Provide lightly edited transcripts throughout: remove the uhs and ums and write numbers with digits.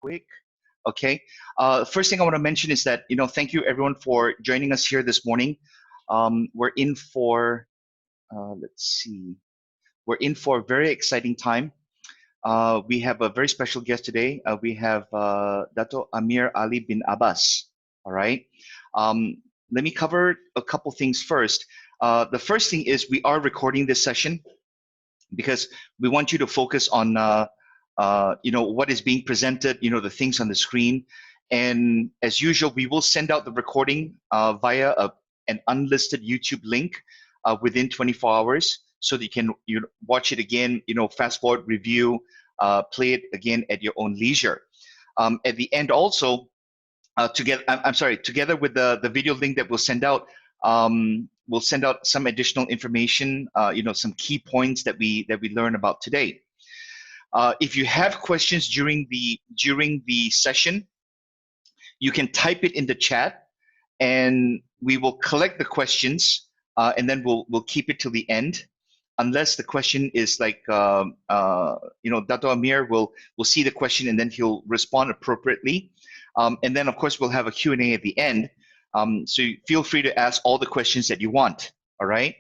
Quick. Okay. First thing I want to mention is that, thank you everyone for joining us here this morning. We're in for, let's see, we're in for a very exciting time. We have a very special guest today. We have Dato Ameer Ali bin Abbas. All right. Let me cover a couple things first. The first thing is we are recording this session because we want you to focus on what is being presented, the things on the screen. And as usual, we will send out the recording via an unlisted YouTube link within 24 hours so that you can watch it again, fast forward, review, play it again at your own leisure. At the end also, together with the video link that we'll send out, we'll send out some additional information, some key points that we learn about today. If you have questions during the session, you can type it in the chat, and we will collect the questions, and then we'll keep it till the end, unless the question is like, Dato Ameer will see the question and then he'll respond appropriately, and then of course we'll have a Q&A at the end. So feel free to ask all the questions that you want. All right.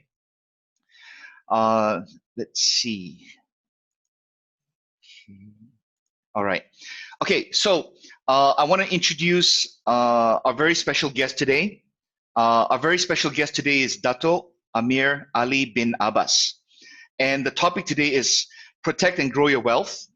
Let's see. All right. Okay, so I want to introduce our very special guest today. Our very special guest today is Dato Ameer Ali bin Abbas. And the topic today is protect and grow your wealth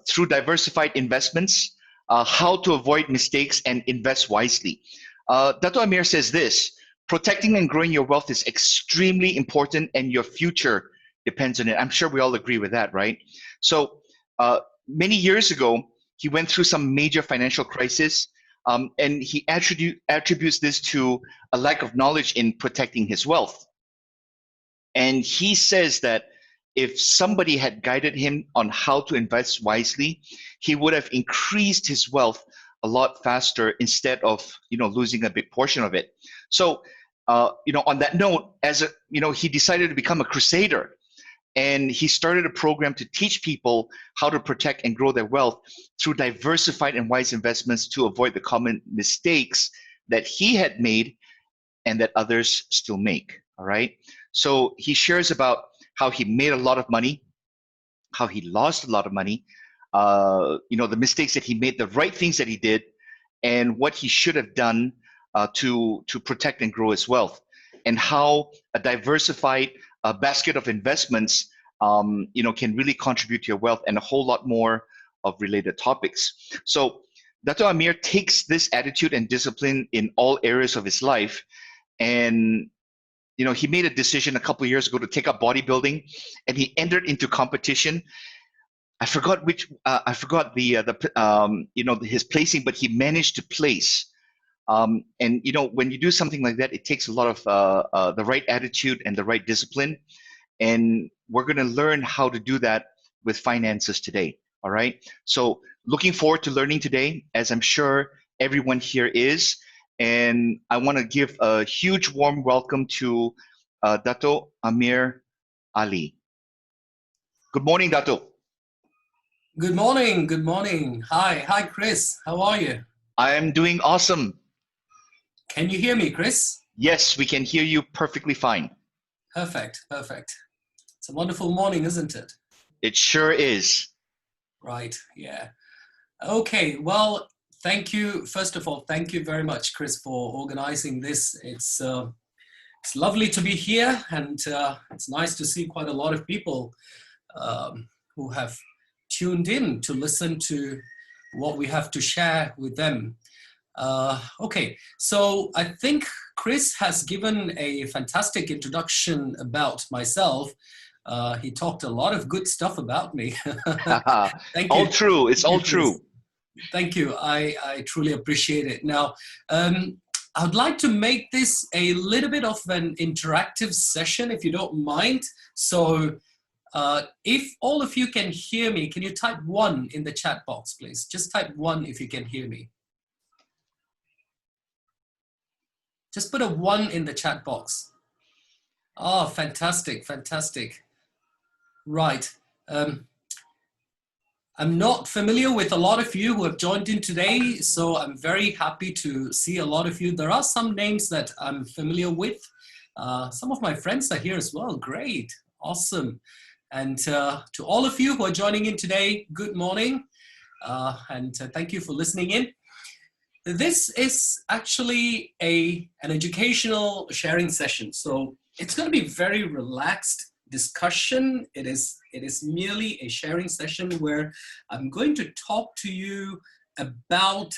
through diversified investments, how to avoid mistakes and invest wisely. Dato Ameer says this: protecting and growing your wealth is extremely important and your future depends on it. I'm sure we all agree with that, right? So many years ago, he went through some major financial crisis, and he attributes this to a lack of knowledge in protecting his wealth. And he says that if somebody had guided him on how to invest wisely, he would have increased his wealth a lot faster instead of losing a big portion of it. So on that note, he decided to become a crusader. And he started a program to teach people how to protect and grow their wealth through diversified and wise investments to avoid the common mistakes that he had made and that others still make. All right. So he shares about how he made a lot of money, how he lost a lot of money, the mistakes that he made, the right things that he did, and what he should have done to protect and grow his wealth, and how a diversified basket of investments can really contribute to your wealth, and a whole lot more of related topics. So Dato Ameer takes this attitude and discipline in all areas of his life, and he made a decision a couple of years ago to take up bodybuilding, and he entered into competition. I forgot his placing, but he managed to place. And when you do something like that, it takes a lot of the right attitude and the right discipline. And we're going to learn how to do that with finances today. All right. So looking forward to learning today, as I'm sure everyone here is. And I want to give a huge warm welcome to Dato Ameer Ali. Good morning, Dato. Good morning. Good morning. Hi, Chris. How are you? I am doing awesome. Can you hear me, Chris? Yes, we can hear you perfectly fine. Perfect. It's a wonderful morning, isn't it? It sure is. Right, yeah. Okay, well, thank you. First of all, thank you very much, Chris, for organizing this. It's lovely to be here, and it's nice to see quite a lot of people who have tuned in to listen to what we have to share with them. Okay, so I think Chris has given a fantastic introduction about myself. He talked a lot of good stuff about me. Thank you. All true. It's all true. Thank you. I truly appreciate it. Now, I would like to make this a little bit of an interactive session, if you don't mind. So if all of you can hear me, can you type 1 in the chat box, please? Just type 1 if you can hear me. Just put a 1 in the chat box. Oh, fantastic. Right. I'm not familiar with a lot of you who have joined in today, so I'm very happy to see a lot of you. There are some names that I'm familiar with. Some of my friends are here as well. Great, awesome. And to all of you who are joining in today, good morning, and thank you for listening in. This is actually an educational sharing session, so it's going to be very relaxed discussion. It is merely a sharing session where I'm going to talk to you about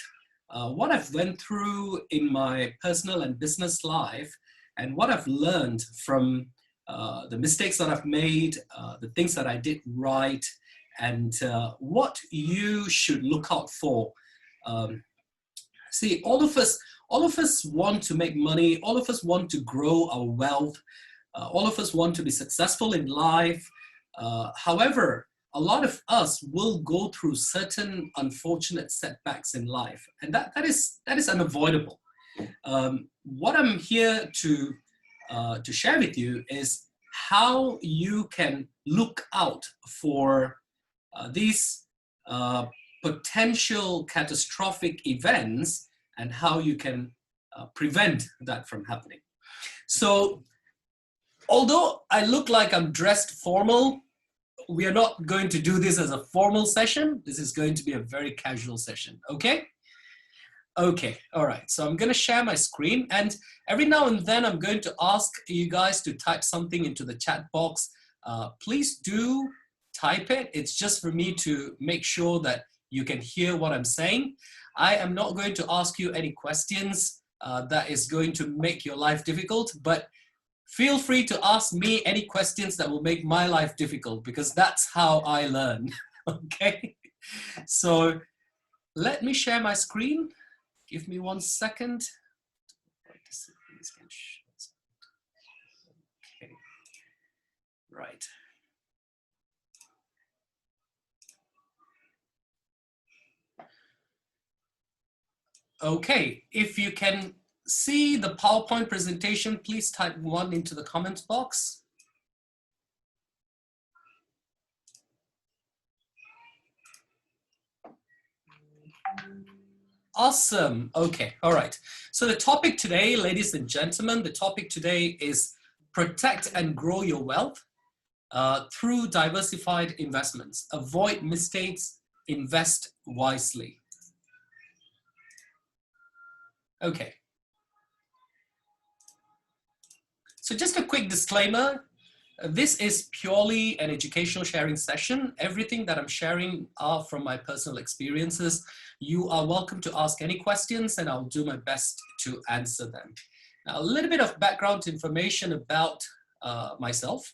what I've went through in my personal and business life and what I've learned from the mistakes that I've made, the things that I did right, and what you should look out for. See, all of us want to make money. All of us want to grow our wealth. All of us want to be successful in life. However, a lot of us will go through certain unfortunate setbacks in life, and that is unavoidable. What I'm here to share with you is how you can look out for these potential catastrophic events and how you can prevent that from happening. So, although I look like I'm dressed formal, we are not going to do this as a formal session. This is going to be a very casual session, okay? Okay, all right. So I'm going to share my screen, and every now and then I'm going to ask you guys to type something into the chat box. Please do type it. It's just for me to make sure that you can hear what I'm saying. I am not going to ask you any questions that is going to make your life difficult, but feel free to ask me any questions that will make my life difficult, because that's how I learn, okay? So let me share my screen. Give me 1 second. Okay, right. Okay, if you can see the PowerPoint presentation, please type 1 into the comments box. Awesome. Okay. All right. So the topic today, ladies and gentlemen, the topic today is protect and grow your wealth through diversified investments. Avoid mistakes, invest wisely. Okay. So just a quick disclaimer. This is purely an educational sharing session. Everything that I'm sharing are from my personal experiences. You are welcome to ask any questions and I'll do my best to answer them. Now, a little bit of background information about myself.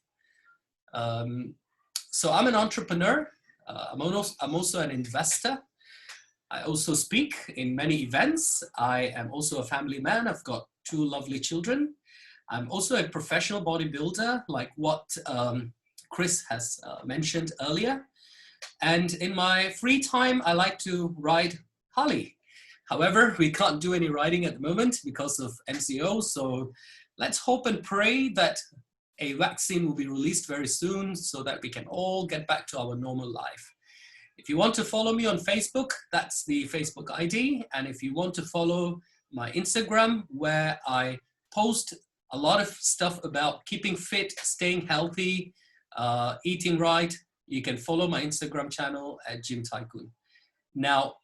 So I'm an entrepreneur. I'm also an investor. I also speak in many events. I am also a family man. I've got 2 lovely children. I'm also a professional bodybuilder, like what Chris has mentioned earlier. And in my free time, I like to ride Harley. However, we can't do any riding at the moment because of MCO. So let's hope and pray that a vaccine will be released very soon so that we can all get back to our normal life. If you want to follow me on Facebook, that's the Facebook ID. And if you want to follow my Instagram, where I post a lot of stuff about keeping fit, staying healthy, eating right, you can follow my Instagram channel at Gym Tycoon. Now,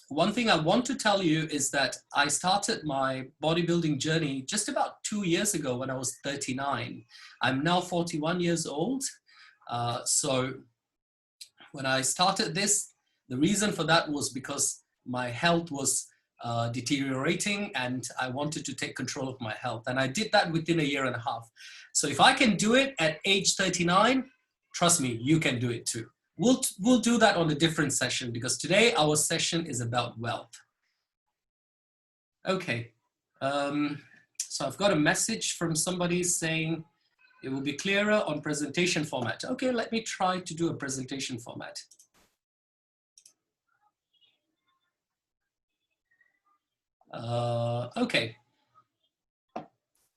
one thing I want to tell you is that I started my bodybuilding journey just about 2 years ago when I was 39. I'm now 41 years old. So when I started this, the reason for that was because my health was deteriorating and I wanted to take control of my health. And I did that within 1.5 years. So if I can do it at age 39, trust me, you can do it too. We'll do that on a different session because today our session is about wealth. Okay, so I've got a message from somebody saying it will be clearer on presentation format. Okay, let me try to do a presentation format. Okay.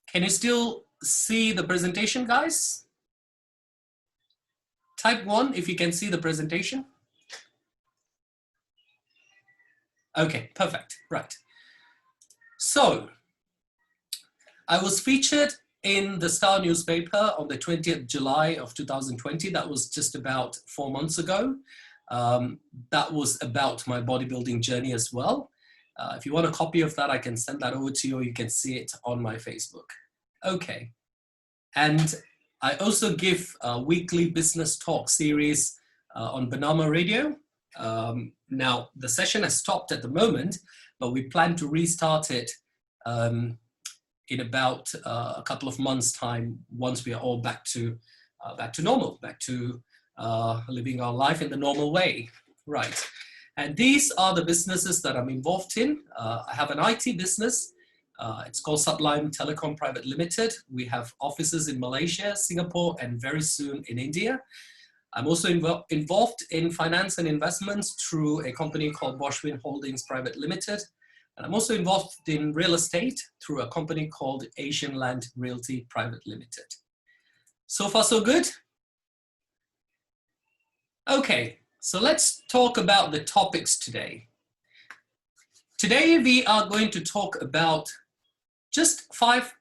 Can you still see the presentation, guys? Type 1 if you can see the presentation. Okay, perfect. Right. So I was featured in the Star newspaper on the 20th July of 2020. That was just about 4 months ago. That was about my bodybuilding journey as well. If you want a copy of that, I can send that over to you, or you can see it on my Facebook. Okay. And I also give a weekly business talk series on Banama Radio. Now, the session has stopped at the moment, but we plan to restart it in about a couple of months' time, once we are all back to normal, back to living our life in the normal way. Right. And these are the businesses that I'm involved in. I have an IT business. It's called Sublime Telecom Private Limited. We have offices in Malaysia, Singapore, and very soon in India. I'm also involved in finance and investments through a company called Boschwin Holdings Private Limited. And I'm also involved in real estate through a company called Asian Land Realty Private Limited. So far, so good? Okay, so let's talk about the topics today. Today, we are going to talk about just 5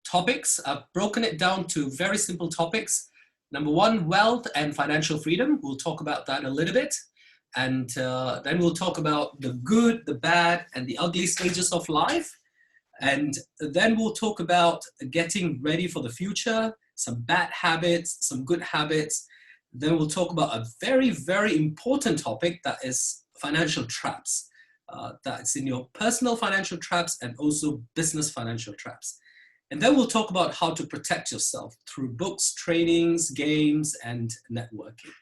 topics. I've broken it down to very simple topics. Number 1, wealth and financial freedom. We'll talk about that a little bit. And then we'll talk about the good, the bad, and the ugly stages of life. And then we'll talk about getting ready for the future, some bad habits, some good habits. Then we'll talk about a very, very important topic, that is financial traps. That's in your personal financial traps and also business financial traps. And then we'll talk about how to protect yourself through books, trainings, games, and networking.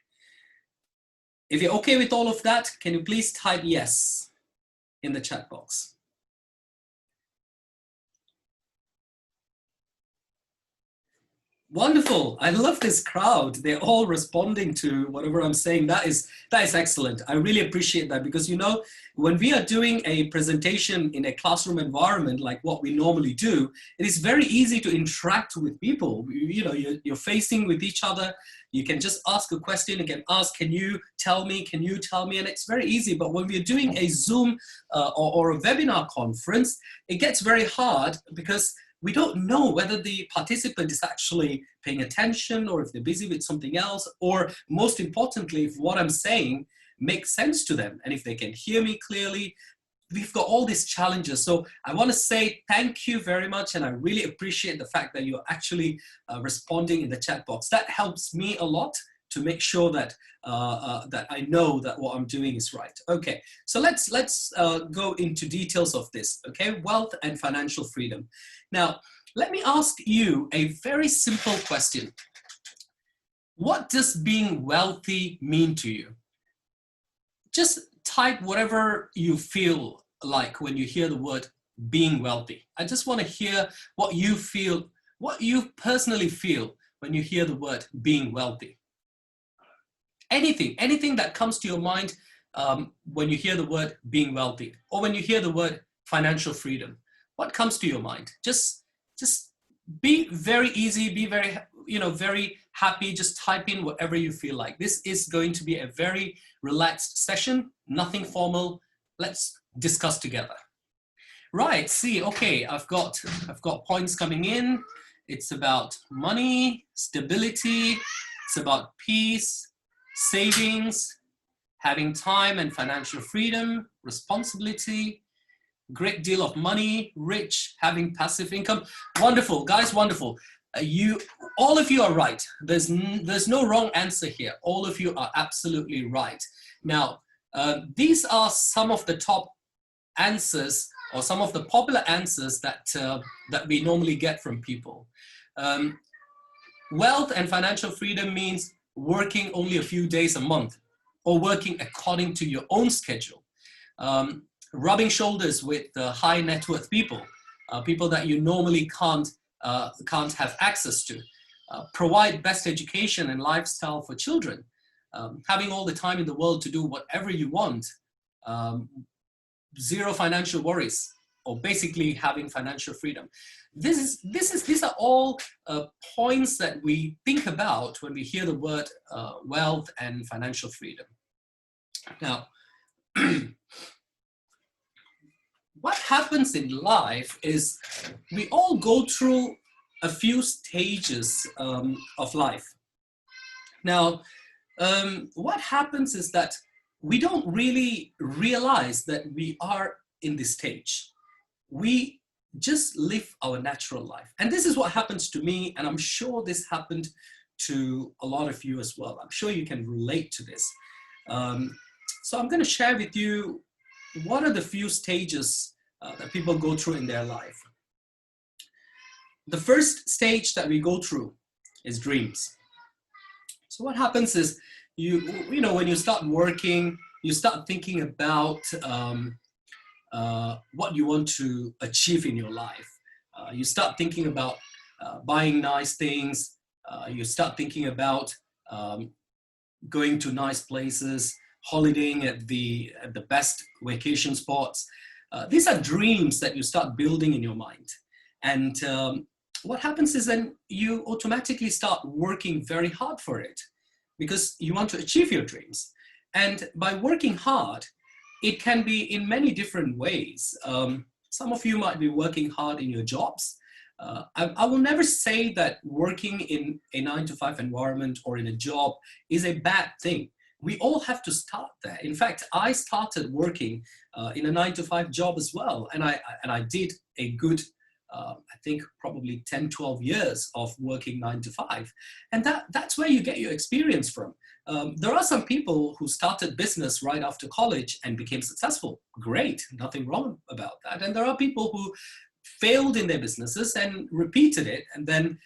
If you're okay with all of that, can you please type yes in the chat box? Wonderful. I love this crowd. They're all responding to whatever I'm saying. That is excellent. I really appreciate that, because, you know, when we are doing a presentation in a classroom environment like what we normally do, it is very easy to interact with people. You know, you're facing with each other. You can just ask a question. You can ask, can you tell me? Can you tell me? And it's very easy. But when we're doing a Zoom or a webinar conference, it gets very hard, because we don't know whether the participant is actually paying attention, or if they're busy with something else, or most importantly, if what I'm saying makes sense to them, and if they can hear me clearly. We've got all these challenges. So I want to say thank you very much, and I really appreciate the fact that you're actually responding in the chat box. That helps me a lot to make sure that that I know that what I'm doing is right. Okay, so let's go into details of this. Okay, wealth and financial freedom. Now, let me ask you a very simple question. What does being wealthy mean to you? Just type whatever you feel like when you hear the word being wealthy. I just want to hear what you feel, what you personally feel when you hear the word being wealthy. Anything that comes to your mind when you hear the word being wealthy, or when you hear the word financial freedom. What comes to your mind? Just be very easy, be very, very happy. Just type in whatever you feel like. This is going to be a very relaxed session, nothing formal. Let's discuss together. Right, see, okay, I've got points coming in. It's about money, stability, it's about peace, savings, having time and financial freedom, responsibility, great deal of money, rich, having passive income. Wonderful, guys, wonderful. All of you are right. There's no wrong answer here. All of you are absolutely right. Now, these are some of the top answers, or some of the popular answers that we normally get from people. Wealth and financial freedom means working only a few days a month, or working according to your own schedule. Rubbing shoulders with high net worth people, people that you normally can't have access to. Provide best education and lifestyle for children. Having all the time in the world to do whatever you want. Zero financial worries, or basically having financial freedom. These are all points that we think about when we hear the word wealth and financial freedom. Now, happens in life is we all go through a few stages of life. Now, what happens is that we don't really realize that we are in this stage. We just live our natural life. And this is what happens to me, and I'm sure this happened to a lot of you as well. I'm sure you can relate to this. So I'm going to share with you what are the few stages that people go through in their life. The first stage that we go through is dreams. So what happens is, you know, when you start working, you start thinking about what you want to achieve in your life. You start thinking about buying nice things. You start thinking about going to nice places, holidaying at the best vacation spots. These are dreams that you start building in your mind. And what happens is then you automatically start working very hard for it because you want to achieve your dreams. And by working hard, it can be in many different ways. Some of you might be working hard in your jobs. I will never say that working in a 9-to-5 environment or in a job is a bad thing. We all have to start there. In fact, I started working in a 9-to-5 job as well. And I did a good, I think probably 10, 12 years of working 9-to-5. And that's where you get your experience from. There are some people who started business right after college and became successful. Great, nothing wrong about that. And there are people who failed in their businesses and repeated it and then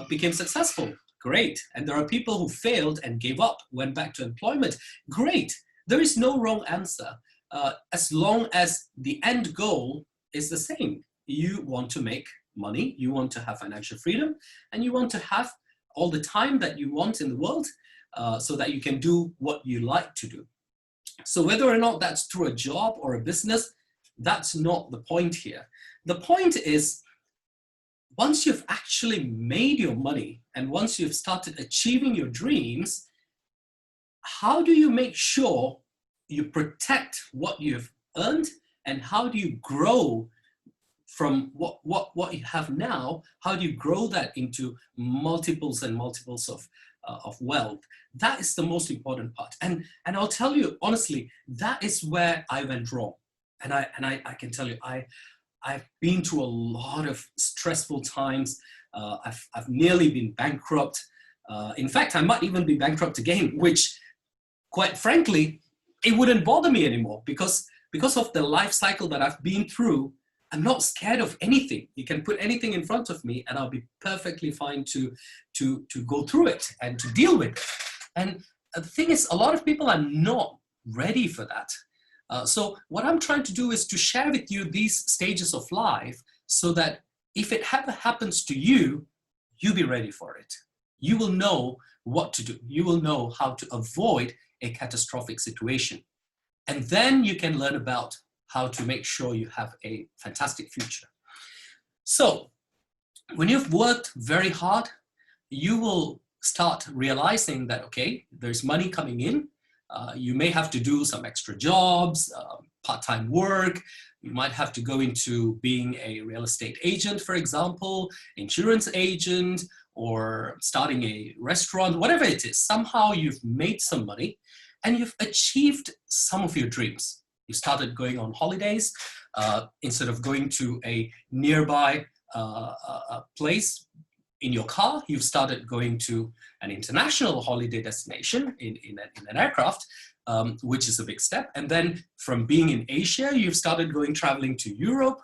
became successful. Great. And there are people who failed and gave up, went back to employment. Great. There is no wrong answer as long as the end goal is the same. You want to make money, you want to have financial freedom, and you want to have all the time that you want in the world so that you can do what you like to do. So whether or not that's through a job or a business, that's not the point here. The point is, once you've actually made your money and once you've started achieving your dreams, how do you make sure you protect what you've earned, and how do you grow from what you have now? How do you grow that into multiples and multiples of wealth? That is the most important part. And I'll tell you honestly, that is where I went wrong. And I can tell you, I've been through a lot of stressful times. I've nearly been bankrupt. In fact, I might even be bankrupt again, which, quite frankly, it wouldn't bother me anymore because of the life cycle that I've been through. I'm not scared of anything. You can put anything in front of me and I'll be perfectly fine to go through it and to deal with it. And the thing is, a lot of people are not ready for that. So what I'm trying to do is to share with you these stages of life so that if it ever happens to you, you'll be ready for it. You will know what to do. You will know how to avoid a catastrophic situation. And then you can learn about how to make sure you have a fantastic future. So when you've worked very hard, you will start realizing that, okay, there's money coming in. You may have to do some extra jobs, part-time work. You might have to go into being a real estate agent, for example, insurance agent, or starting a restaurant, whatever it is. Somehow you've made some money and you've achieved some of your dreams. You started going on holidays instead of going to a nearby place in your car. You've started going to an international holiday destination in an aircraft, which is a big step. And then from being in Asia, you've started traveling to Europe,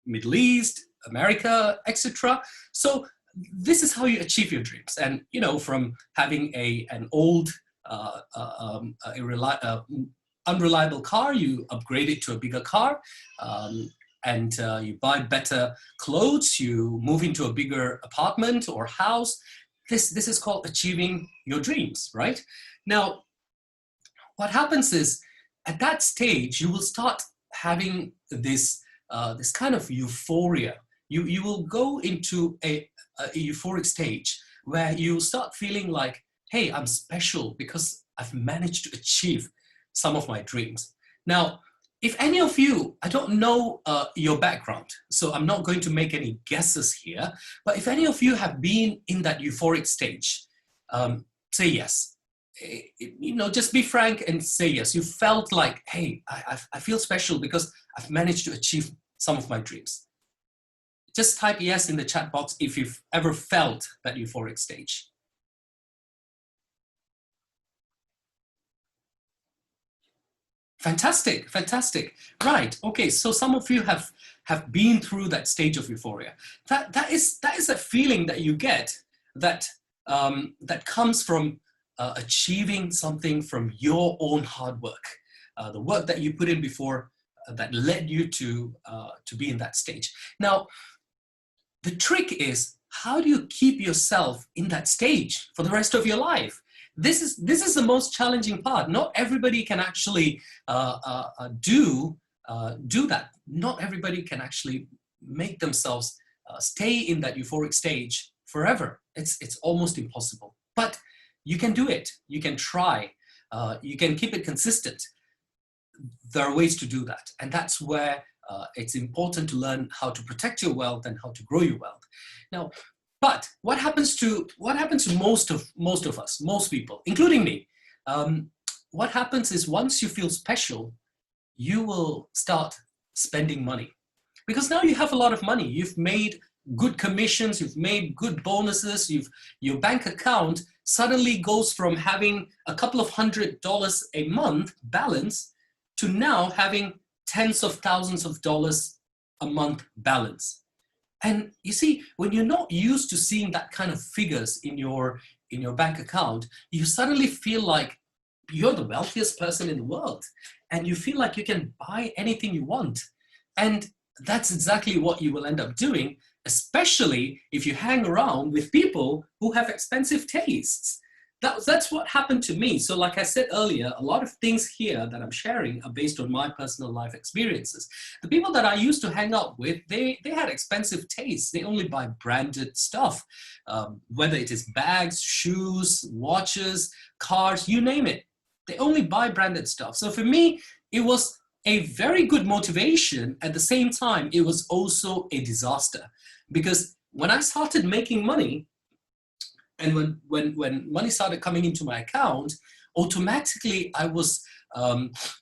Middle East, America, etc. So this is how you achieve your dreams. And you know, from having an old, unreliable car, you upgrade it to a bigger car. And you buy better clothes, you move into a bigger apartment or house. This is called achieving your dreams, right? Now, what happens is, at that stage, you will start having this kind of euphoria. You will go into a euphoric stage where you start feeling like, hey, I'm special because I've managed to achieve some of my dreams. Now, if any of you, I don't know your background, so I'm not going to make any guesses here, but if any of you have been in that euphoric stage, say yes. Just be frank and say yes. You felt like, hey, I feel special because I've managed to achieve some of my dreams. Just type yes in the chat box if you've ever felt that euphoric stage. Fantastic, fantastic. Right, okay, so some of you have been through that stage of euphoria. That is a feeling that you get that, that comes from achieving something from your own hard work. The work that you put in before that led you to be in that stage. Now, the trick is, how do you keep yourself in that stage for the rest of your life? This is the most challenging part. Not everybody can actually do that. Not everybody can actually make themselves stay in that euphoric stage forever. It's almost impossible. But you can do it. You can try. You can keep it consistent. There are ways to do that, and that's where it's important to learn how to protect your wealth and how to grow your wealth. Now, but what happens to most of us, most people, including me? What happens is, once you feel special, you will start spending money, because now you have a lot of money. You've made good commissions, you've made good bonuses, your bank account suddenly goes from having a couple of $100s a month balance to now having tens of thousands of dollars a month balance. And you see, when you're not used to seeing that kind of figures in your bank account, you suddenly feel like you're the wealthiest person in the world, and you feel like you can buy anything you want. And that's exactly what you will end up doing, especially if you hang around with people who have expensive tastes. That's what happened to me. So like I said earlier, a lot of things here that I'm sharing are based on my personal life experiences. The people that I used to hang out with, they had expensive tastes. They only buy branded stuff, whether it is bags, shoes, watches, cars, you name it. They only buy branded stuff. So for me, it was a very good motivation. At the same time, it was also a disaster, because when I started making money, and when money started coming into my account, automatically I was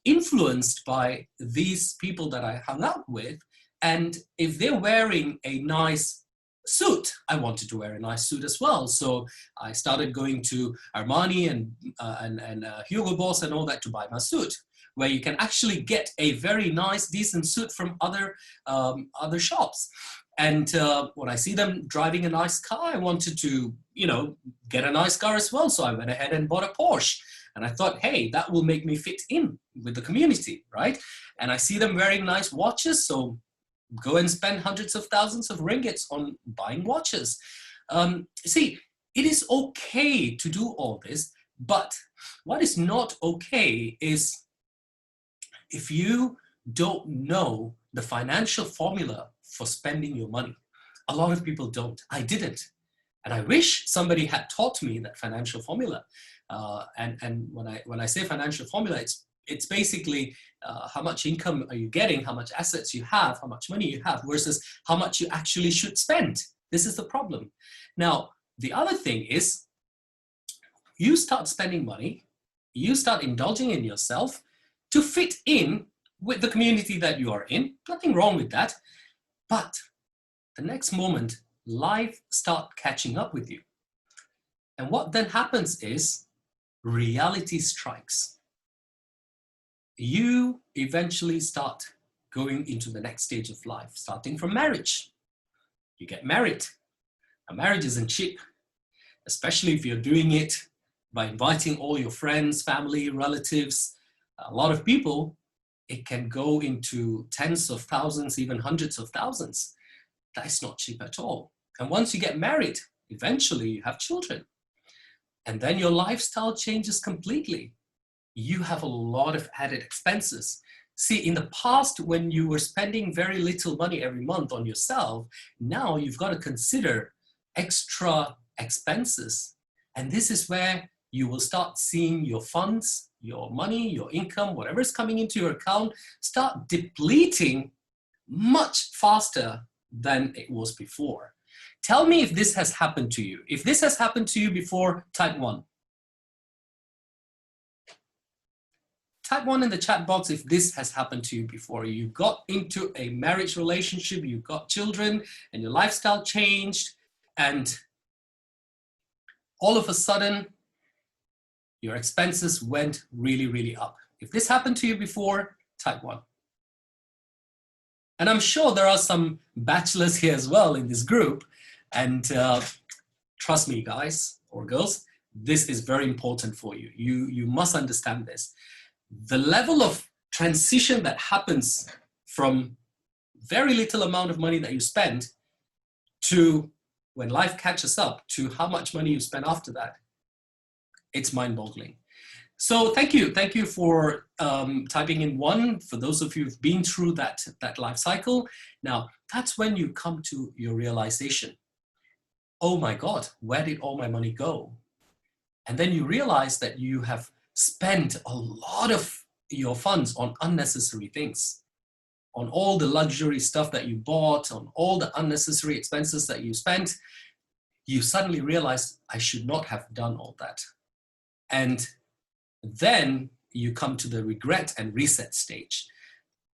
influenced by these people that I hung out with. And if they're wearing a nice suit, I wanted to wear a nice suit as well. So I started going to Armani and Hugo Boss and all that to buy my suit, where you can actually get a very nice, decent suit from other shops. And when I see them driving a nice car, I wanted to, get a nice car as well. So I went ahead and bought a Porsche. And I thought, hey, that will make me fit in with the community, right? And I see them wearing nice watches, so go and spend hundreds of thousands of ringgits on buying watches. See, it is okay to do all this, but what is not okay is if you don't know the financial formula for spending your money. A lot of people don't. I didn't. And I wish somebody had taught me that financial formula. And when I say financial formula, it's basically how much income are you getting, how much assets you have, how much money you have, versus how much you actually should spend. This is the problem. Now, the other thing is, you start spending money, you start indulging in yourself to fit in with the community that you are in. Nothing wrong with that. But the next moment, life starts catching up with you. And what then happens is reality strikes. You eventually start going into the next stage of life, starting from marriage. You get married. A marriage isn't cheap, especially if you're doing it by inviting all your friends, family, relatives, a lot of people. It can go into tens of thousands, even hundreds of thousands. That is not cheap at all. And once you get married, eventually you have children. And then your lifestyle changes completely. You have a lot of added expenses. See, in the past, when you were spending very little money every month on yourself, now you've got to consider extra expenses. And this is where you will start seeing your funds your money, your income, whatever is coming into your account, start depleting much faster than it was before. Tell me if this has happened to you. If this has happened to you before, type 1. Type 1 in the chat box if this has happened to you before. You got into a marriage relationship, you got children, and your lifestyle changed, and all of a sudden, your expenses went really, really up. If this happened to you before, type 1. And I'm sure there are some bachelors here as well in this group. And trust me, guys or girls, this is very important for you. You must understand this. The level of transition that happens from very little amount of money that you spend to when life catches up to how much money you spend after that, it's mind-boggling. So thank you for typing in 1, for those of you who've been through that life cycle. Now, that's when you come to your realization. Oh my God, where did all my money go? And then you realize that you have spent a lot of your funds on unnecessary things, on all the luxury stuff that you bought, on all the unnecessary expenses that you spent. You suddenly realize, I should not have done all that. And then you come to the regret and reset stage.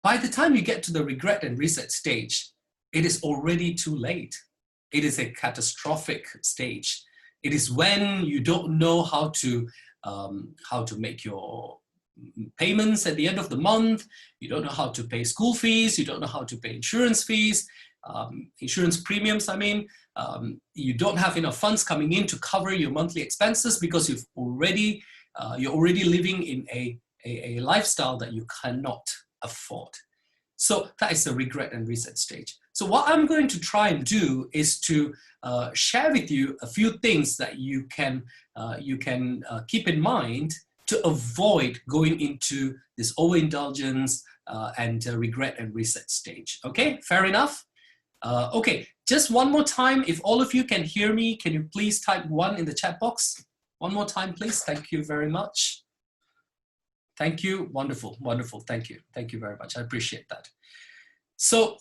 By the time you get to the regret and reset stage, it is already too late. It is a catastrophic stage. It is when you don't know how to make your payments at the end of the month. You don't know how to pay school fees. You don't know how to pay insurance fees, insurance premiums, I mean. You don't have enough funds coming in to cover your monthly expenses because you're already living in a lifestyle that you cannot afford. So that is the regret and reset stage. So what I'm going to try and do is to share with you a few things that you can keep in mind to avoid going into this overindulgence and regret and reset stage. Okay, fair enough? Okay, just one more time. If all of you can hear me, can you please type 1 in the chat box? One more time, please. Thank you very much. Thank you. Wonderful, wonderful. Thank you. Thank you very much. I appreciate that. So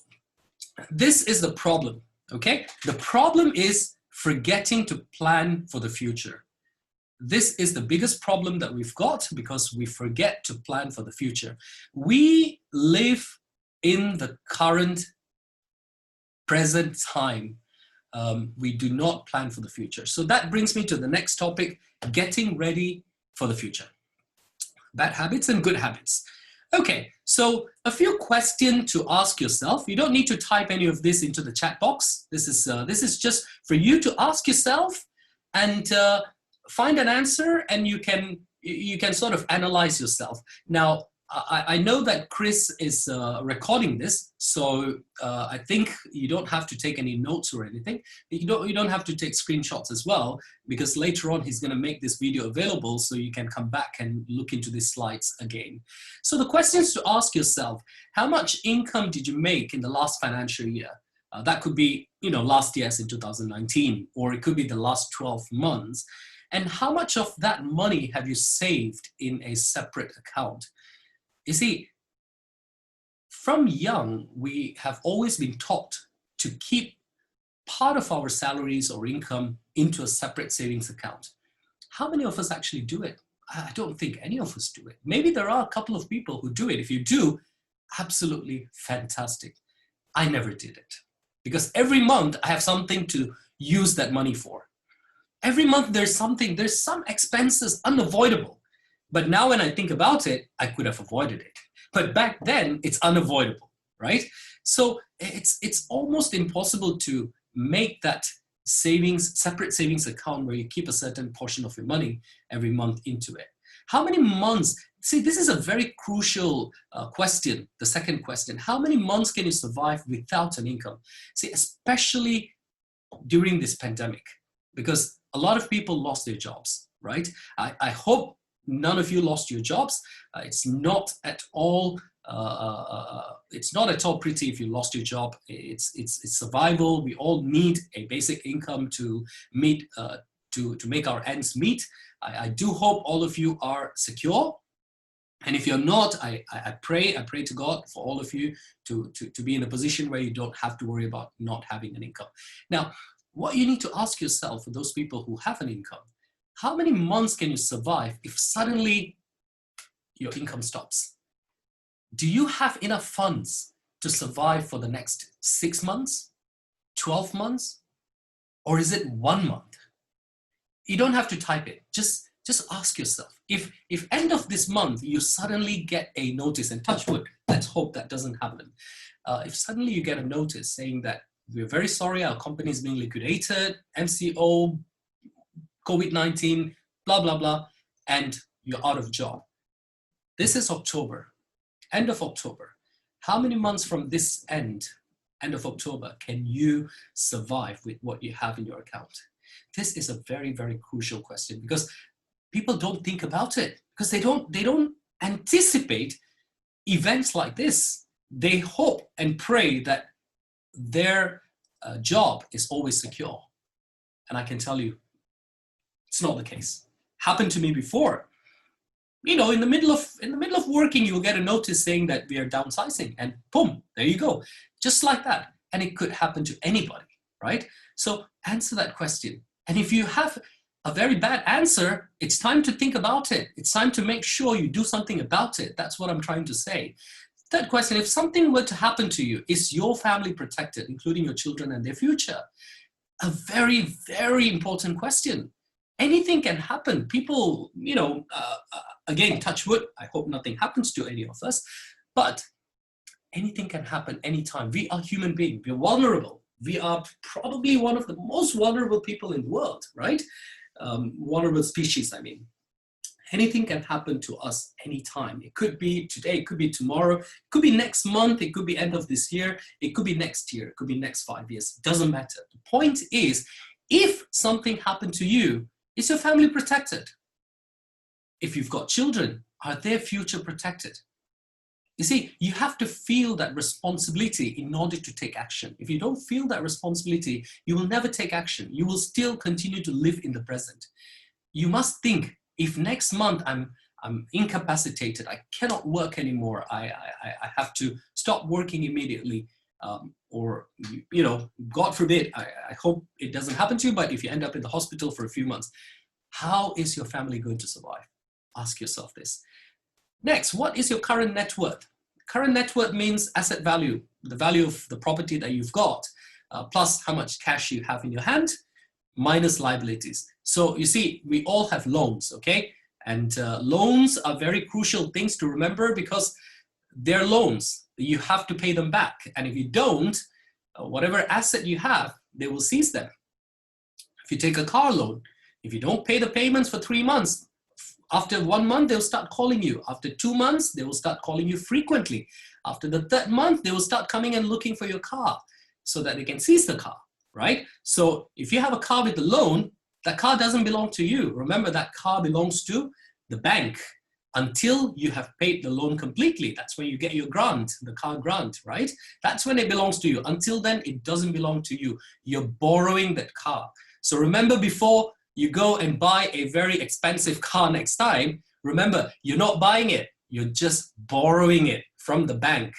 this is the problem, okay? The problem is forgetting to plan for the future. This is the biggest problem that we've got because we forget to plan for the future. We live in the current present time. We do not plan for the future. So that brings me to the next topic, getting ready for the future. Bad habits and good habits. Okay, so a few questions to ask yourself. You don't need to type any of this into the chat box. This is just for you to ask yourself and find an answer, and you can sort of analyze yourself. Now, I know that Chris is recording this, so I think you don't have to take any notes or anything. You don't have to take screenshots as well, because later on he's going to make this video available so you can come back and look into these slides again. So the questions to ask yourself: how much income did you make in the last financial year? That could be, last year's in 2019, or it could be the last 12 months. And how much of that money have you saved in a separate account? You see, from young, we have always been taught to keep part of our salaries or income into a separate savings account. How many of us actually do it? I don't think any of us do it. Maybe there are a couple of people who do it. If you do, absolutely fantastic. I never did it because every month I have something to use that money for. Every month there's some expenses unavoidable. But now when I think about it, I could have avoided it. But back then, it's unavoidable, right? So it's almost impossible to make that separate savings account where you keep a certain portion of your money every month into it. How many months? See, this is a very crucial question, the second question. How many months can you survive without an income? See, especially during this pandemic, because a lot of people lost their jobs, right? I hope none of you lost your jobs. It's not at all pretty if you lost your job. It's survival. We all need a basic income to meet to make our ends meet. I do hope all of you are secure. And if you're not, I pray to God for all of you to be in a position where you don't have to worry about not having an income. Now, what you need to ask yourself, for those people who have an income, how many months can you survive if suddenly your income stops? Do you have enough funds to survive for the next 6 months, 12 months, or is it 1 month? You don't have to type it. Just ask yourself. If end of this month you suddenly get a notice, and touch wood, let's hope that doesn't happen. If suddenly you get a notice saying that we're very sorry, our company is being liquidated, MCO, COVID-19, blah, blah, blah, and you're out of job. This is October, end of October. How many months from this end of October, can you survive with what you have in your account? This is a very, very crucial question, because people don't think about it, because they don't anticipate events like this. They hope and pray that their job is always secure. And I can tell you, it's not the case. Happened to me before. You know, in the middle of working, you'll get a notice saying that we are downsizing, and boom, there you go. Just like that. And it could happen to anybody, right? So answer that question. And if you have a very bad answer, it's time to think about it. It's time to make sure you do something about it. That's what I'm trying to say. Third question, if something were to happen to you, is your family protected, including your children and their future? A very, very important question. Anything can happen. People, again, touch wood, I hope nothing happens to any of us, but anything can happen anytime. We are human beings. We're vulnerable. We are probably one of the most vulnerable people in the world, right? Vulnerable species, I mean. Anything can happen to us anytime. It could be today, it could be tomorrow, it could be next month, it could be end of this year, it could be next year, it could be next 5 years. It doesn't matter. The point is, if something happened to you, is your family protected? If you've got children, are their future protected? You see, you have to feel that responsibility in order to take action. If you don't feel that responsibility, you will never take action. You will still continue to live in the present. You must think, if next month I'm incapacitated, I cannot work anymore, I have to stop working immediately, or, God forbid, I hope it doesn't happen to you, but if you end up in the hospital for a few months, how is your family going to survive? Ask yourself this. Next, what is your current net worth? Current net worth means asset value, the value of the property that you've got, plus how much cash you have in your hand, minus liabilities. So you see, we all have loans, okay? And loans are very crucial things to remember, because they're loans. You have to pay them back. And if you don't, whatever asset you have, they will seize them. If you take a car loan, if you don't pay the payments for 3 months, after 1 month, they'll start calling you. After 2 months, they will start calling you frequently. After the 3rd month, they will start coming and looking for your car so that they can seize the car, right? So if you have a car with a loan, that car doesn't belong to you. Remember, that car belongs to the bank until you have paid the loan completely. That's when you get your grant, the car grant, right? That's when it belongs to you. Until then, it doesn't belong to you. You're borrowing that car. So remember, before you go and buy a very expensive car next time, remember, you're not buying it. You're just borrowing it from the bank.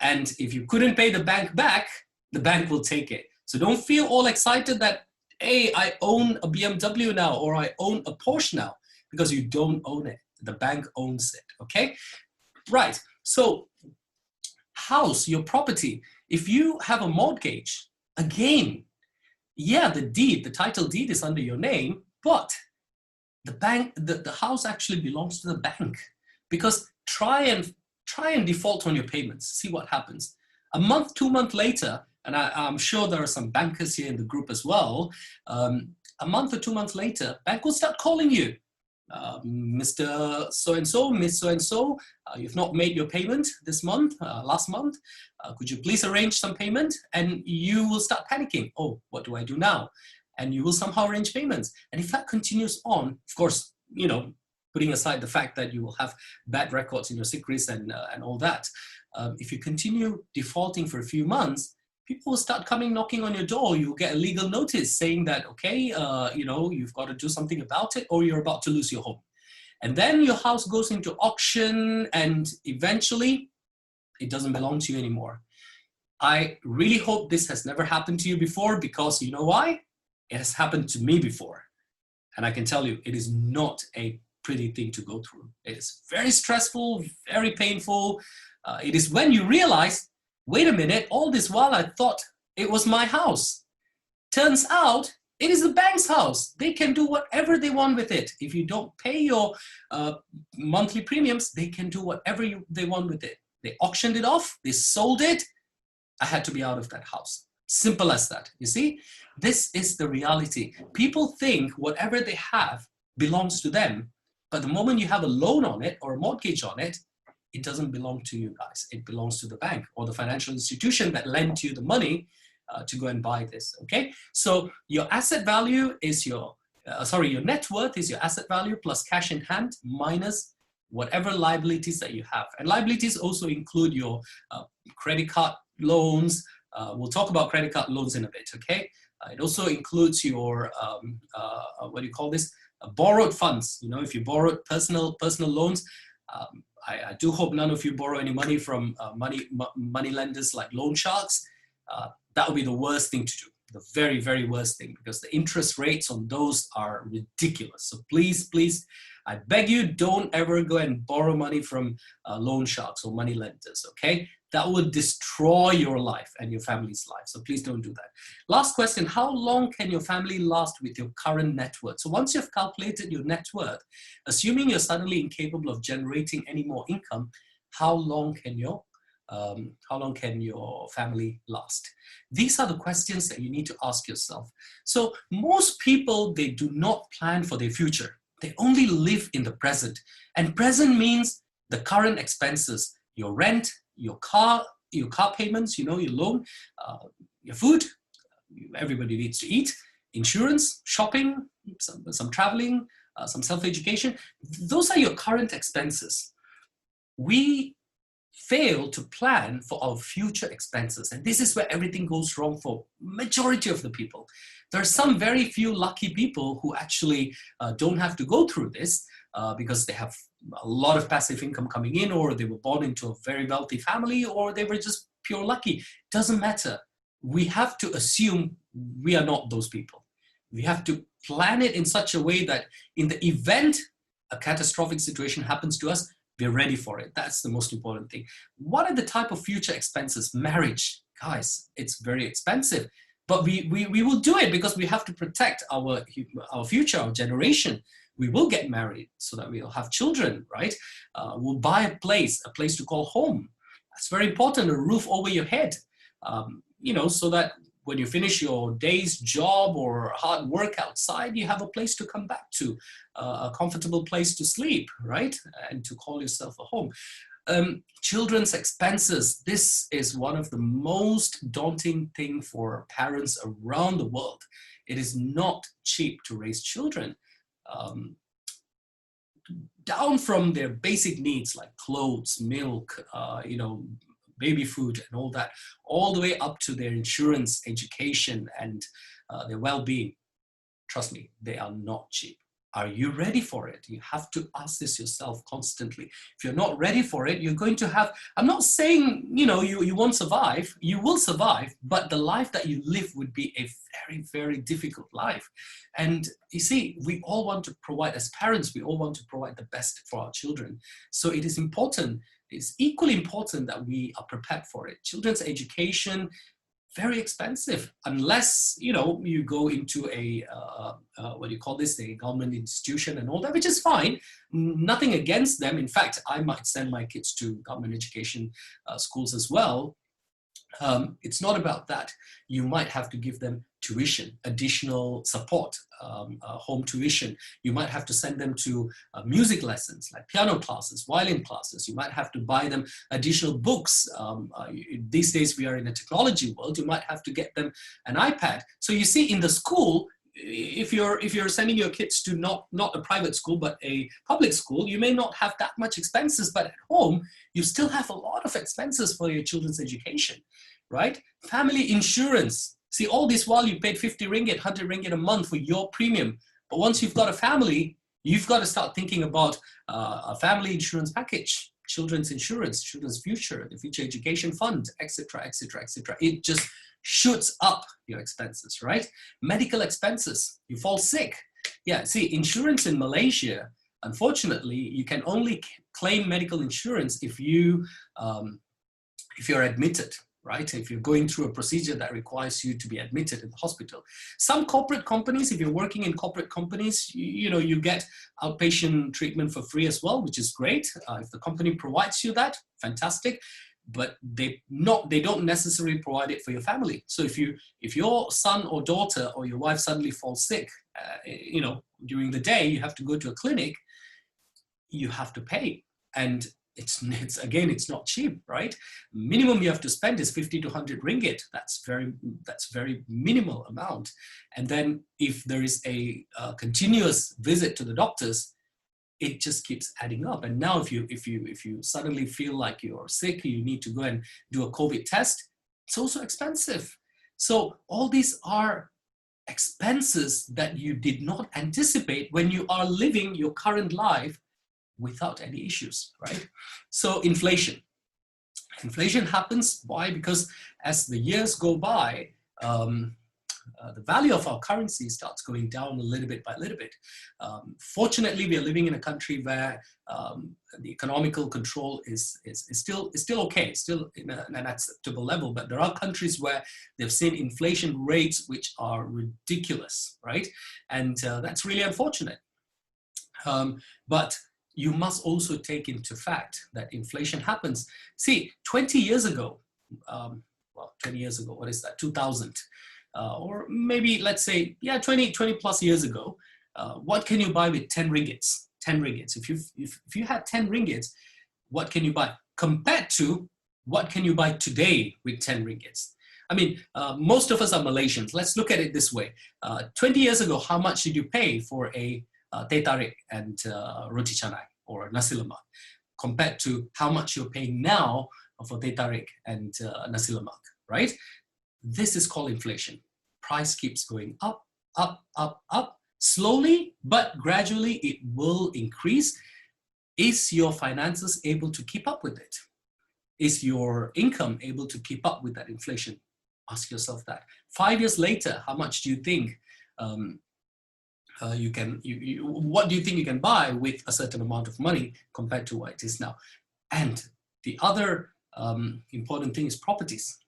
And if you couldn't pay the bank back, the bank will take it. So don't feel all excited that, hey, I own a BMW now, or I own a Porsche now, because you don't own it. The bank owns it, okay? Right, so house, your property, if you have a mortgage, again, yeah, the title deed is under your name, but the bank, the house actually belongs to the bank, because try and default on your payments. See what happens. A month, 2 months later, and I'm sure there are some bankers here in the group as well, a month or 2 months later, bank will start calling you. Mr. So-and-so, Miss So-and-so, you've not made your payment this month, last month. Could you please arrange some payment? And you will start panicking. Oh, what do I do now? And you will somehow arrange payments. And if that continues on, of course, putting aside the fact that you will have bad records in your SICRIS and all that, if you continue defaulting for a few months, people will start coming knocking on your door. You'll get a legal notice saying that, okay, you've got to do something about it, or you're about to lose your home. And then your house goes into auction and eventually it doesn't belong to you anymore. I really hope this has never happened to you before, because you know why? It has happened to me before. And I can tell you, it is not a pretty thing to go through. It is very stressful, very painful. It is when you realize, wait a minute, all this while I thought it was my house. Turns out it is the bank's house. They can do whatever they want with it. If you don't pay your monthly premiums, they can do whatever they want with it. They auctioned it off, they sold it. I had to be out of that house. Simple as that. You see, this is the reality. People think whatever they have belongs to them, but the moment you have a loan on it or a mortgage on it, it doesn't belong to you guys. It belongs to the bank or the financial institution that lent you the money to go and buy this. Okay, so your asset value is your net worth is your asset value plus cash in hand minus whatever liabilities that you have. And liabilities also include your credit card loans. We'll talk about credit card loans in a bit, okay? It also includes your, what do you call this? Borrowed funds. You know, if you borrowed personal loans, I do hope none of you borrow any money from money lenders like loan sharks. That would be the worst thing to do. The very, very worst thing, because the interest rates on those are ridiculous. So please, please, I beg you, don't ever go and borrow money from loan sharks or money lenders, okay? That would destroy your life and your family's life. So please don't do that. Last question, how long can your family last with your current net worth? So once you've calculated your net worth, assuming you're suddenly incapable of generating any more income, how long can your family last? These are the questions that you need to ask yourself. So most people, they do not plan for their future. They only live in the present. And present means the current expenses, your rent, your car payments, you know, your loan, your food, everybody needs to eat, insurance, shopping, some traveling, some self-education. Those are your current expenses. We fail to plan for our future expenses. And this is where everything goes wrong for majority of the people. There are some very few lucky people who actually don't have to go through this because they have a lot of passive income coming in, or they were born into a very wealthy family, or they were just pure lucky. Doesn't matter. We have to assume we are not those people. We have to plan it in such a way that in the event a catastrophic situation happens to us, we're ready for it. That's the most important thing. What are the type of future expenses? Marriage, guys, it's very expensive, but we will do it because we have to protect our future, our generation. We will get married so that we'll have children, right? We'll buy a place to call home. That's very important, a roof over your head, you know, so that when you finish your day's job or hard work outside, you have a place to come back to, a comfortable place to sleep, right? And to call yourself a home. Children's expenses. This is one of the most daunting thing for parents around the world. It is not cheap to raise children. Down from their basic needs like clothes, milk, you know, baby food and all that, all the way up to their insurance, education, and their well-being. Trust me, they are not cheap. Are you ready for it? You have to ask this yourself constantly. If you're not ready for it, you're going to have, I'm not saying, you know, you won't survive. You will survive, but the life that you live would be a very, very difficult life. And you see, we all want to provide, as parents, we all want to provide the best for our children. So it is important, it's equally important that we are prepared for it. Children's education, very expensive, unless, you know, you go into a, what do you call this, a government institution and all that, which is fine. Nothing against them. In fact, I might send my kids to government education schools as well. It's not about that. You might have to give them tuition, additional support, home tuition. You might have to send them to music lessons like piano classes, violin classes. You might have to buy them additional books. These days we are in a technology world. You might have to get them an iPad. So you see, in the school, if you're sending your kids to not a private school but a public school, you may not have that much expenses, but at home you still have a lot of expenses for your children's education, right? Family insurance. See, all this while you paid 50 ringgit, 100 ringgit a month for your premium, but once you've got a family, You've got to start thinking about a family insurance package, children's insurance, children's future, the future education fund, etc., etc., etc. It just shoots up your expenses, right? Medical expenses, you fall sick. Yeah, see, insurance in Malaysia, unfortunately, you can only claim medical insurance if you're admitted, right? If you're going through a procedure that requires you to be admitted in the hospital. Some corporate companies, if you're working in corporate companies, you get outpatient treatment for free as well, which is great. If the company provides you that, fantastic. But they don't necessarily provide it for your family. So if your son or daughter or your wife suddenly falls sick, during the day, you have to go to a clinic, you have to pay. And it's not cheap, right? Minimum you have to spend is 50 to 100 ringgit. That's very minimal amount. And then if there is a continuous visit to the doctors, it just keeps adding up. And now if you suddenly feel like you're sick, you need to go and do a COVID test, it's also expensive. So all these are expenses that you did not anticipate when you are living your current life without any issues, right? So inflation happens. Why? Because as the years go by, the value of our currency starts going down a little bit by little bit. Fortunately, we are living in a country where the economical control is still okay, still in an acceptable level. But there are countries where they've seen inflation rates which are ridiculous, right? And that's really unfortunate. But you must also take into fact that inflation happens. See, 20 years ago, 20 years ago, what is that, 2000, or maybe let's say, 20 plus years ago, what can you buy with 10 ringgits? 10 ringgits. If you had 10 ringgits, what can you buy? Compared to what can you buy today with 10 ringgits? I mean, most of us are Malaysians. Let's look at it this way. 20 years ago, how much did you pay for a teh tarik and roti canai or nasi lemak, compared to how much you're paying now for teh tarik and nasi lemak, right? This is called inflation. Price keeps going up, up, up, up, slowly, but gradually it will increase. Is your finances able to keep up with it? Is your income able to keep up with that inflation? Ask yourself that. 5 years later, how much do you think what do you think you can buy with a certain amount of money compared to what it is now? And the other important thing is properties.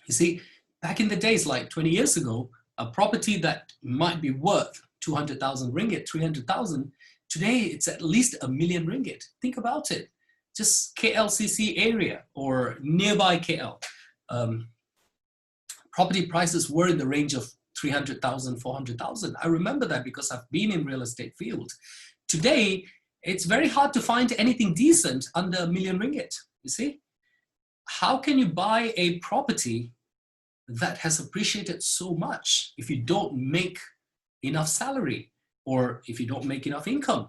You see, back in the days, like 20 years ago, a property that might be worth 200,000 ringgit, 300,000, today it's at least 1 million ringgit. Think about it. Just KLCC area or nearby KL. Property prices were in the range of 300,000, 400,000. I remember that because I've been in real estate field. Today, it's very hard to find anything decent under 1 million ringgit, you see? How can you buy a property that has appreciated so much if you don't make enough salary or if you don't make enough income?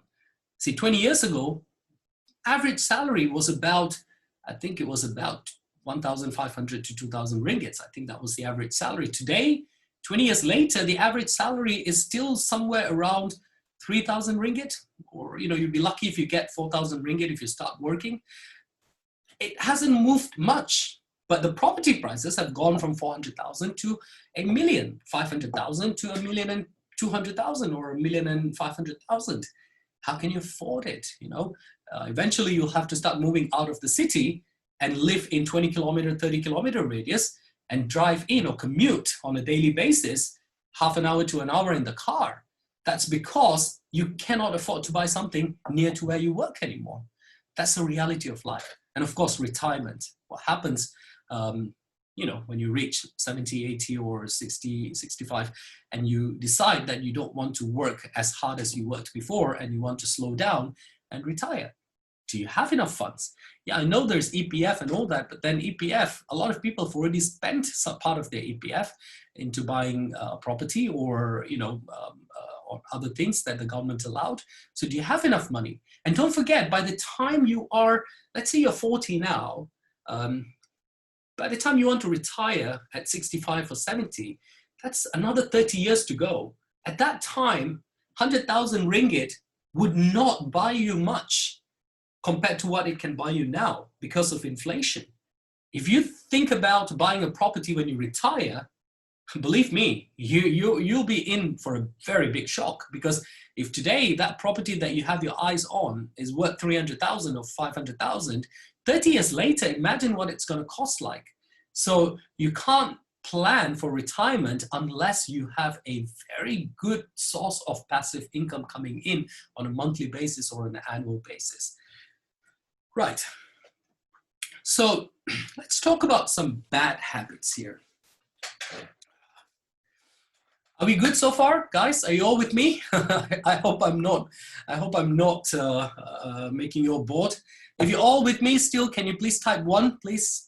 See, 20 years ago, average salary was about, I think it was about 1,500 to 2,000 ringgits. I think that was the average salary. Today, 20 years later, the average salary is still somewhere around 3,000 ringgit, or you'd be lucky if you get 4,000 ringgit if you start working. It hasn't moved much, but the property prices have gone from 400,000 to 1,500,000 to 1,200,000 or 1,500,000. How can you afford it? Eventually you'll have to start moving out of the city and live in 20 kilometer, 30 kilometer radius and drive in or commute on a daily basis, half an hour to an hour in the car. That's because you cannot afford to buy something near to where you work anymore. That's the reality of life. And of course, retirement. What happens, when you reach 70, 80 or 60, 65, and you decide that you don't want to work as hard as you worked before and you want to slow down and retire. Do you have enough funds? Yeah, I know there's EPF and all that, but then EPF, a lot of people have already spent some part of their EPF into buying property or, or other things that the government allowed. So do you have enough money? And don't forget, by the time you are, let's say you're 40 now, by the time you want to retire at 65 or 70, that's another 30 years to go. At that time, 100,000 ringgit would not buy you much compared to what it can buy you now because of inflation. If you think about buying a property when you retire, believe me, you'll be in for a very big shock, because if today that property that you have your eyes on is worth 300,000 or 500,000, 30 years later, imagine what it's going to cost like. So you can't plan for retirement unless you have a very good source of passive income coming in on a monthly basis or an annual basis. Right. So let's talk about some bad habits here. Are we good so far, guys? Are you all with me? I hope I'm not. I hope I'm not making you all bored. If you're all with me still, can you please type 1, please?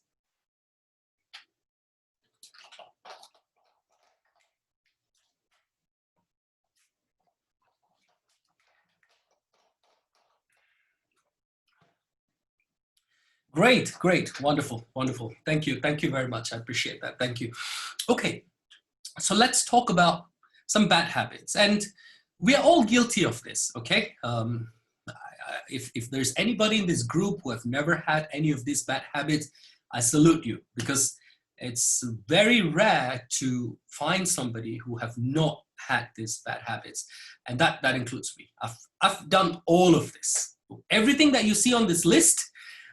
Great, great, wonderful, wonderful. Thank you very much. I appreciate that. Thank you. Okay, so let's talk about some bad habits, and we are all guilty of this. Okay, if there's anybody in this group who have never had any of these bad habits, I salute you, because it's very rare to find somebody who have not had these bad habits, and that includes me. I've done all of this. Everything that you see on this list,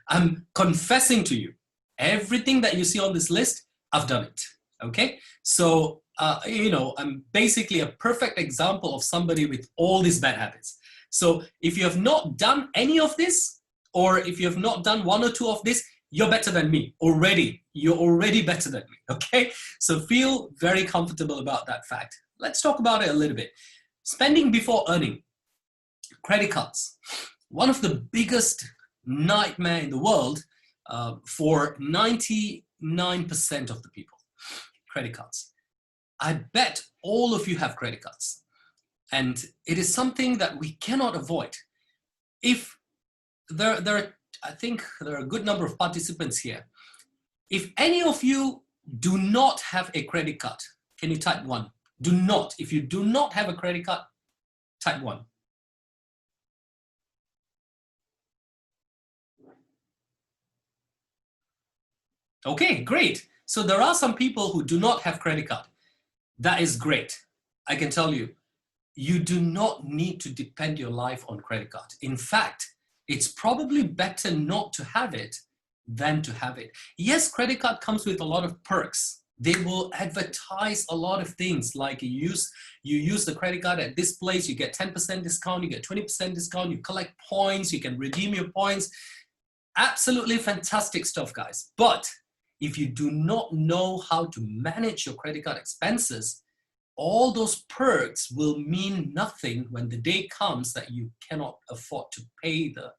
I'm confessing to you, everything that you see on this list, I've done it, okay? So, you know, I'm basically a perfect example of somebody with all these bad habits. So if you have not done any of this, or if you have not done 1 or 2 of this, you're better than me already. You're already better than me, okay? So feel very comfortable about that fact. Let's talk about it a little bit. Spending before earning. Credit cards. One of the biggest nightmare in the world for 99% of the people. Credit cards. I bet all of you have credit cards, and it is something that we cannot avoid. If I think there are a good number of participants here. If any of you do not have a credit card, can you type 1? Do not. If you do not have a credit card, type 1. Okay, great. So there are some people who do not have credit card. That is great. I can tell you, you do not need to depend your life on credit card. In fact, it's probably better not to have it than to have it. Yes, credit card comes with a lot of perks. They will advertise a lot of things, like you use the credit card at this place, you get 10% discount, you get 20% discount, you collect points, you can redeem your points. Absolutely fantastic stuff, guys. But if you do not know how to manage your credit card expenses, all those perks will mean nothing when the day comes that you cannot afford to pay the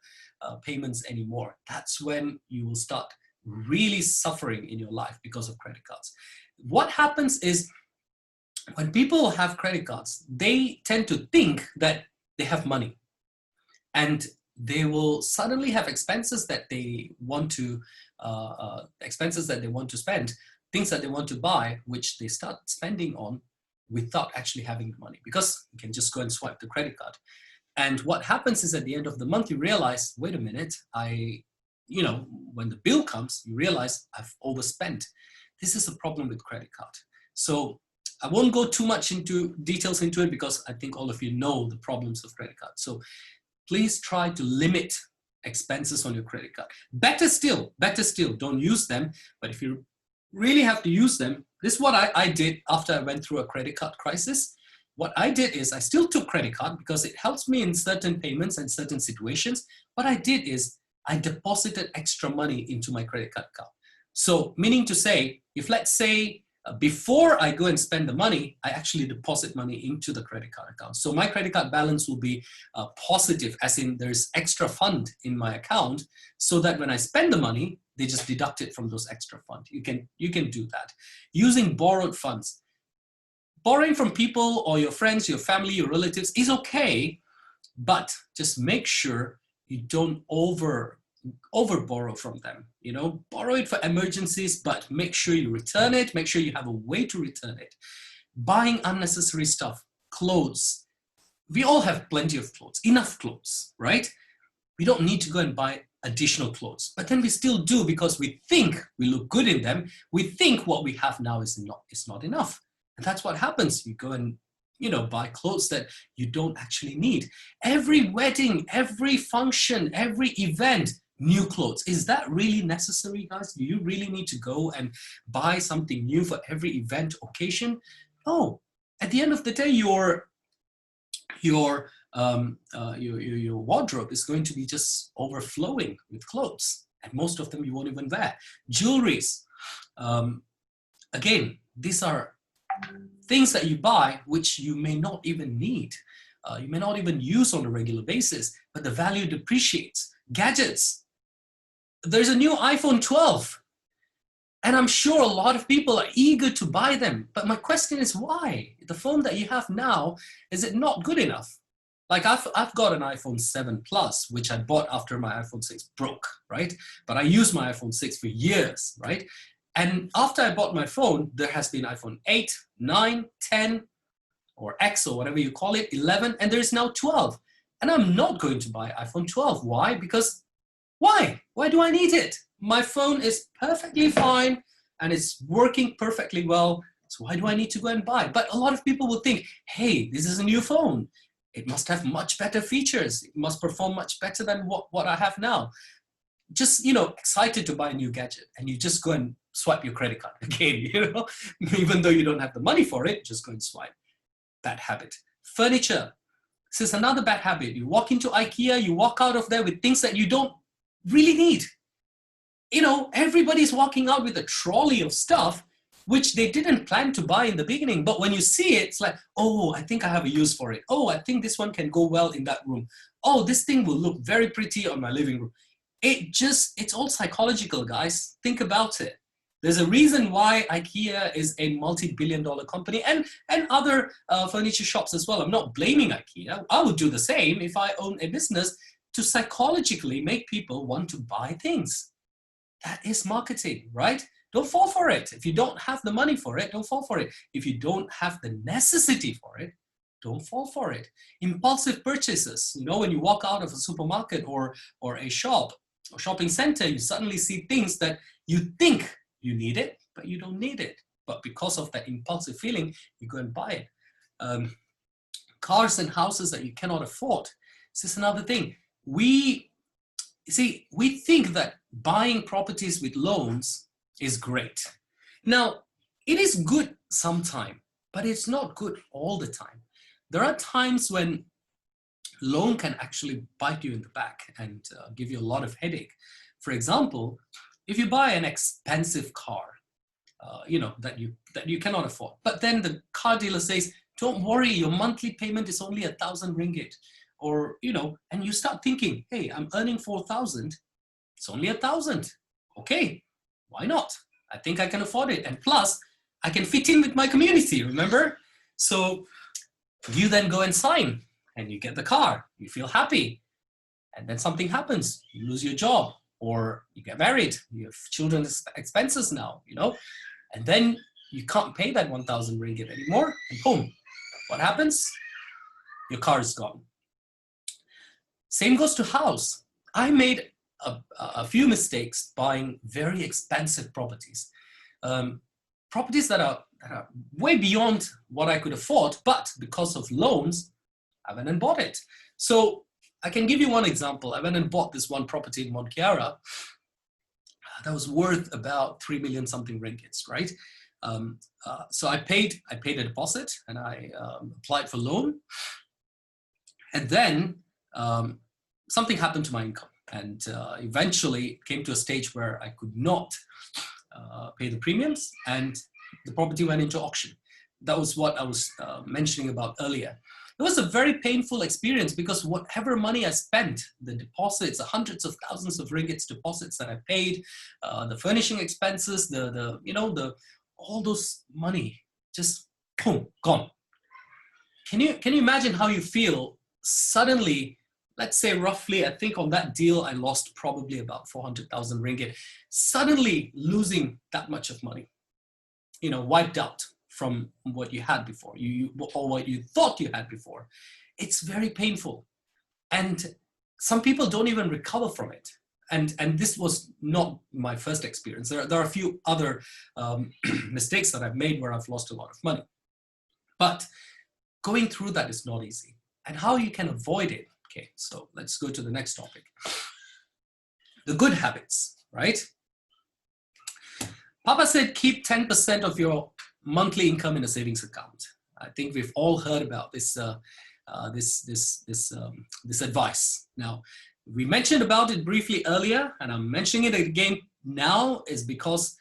payments anymore. That's when you will start really suffering in your life because of credit cards. What happens is, when people have credit cards, they tend to think that they have money, and they will suddenly have expenses that they want to spend, things that they want to buy, which they start spending on without actually having the money, because you can just go and swipe the credit card. And what happens is, at the end of the month, you realize, wait a minute, when the bill comes, you realize I've overspent. This is a problem with credit card. So I won't go too much into details into it, because I think all of you know the problems of credit card. So please try to limit expenses on your credit card. Better still, don't use them. But if you really have to use them, this is what I did after I went through a credit card crisis. What I did is, I still took credit card because it helps me in certain payments and certain situations. What I did is, I deposited extra money into my credit card account. So meaning to say, if let's say before I go and spend the money, I actually deposit money into the credit card account. So my credit card balance will be positive, as in there's extra fund in my account, so that when I spend the money, they just deduct it from those extra funds. You can do that. Using borrowed funds. Borrowing from people or your friends, your family, your relatives is okay, but just make sure you don't over borrow from them. You know, borrow it for emergencies, but make sure you return it. Make sure you have a way to return it. Buying unnecessary stuff, clothes, we all have plenty of clothes, enough clothes, right? We don't need to go and buy additional clothes, but then we still do because we think we look good in them. We think what we have now is not enough. And that's what happens. You go and, buy clothes that you don't actually need. Every wedding, every function, every event, new clothes. Is that really necessary, guys? Do you really need to go and buy something new for every event occasion? No. At the end of the day, your wardrobe is going to be just overflowing with clothes, and most of them you won't even wear. Jewelries, again, these are things that you buy which you may not even need. You may not even use on a regular basis, but the value depreciates. Gadgets, there's a new iPhone 12, and I'm sure a lot of people are eager to buy them. But my question is, why? The phone that you have now, is it not good enough? Like I've got an iPhone 7 Plus, which I bought after my iPhone 6 broke, right? But I used my iPhone 6 for years, right? And after I bought my phone, there has been iPhone 8, 9, 10, or X, or whatever you call it, 11, and there's now 12. And I'm not going to buy iPhone 12. Why? Because why? Why do I need it? My phone is perfectly fine and it's working perfectly well. So why do I need to go and buy? But a lot of people will think, hey, this is a new phone. It must have much better features. It must perform much better than what I have now. Just, excited to buy a new gadget, and you just go and swipe your credit card again, even though you don't have the money for it, just go and swipe. Bad habit. Furniture. This is another bad habit. You walk into IKEA, you walk out of there with things that you don't really need. Everybody's walking out with a trolley of stuff which they didn't plan to buy in the beginning. But when you see it, it's like, oh, I think I have a use for it. Oh, I think this one can go well in that room. Oh, this thing will look very pretty on my living room. It's all psychological, guys. Think about it. There's a reason why IKEA is a multi-billion-dollar company, and other furniture shops as well. I'm not blaming IKEA. I would do the same if I own a business, to psychologically make people want to buy things. That is marketing, right? Don't fall for it. If you don't have the money for it, don't fall for it. If you don't have the necessity for it, don't fall for it. Impulsive purchases. When you walk out of a supermarket or a shop or shopping center, you suddenly see things that you think you need it, but you don't need it. But because of that impulsive feeling, you go and buy it. Cars and houses that you cannot afford. This is another thing. We think that buying properties with loans is great. Now, it is good sometime, but it's not good all the time. There are times when loan can actually bite you in the back and give you a lot of headache. For example, if you buy an expensive car, that you cannot afford, but then the car dealer says, don't worry, your monthly payment is only 1,000 ringgit. Or, and you start thinking, hey, I'm earning 4,000. It's only 1,000. Okay, why not? I think I can afford it. And plus, I can fit in with my community, remember? So you then go and sign and you get the car. You feel happy. And then something happens. You lose your job, or you get married. You have children's expenses now, and then you can't pay that 1,000 ringgit anymore. And boom, what happens? Your car is gone. Same goes to house. I made a few mistakes buying very expensive properties. Properties that are way beyond what I could afford, but because of loans, I went and bought it. So I can give you one example. I went and bought this one property in Mont Kiara that was worth about 3 million something ringgits, right? So I paid a deposit, and I applied for loan. And then something happened to my income, and eventually it came to a stage where I could not pay the premiums, and the property went into auction. That was what I was mentioning about earlier. It was a very painful experience, because whatever money I spent, the deposits, the hundreds of thousands of ringgits deposits that I paid, the furnishing expenses, all those money, just boom, gone. Can you imagine how you feel suddenly? Let's say roughly, I think on that deal, I lost probably about 400,000 ringgit. Suddenly losing that much of money, wiped out from what you had before, or what you thought you had before. it's very painful. And some people don't even recover from it. And this was not my first experience. There are a few other mistakes that I've made where I've lost a lot of money. But going through that is not easy. And how you can avoid it. Okay, so let's go to the next topic. The good habits, right? Papa said keep 10% of your monthly income in a savings account. I think we've all heard about this this advice. Now, we mentioned about it briefly earlier, and I'm mentioning it again now is because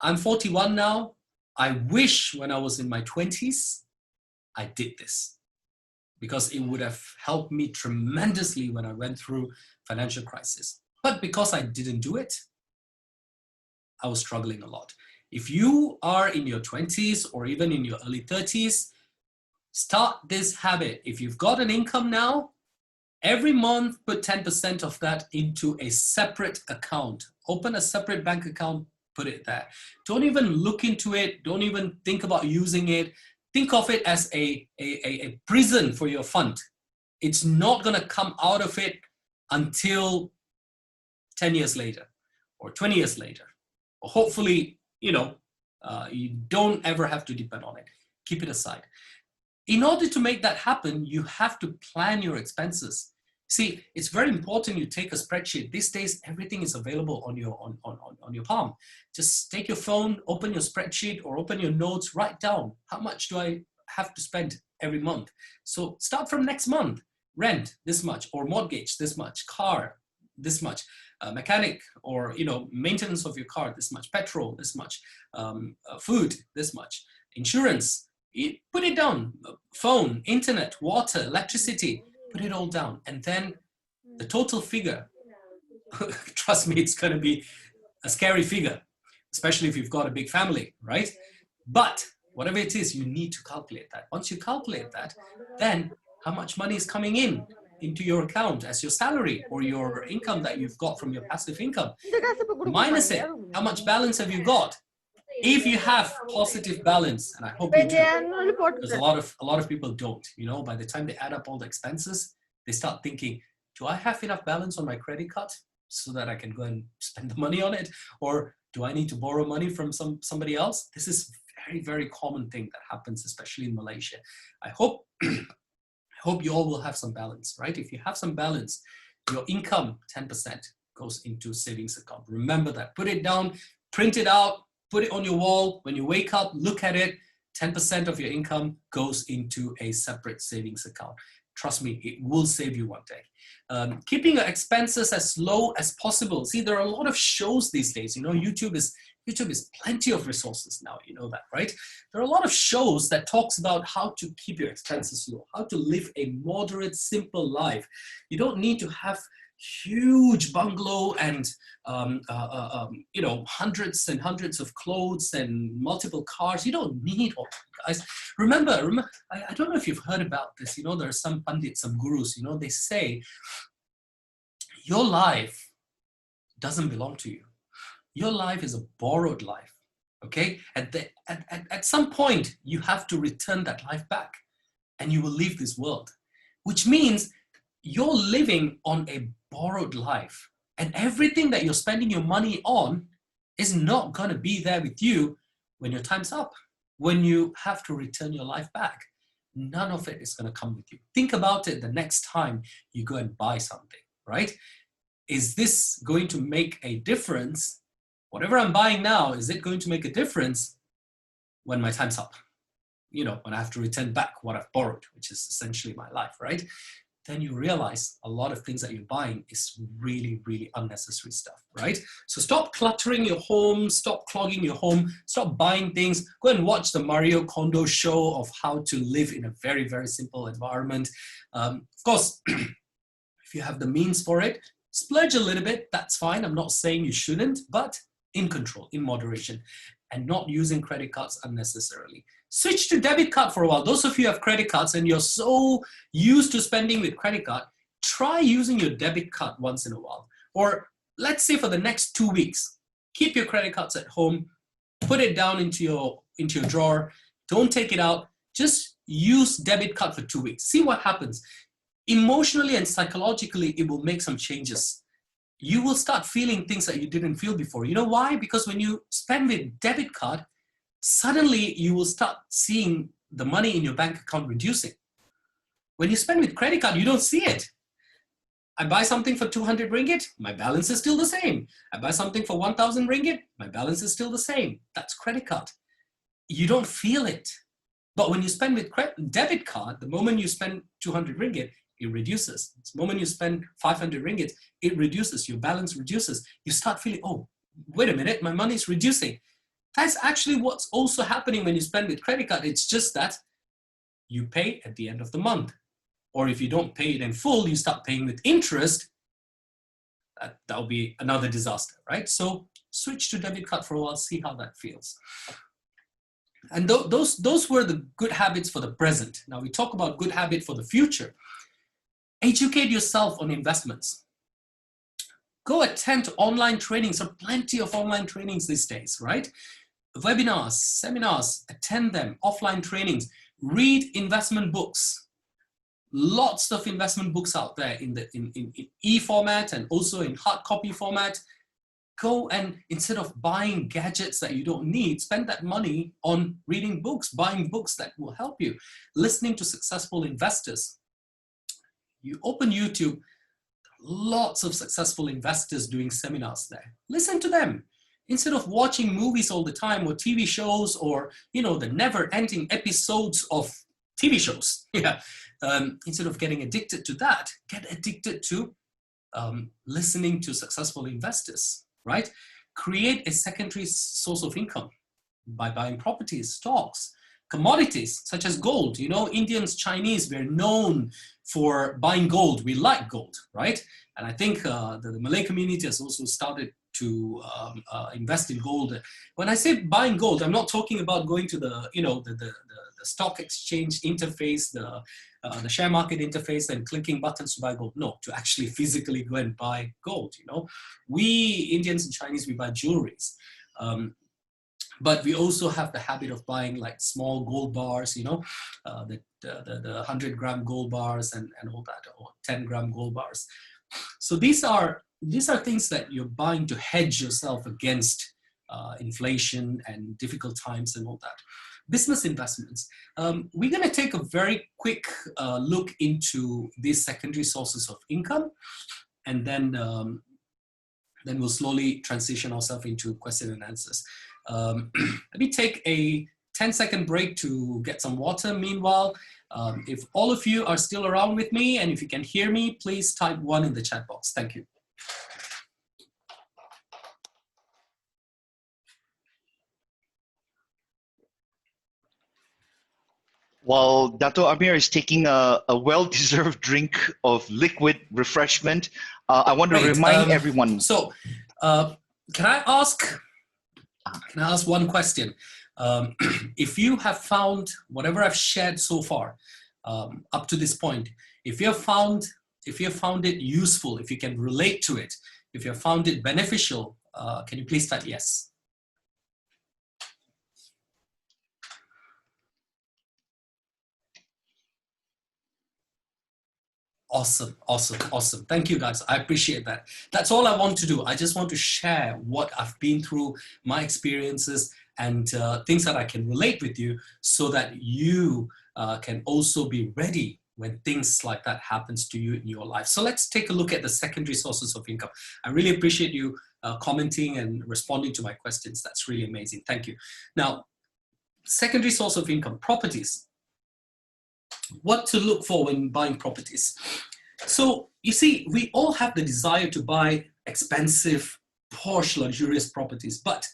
I'm 41 now. I wish when I was in my 20s, I did this, because it would have helped me tremendously when I went through financial crisis. But because I didn't do it, I was struggling a lot. If you are in your 20s or even in your early 30s, start this habit. If you've got an income now, every month put 10% of that into a separate account. Open a separate bank account, put it there. Don't even look into it. Don't even think about using it. Think of it as a prison for your fund. It's not going to come out of it until 10 years later or 20 years later. Or hopefully, you don't ever have to depend on it. Keep it aside. In order to make that happen, you have to plan your expenses. See, it's very important you take a spreadsheet. These days, everything is available on your palm. Just take your phone, open your spreadsheet or open your notes, write down how much do I have to spend every month. So start from next month. Rent, this much, or mortgage, this much, car, this much, mechanic or maintenance of your car, this much, petrol, this much, food, this much, insurance. Put it down, phone, internet, water, electricity, put it all down. And then the total figure, trust me, it's going to be a scary figure, especially if you've got a big family, right? But whatever it is, you need to calculate that. Once you calculate that, then how much money is coming into your account as your salary or your income that you've got from your passive income. Minus it, how much balance have you got? If you have positive balance, and I hope you do, because a lot of people don't, by the time they add up all the expenses, they start thinking, do I have enough balance on my credit card so that I can go and spend the money on it? Or do I need to borrow money from somebody else? This is a very, very common thing that happens, especially in Malaysia. I hope you all will have some balance, right? If you have some balance, your income, 10% goes into savings account. Remember that. Put it down, print it out, put it on your wall. When you wake up, look at it. 10% of your income goes into a separate savings account. Trust me, it will save you one day. Keeping your expenses as low as possible. See, there are a lot of shows these days. YouTube is plenty of resources now. You know that, right? There are a lot of shows that talks about how to keep your expenses low, how to live a moderate, simple life. You don't need to have huge bungalow and hundreds and hundreds of clothes and multiple cars. You don't need all that, guys. Remember, I don't know if you've heard about this. There are some pundits, some gurus, they say your life doesn't belong to you. Your life is a borrowed life, okay? At some point, you have to return that life back and you will leave this world, which means you're living on a borrowed life, and everything that you're spending your money on is not going to be there with you when your time's up, when you have to return your life back. None of it is going to come with you. Think about it the next time you go and buy something, right? Is this going to make a difference? Whatever I'm buying now, is it going to make a difference when my time's up? When I have to return back what I've borrowed, which is essentially my life, right? Then you realize a lot of things that you're buying is really, really unnecessary stuff, right? So stop cluttering your home, stop clogging your home, stop buying things. Go and watch the Mario Kondo show of how to live in a very, very simple environment. Of course, if you have the means for it, splurge a little bit, that's fine. I'm not saying you shouldn't, but in control, in moderation, and not using credit cards unnecessarily. Switch to debit card for a while. Those of you who have credit cards and you're so used to spending with credit card, try using your debit card once in a while. Or let's say for the next 2 weeks, keep your credit cards at home, put it down into your drawer, don't take it out, just use debit card for 2 weeks. See what happens. Emotionally and psychologically, it will make some changes. You will start feeling things that you didn't feel before. You know why? Because when you spend with debit card, suddenly you will start seeing the money in your bank account reducing. When you spend with credit card, you don't see it. I buy something for 200 ringgit, my balance is still the same. I buy something for 1,000 ringgit, my balance is still the same. That's credit card. You don't feel it. But when you spend with debit card, the moment you spend 200 ringgit, it reduces. The moment you spend 500 ringgit, it reduces, your balance reduces. You start feeling, oh, wait a minute, my money is reducing. That's actually what's also happening when you spend with credit card. It's just that you pay at the end of the month. Or if you don't pay it in full, you start paying with interest, that'll be another disaster, right? So switch to debit card for a while, see how that feels. And those were the good habits for the present. Now we talk about good habit for the future. Educate yourself on investments. Go attend online trainings. There are plenty of online trainings these days, right? Webinars, seminars, attend them, offline trainings. Read investment books. Lots of investment books out there in e-format and also in hard copy format. Go and instead of buying gadgets that you don't need, spend that money on reading books, buying books that will help you, listening to successful investors. You open YouTube, lots of successful investors doing seminars there. Listen to them. Instead of watching movies all the time or TV shows or, you know, the never-ending episodes of TV shows. Yeah. Instead of getting addicted to that, get addicted to listening to successful investors, right? Create a secondary source of income by buying properties, stocks, commodities such as gold. You know, Indians, Chinese, we're known for buying gold. We like gold, right? And I think the Malay community has also started to invest in gold. When I say buying gold, I'm not talking about going to the, you know, the stock exchange interface, the share market interface and clicking buttons to buy gold. No, to actually physically go and buy gold, you know. We Indians and Chinese, we buy jewelries. But we also have the habit of buying like small gold bars, you know, the 100-gram gold bars and all that, or 10-gram gold bars. So these are things that you're buying to hedge yourself against inflation and difficult times and all that. Business investments. We're going to take a very quick look into these secondary sources of income, and then we'll slowly transition ourselves into question and answers. Let me take a 10-second break to get some water. Meanwhile, if all of you are still around with me and if you can hear me, please type 1 in the chat box. Thank you. While Dato Ameer is taking a well-deserved drink of liquid refreshment, I want to remind everyone. So, can I ask one question? If you have found whatever I've shared so far up to this point, if you have found it useful, if you can relate to it, if you have found it beneficial, can you please type yes? Awesome. Thank you, guys. I appreciate that. That's all I want to do. I just want to share what I've been through, my experiences, and things that I can relate with you so that you can also be ready when things like that happens to you in your life. So let's take a look at the secondary sources of income. I really appreciate you commenting and responding to my questions. That's really amazing. Thank you. Now, secondary source of income, properties. What to look for when buying properties. So you see, we all have the desire to buy expensive, posh, luxurious properties, but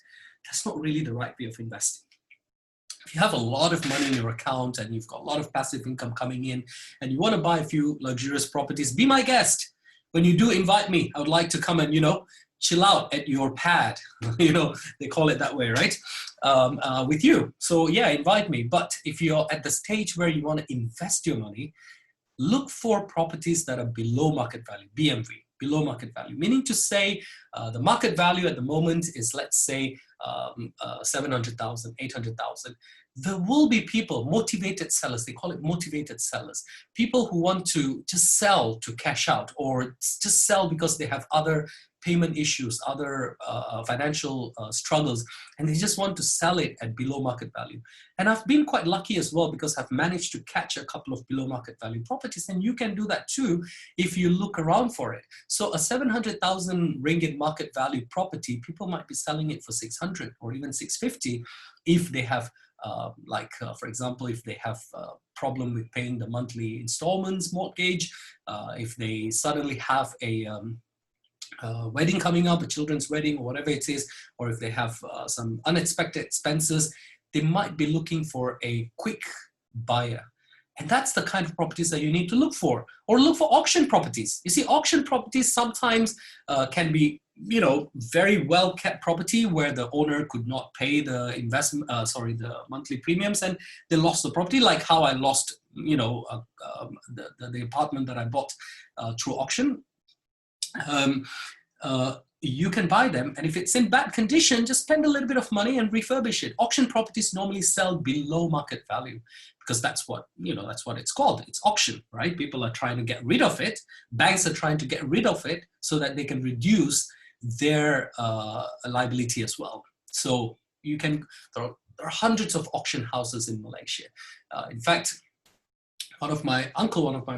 that's not really the right way of investing. If you have a lot of money in your account and you've got a lot of passive income coming in and you want to buy a few luxurious properties, be my guest. When you do invite me, I would like to come and, you know, chill out at your pad, you know, they call it that way, right? With you. So yeah, invite me. But if you're at the stage where you want to invest your money, look for properties that are below market value, BMV, below market value. Meaning to say the market value at the moment is, let's say, 700,000, 800,000. There will be people, motivated sellers, they call it motivated sellers, people who want to just sell to cash out, or just sell because they have other payment issues, other financial struggles, and they just want to sell it at below market value. And I've been quite lucky as well, because I've managed to catch a couple of below market value properties, and you can do that too if you look around for it. So a 700,000 ringgit market value property, people might be selling it for 600 or even 650 if they have for example, if they have a problem with paying the monthly installments mortgage, if they suddenly have a wedding coming up, a children's wedding or whatever it is, or if they have some unexpected expenses, they might be looking for a quick buyer. And that's the kind of properties that you need to look for, or look for auction properties. You see, auction properties sometimes can be, very well kept property where the owner could not pay the the monthly premiums, and they lost the property, like how I lost, the apartment that I bought through auction. You can buy them, and if it's in bad condition, just spend a little bit of money and refurbish it. Auction properties normally sell below market value, because that's what it's called. It's auction, right? People are trying to get rid of it. Banks are trying to get rid of it so that they can reduce their liability as well. So there are hundreds of auction houses in Malaysia. In fact, one of my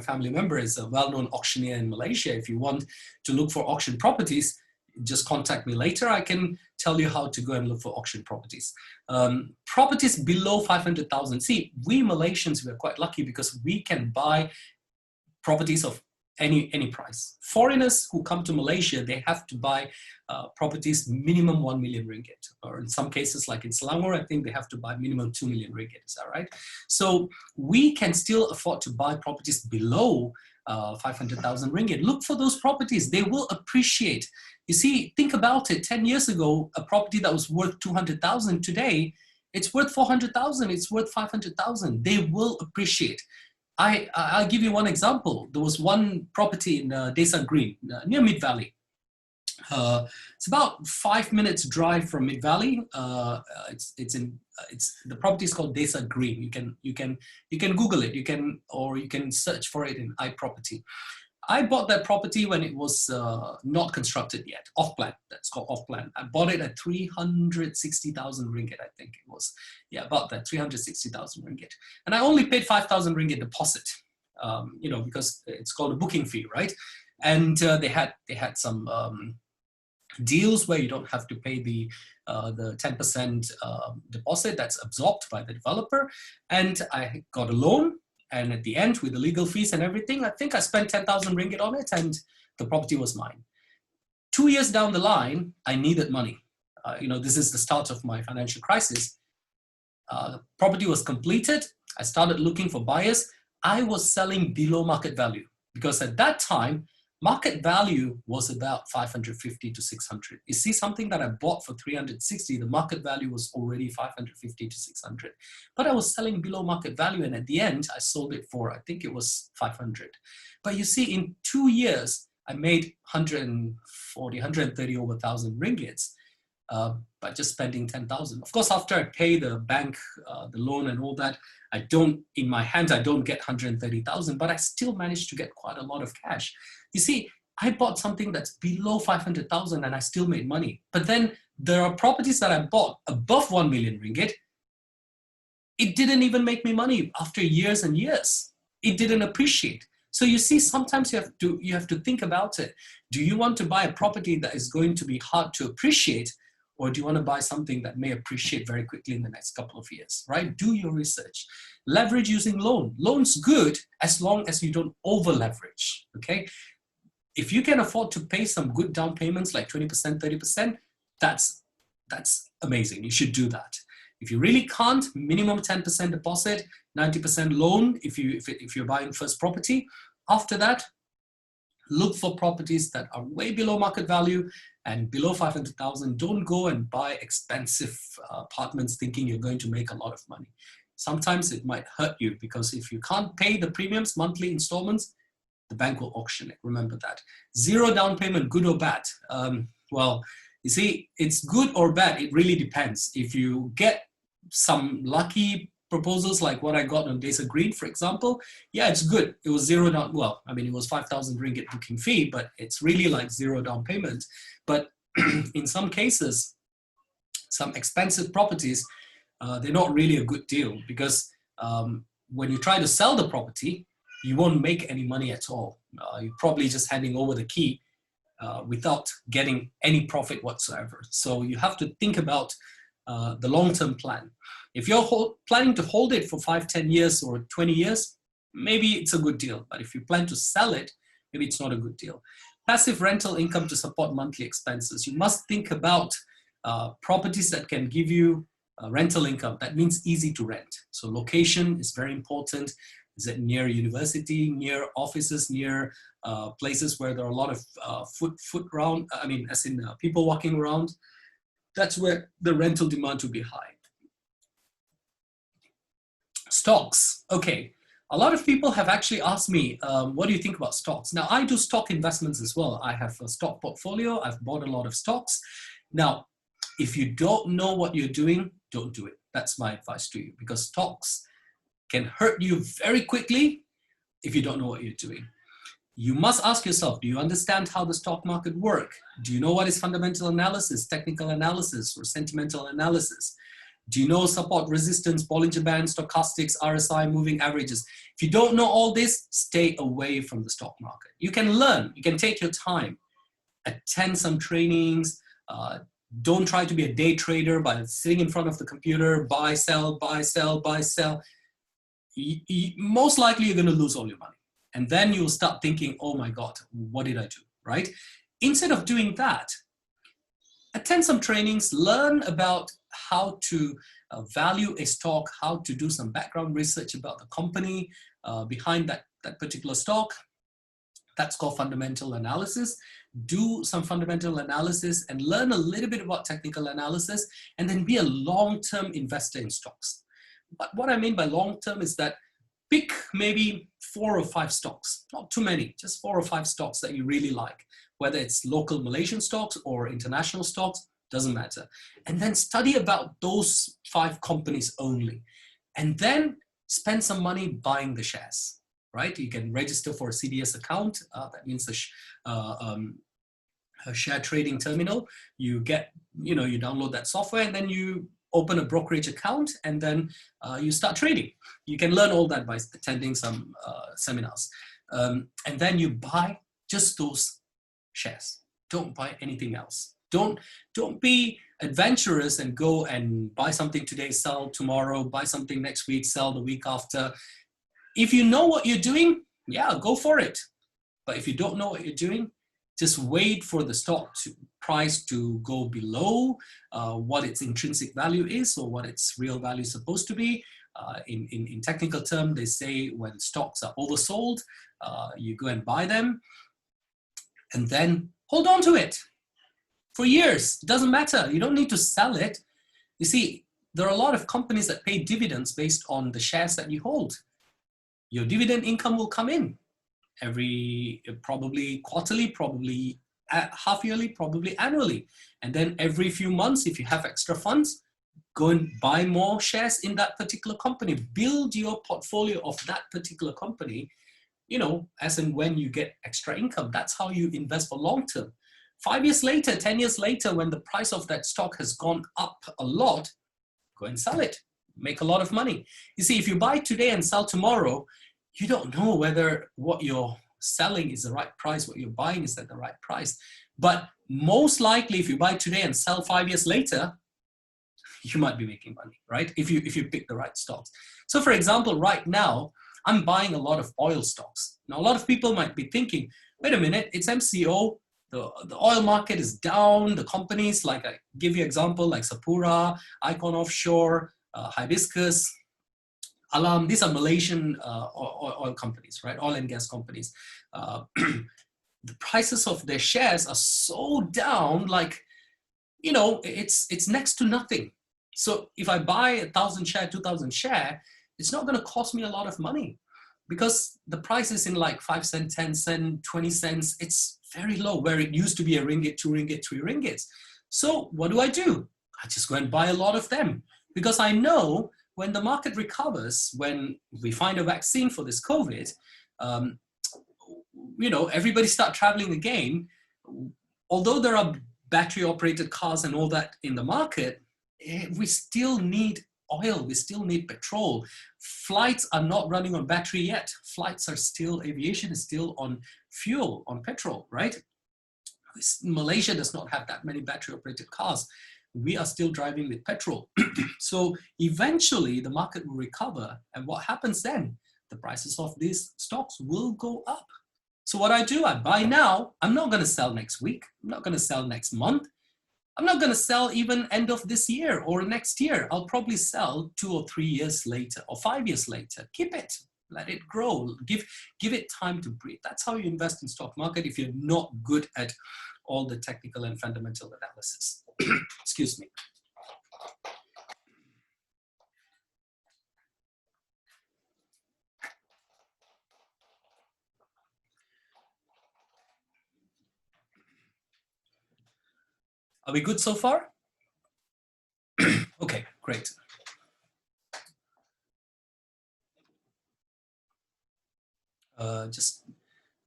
family members is a well-known auctioneer in Malaysia. If you want to look for auction properties, just contact me later. I can tell you how to go and look for auction properties. Properties below 500,000. See, we Malaysians, we are quite lucky because we can buy properties of any price. Foreigners who come to Malaysia, they have to buy properties minimum 1 million ringgit, or in some cases like in Selangor, I think they have to buy minimum 2 million ringgit. Is that right? So we can still afford to buy properties below 500,000 ringgit. Look for those properties. They will appreciate. You see, think about it. 10 years ago, a property that was worth 200,000 today, it's worth 400,000. It's worth 500,000. They will appreciate. I'll give you one example. There was one property in Desa Green, near Mid Valley. It's about 5 minutes drive from Mid Valley. The property is called Desa Green. You can Google it. You can search for it in iProperty. I bought that property when it was not constructed yet, off plan. That's called off plan. I bought it at 360,000 ringgit, I think it was. Yeah, about that, 360,000 ringgit. And I only paid 5,000 ringgit deposit, because it's called a booking fee, right? And they had some deals where you don't have to pay the 10% deposit that's absorbed by the developer. And I got a loan. And at the end, with the legal fees and everything, I think I spent 10,000 ringgit on it, and the property was mine. 2 years down the line, I needed money. This is the start of my financial crisis. The property was completed. I started looking for buyers. I was selling below market value, because at that time, market value was about 550 to 600. You see, something that I bought for 360, the market value was already 550 to 600. But I was selling below market value, and at the end, I sold it for, I think it was 500. But you see, in 2 years, I made 140, 130 over 1,000 ringgits by just spending 10,000. Of course, after I pay the bank, the loan and all that, in my hands, I don't get 130,000, but I still managed to get quite a lot of cash. You see, I bought something that's below 500,000 and I still made money. But then there are properties that I bought above 1 million ringgit. It didn't even make me money after years and years. It didn't appreciate. So you see, sometimes you have to think about it. Do you want to buy a property that is going to be hard to appreciate, or do you want to buy something that may appreciate very quickly in the next couple of years, right? Do your research. Leverage using loan. Loan's good as long as you don't over leverage, okay? If you can afford to pay some good down payments like 20%, 30%, that's amazing. You should do that. If you really can't, minimum 10% deposit, 90% loan if you're buying first property. After that, look for properties that are way below market value and below 500,000. Don't go and buy expensive apartments thinking you're going to make a lot of money. Sometimes it might hurt you, because if you can't pay the premiums, monthly installments, the bank will auction it. Remember that. Zero down payment, good or bad? Well, You see, it's good or bad. It really depends. If you get some lucky proposals like what I got on Desa Green, for example, yeah, it's good. It was zero down. Well, I mean, it was 5,000 ringgit booking fee, but it's really like zero down payment. But in some cases, some expensive properties, they're not really a good deal, because when you try to sell the property, you won't make any money at all. You're probably just handing over the key without getting any profit whatsoever. So you have to think about the long-term plan. If you're planning to hold it for 5, 10 years or 20 years, maybe it's a good deal. But if you plan to sell it, maybe it's not a good deal. Passive rental income to support monthly expenses. You must think about properties that can give you rental income. That means easy to rent. So location is very important. Is it near university, near offices, near places where there are a lot of foot around? I mean, as in people walking around. That's where the rental demand will be high. Stocks. Okay. A lot of people have actually asked me, what do you think about stocks? Now, I do stock investments as well. I have a stock portfolio. I've bought a lot of stocks. Now, if you don't know what you're doing, don't do it. That's my advice to you, because stocks can hurt you very quickly if you don't know what you're doing. You must ask yourself, do you understand how the stock market works? Do you know what is fundamental analysis, technical analysis, or sentimental analysis? Do you know support, resistance, Bollinger Bands, stochastics, RSI, moving averages? If you don't know all this, stay away from the stock market. You can learn, you can take your time, attend some trainings. Don't try to be a day trader by sitting in front of the computer, buy, sell, buy, sell, buy, sell. Most likely you're going to lose all your money. And then you'll start thinking, oh my God, what did I do, right? Instead of doing that, attend some trainings, learn about how to value a stock, how to do some background research about the company behind that particular stock. That's called fundamental analysis. Do some fundamental analysis and learn a little bit about technical analysis, and then be a long-term investor in stocks. But what I mean by long-term is that pick maybe 4 or 5 stocks, not too many, just 4 or 5 stocks that you really like, whether it's local Malaysian stocks or international stocks, doesn't matter. And then study about those 5 companies only. And then spend some money buying the shares, right? You can register for a CDS account. That means a share trading terminal. You get, you download that software, and then you open a brokerage account, and then you start trading. You can learn all that by attending some seminars. And then you buy just those shares. Don't buy anything else. Don't be adventurous and go and buy something today, sell tomorrow, buy something next week, sell the week after. If you know what you're doing, yeah, go for it. But if you don't know what you're doing, just wait for the stock price to go below what its intrinsic value is, or what its real value is supposed to be. In technical terms, they say when stocks are oversold, you go and buy them, and then hold on to it for years. It doesn't matter. You don't need to sell it. You see, there are a lot of companies that pay dividends based on the shares that you hold. Your dividend income will come in probably quarterly, probably half yearly, probably annually. And then every few months, if you have extra funds, go and buy more shares in that particular company. Build your portfolio of that particular company, as and when you get extra income. That's how you invest for long term. 5 years later, 10 years later, when the price of that stock has gone up a lot, go and sell it. Make a lot of money. You see, if you buy today and sell tomorrow, you don't know whether what you're selling is the right price, what you're buying is at the right price. But most likely, if you buy today and sell 5 years later, you might be making money, right? If you pick the right stocks. So for example, right now, I'm buying a lot of oil stocks. Now, a lot of people might be thinking, wait a minute, it's MCO, the oil market is down, the companies, like I give you example, like Sapura, Icon Offshore, Hibiscus, Alam, these are Malaysian oil companies, right? Oil and gas companies. The prices of their shares are so down, like, it's next to nothing. So if I buy 1,000 share, 2,000 share, it's not going to cost me a lot of money, because the price is in like 5 cents, 10 cents, 20 cents. It's very low, where it used to be a ringgit, 2 ringgit, 3 ringgits. So what do? I just go and buy a lot of them because I know when the market recovers, when we find a vaccine for this COVID, everybody start traveling again. Although there are battery operated cars and all that in the market, we still need oil, we still need petrol. Flights are not running on battery yet. Aviation is still on fuel, on petrol, right? Malaysia does not have that many battery operated cars. We are still driving with petrol. So eventually the market will recover. And what happens then? The prices of these stocks will go up. So what I do, I buy now. I'm not going to sell next week. I'm not going to sell next month. I'm not going to sell even end of this year or next year. I'll probably sell 2 or 3 years later or 5 years later. Keep it. Let it grow. Give it time to breathe. That's how you invest in stock market if you're not good at all the technical and fundamental analysis. Excuse me. Are we good so far? Okay, great.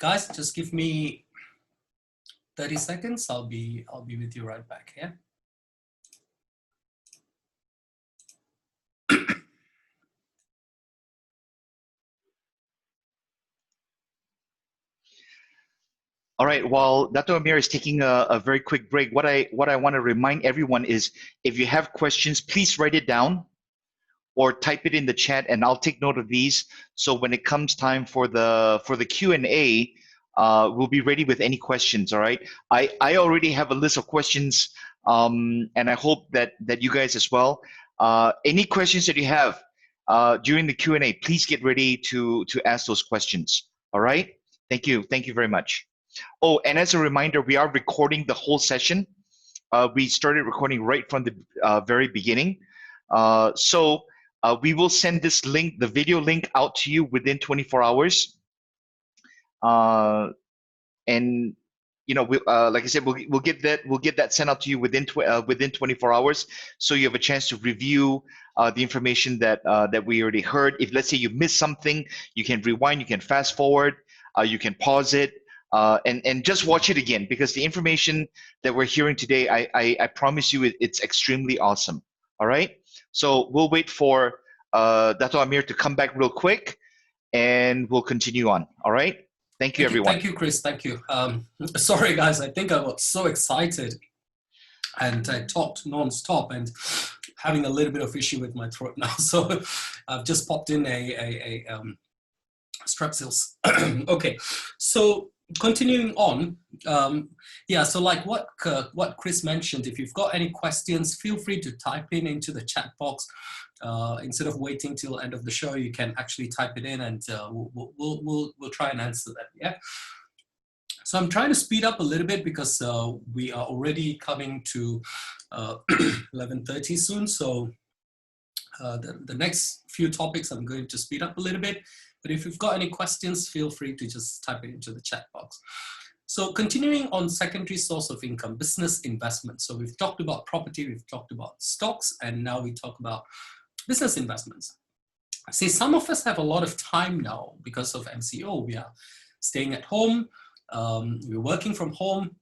Guys, just give me 30 seconds. I'll be with you right back. Yeah. All right. While Dato Ameer is taking a very quick break, what I want to remind everyone is, if you have questions, please write it down or type it in the chat, and I'll take note of these. So when it comes time for the Q&A, we'll be ready with any questions. All right. I already have a list of questions, and I hope that you guys as well. Any questions that you have during the Q&A, please get ready to ask those questions. All right. Thank you. Thank you very much. Oh, and as a reminder, we are recording the whole session. We started recording right from the very beginning. So we will send this link, the video link, out to you within 24 hours. And like I said, we'll get that sent out to you within 24 hours, so you have a chance to review the information that we already heard. If, let's say, you missed something, you can rewind, you can fast forward, you can pause it. And just watch it again, because the information that we're hearing today, I promise you, it's extremely awesome. All right, so we'll wait for Dato Ameer to come back real quick, and we'll continue on. All right, thank you, everyone. Thank you, Chris. Thank you. Sorry, guys, I think I was so excited and I talked non-stop and having a little bit of issue with my throat now. So I've just popped in a strepsils. Okay, so continuing on, so like what Chris mentioned, if you've got any questions, feel free to type into the chat box. Instead of waiting till end of the show, you can actually type it in, and we'll try and answer that. Yeah. So I'm trying to speed up a little bit because we are already coming to 11:30 soon. So the next few topics I'm going to speed up a little bit. But if you've got any questions, feel free to just type it into the chat box. So continuing on secondary source of income, business investment. So we've talked about property, we've talked about stocks, and now we talk about business investments. See, some of us have a lot of time now because of MCO. We are staying at home, we're working from home.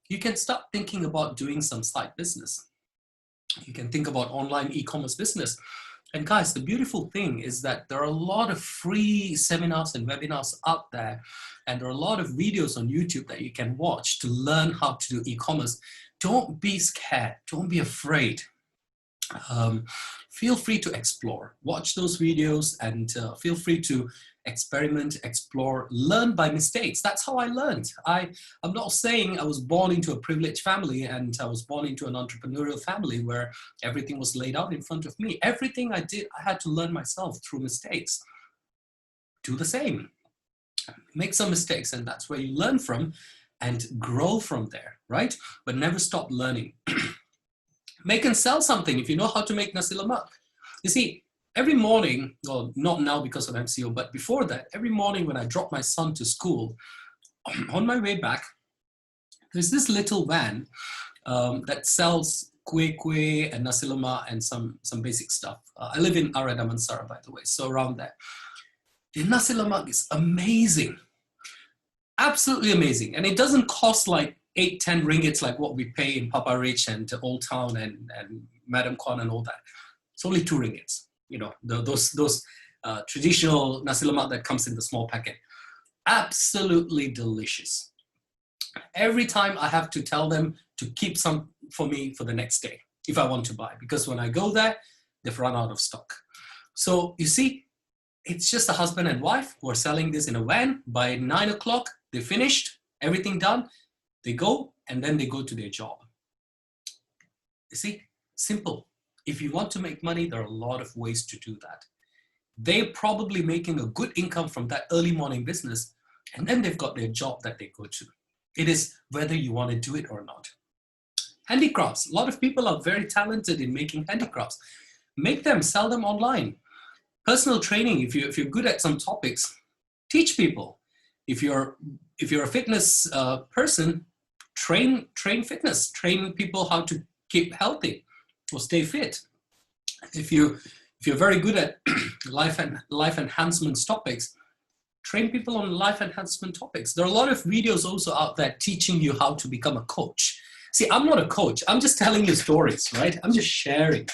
You can start thinking about doing some side business. You can think about online e-commerce business. And guys, the beautiful thing is that there are a lot of free seminars and webinars out there, and there are a lot of videos on YouTube that you can watch to learn how to do e-commerce. Don't be scared, don't be afraid. Feel free to explore, watch those videos, and feel free to experiment, explore, learn by mistakes. That's how I learned. I'm not saying I was born into a privileged family and I was born into an entrepreneurial family where everything was laid out in front of me. Everything I did, I had to learn myself through mistakes. Do the same. Make some mistakes, and that's where you learn from and grow from there, right? But never stop learning. Make and sell something if you know how to make nasi lemak. You see, every morning, well, not now because of MCO, but before that, every morning when I drop my son to school, on my way back, there's this little van that sells kuih and nasi lemak and some basic stuff. I live in Area Damansara, by the way, so around there. The nasi lemak is amazing, absolutely amazing, and it doesn't cost like 8-10 ringgits like what we pay in Papa Rich and Old Town and Madam Kwan and all that. It's only 2 ringgits. You know, those traditional nasi lemak that comes in the small packet. Absolutely delicious. Every time I have to tell them to keep some for me for the next day if I want to buy, because when I go there, they've run out of stock. So you see, it's just a husband and wife who are selling this in a van. By 9 o'clock, they finished, everything done. They go, and then they go to their job. You see, simple. If you want to make money, there are a lot of ways to do that. They're probably making a good income from that early morning business, and then they've got their job that they go to. It is whether you want to do it or not. Handicrafts. A lot of people are very talented in making handicrafts. Make them, sell them online. Personal training, if you're good at some topics, teach people. If you're a fitness person, train fitness. Train people how to keep healthy or stay fit. If you're very good at life enhancement topics, train people on life enhancement topics. There are a lot of videos also out there teaching you how to become a coach. See, I'm not a coach. I'm just telling you stories, right? I'm just sharing.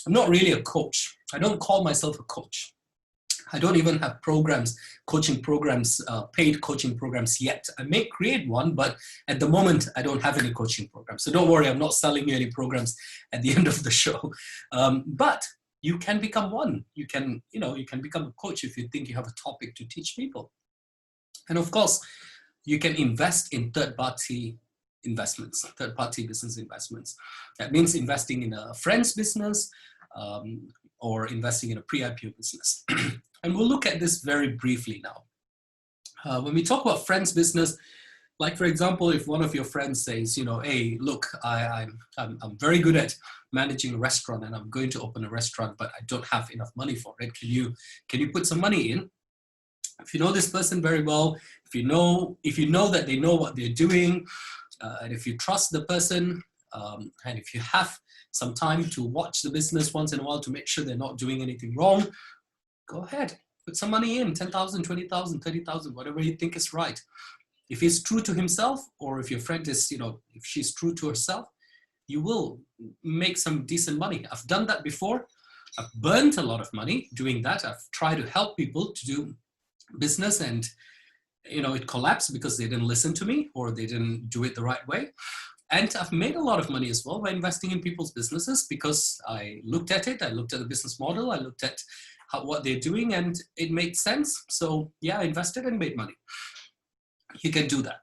I'm not really a coach. I don't call myself a coach. I don't even have programs, coaching programs, paid coaching programs yet. I may create one, but at the moment, I don't have any coaching programs. So don't worry, I'm not selling you any programs at the end of the show. But you can become one. You can become a coach if you think you have a topic to teach people. And of course, you can invest in third-party investments, third-party business investments. That means investing in a friend's business or investing in a pre-IPO business. And we'll look at this very briefly now. When we talk about friend's business, like for example, if one of your friends says, hey, look, I'm very good at managing a restaurant and I'm going to open a restaurant, but I don't have enough money for it. Can you put some money in? If you know this person very well, if you know that they know what they're doing, and if you trust the person, and if you have some time to watch the business once in a while to make sure they're not doing anything wrong, go ahead, put some money in, 10,000, 20,000, 30,000, whatever you think is right. If he's true to himself, or if your friend is, if she's true to herself, you will make some decent money. I've done that before. I've burnt a lot of money doing that. I've tried to help people to do business and, it collapsed because they didn't listen to me or they didn't do it the right way. And I've made a lot of money as well by investing in people's businesses because I looked at it. I looked at the business model. I looked at what they're doing and it made sense. So yeah, I invested and made money. You can do that.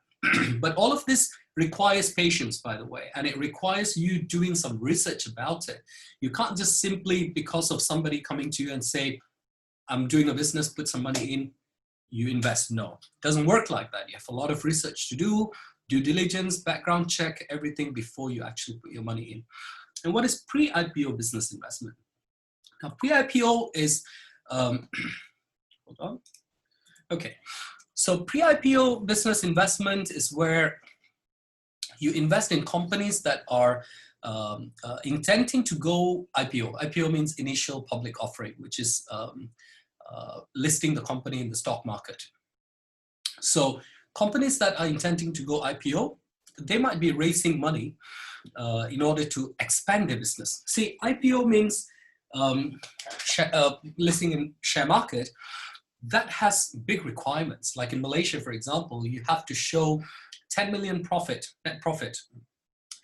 But all of this requires patience, by the way, and it requires you doing some research about it. You can't just simply, because of somebody coming to you and say, I'm doing a business, put some money in, you invest. No, it doesn't work like that. You have a lot of research to do, due diligence, background check, everything before you actually put your money in. And what is pre-IPO business investment? Now, pre-IPO is, hold on. Okay. So pre-IPO business investment is where you invest in companies that are intending to go IPO. IPO means initial public offering, which is listing the company in the stock market. So companies that are intending to go IPO, they might be raising money in order to expand their business. See, IPO means listing in share market. That has big requirements. Like in Malaysia, for example, you have to show 10 million net profit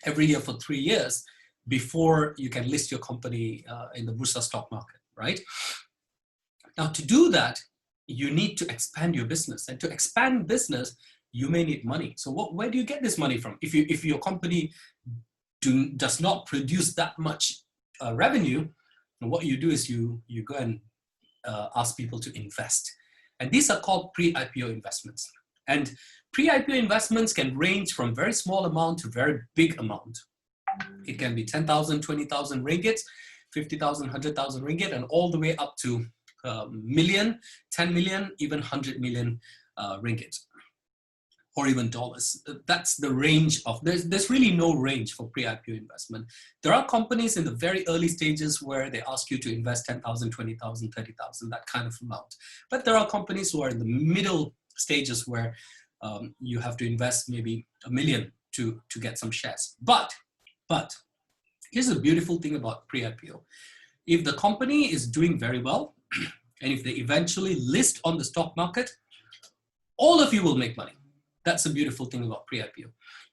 every year for 3 years before you can list your company in the Bursa stock market, right? Now, to do that, you need to expand your business. And to expand business, you may need money. So where do you get this money from? If your company does not produce that much revenue, what you do is you go and ask people to invest. And these are called pre-IPO investments. And pre-IPO investments can range from very small amount to very big amount. It can be 10,000, 20,000 ringgit, 50,000, 100,000 ringgit, and all the way up to million, 10 million, even 100 million ringgit. or even dollars. That's the range of, there's really no range for pre-IPO investment. There are companies in the very early stages where they ask you to invest 10,000, 20,000, 30,000, that kind of amount. But there are companies who are in the middle stages where you have to invest maybe $1 million to get some shares. But here's the beautiful thing about pre-IPO. If the company is doing very well, and if they eventually list on the stock market, all of you will make money. That's the beautiful thing about pre-IPO.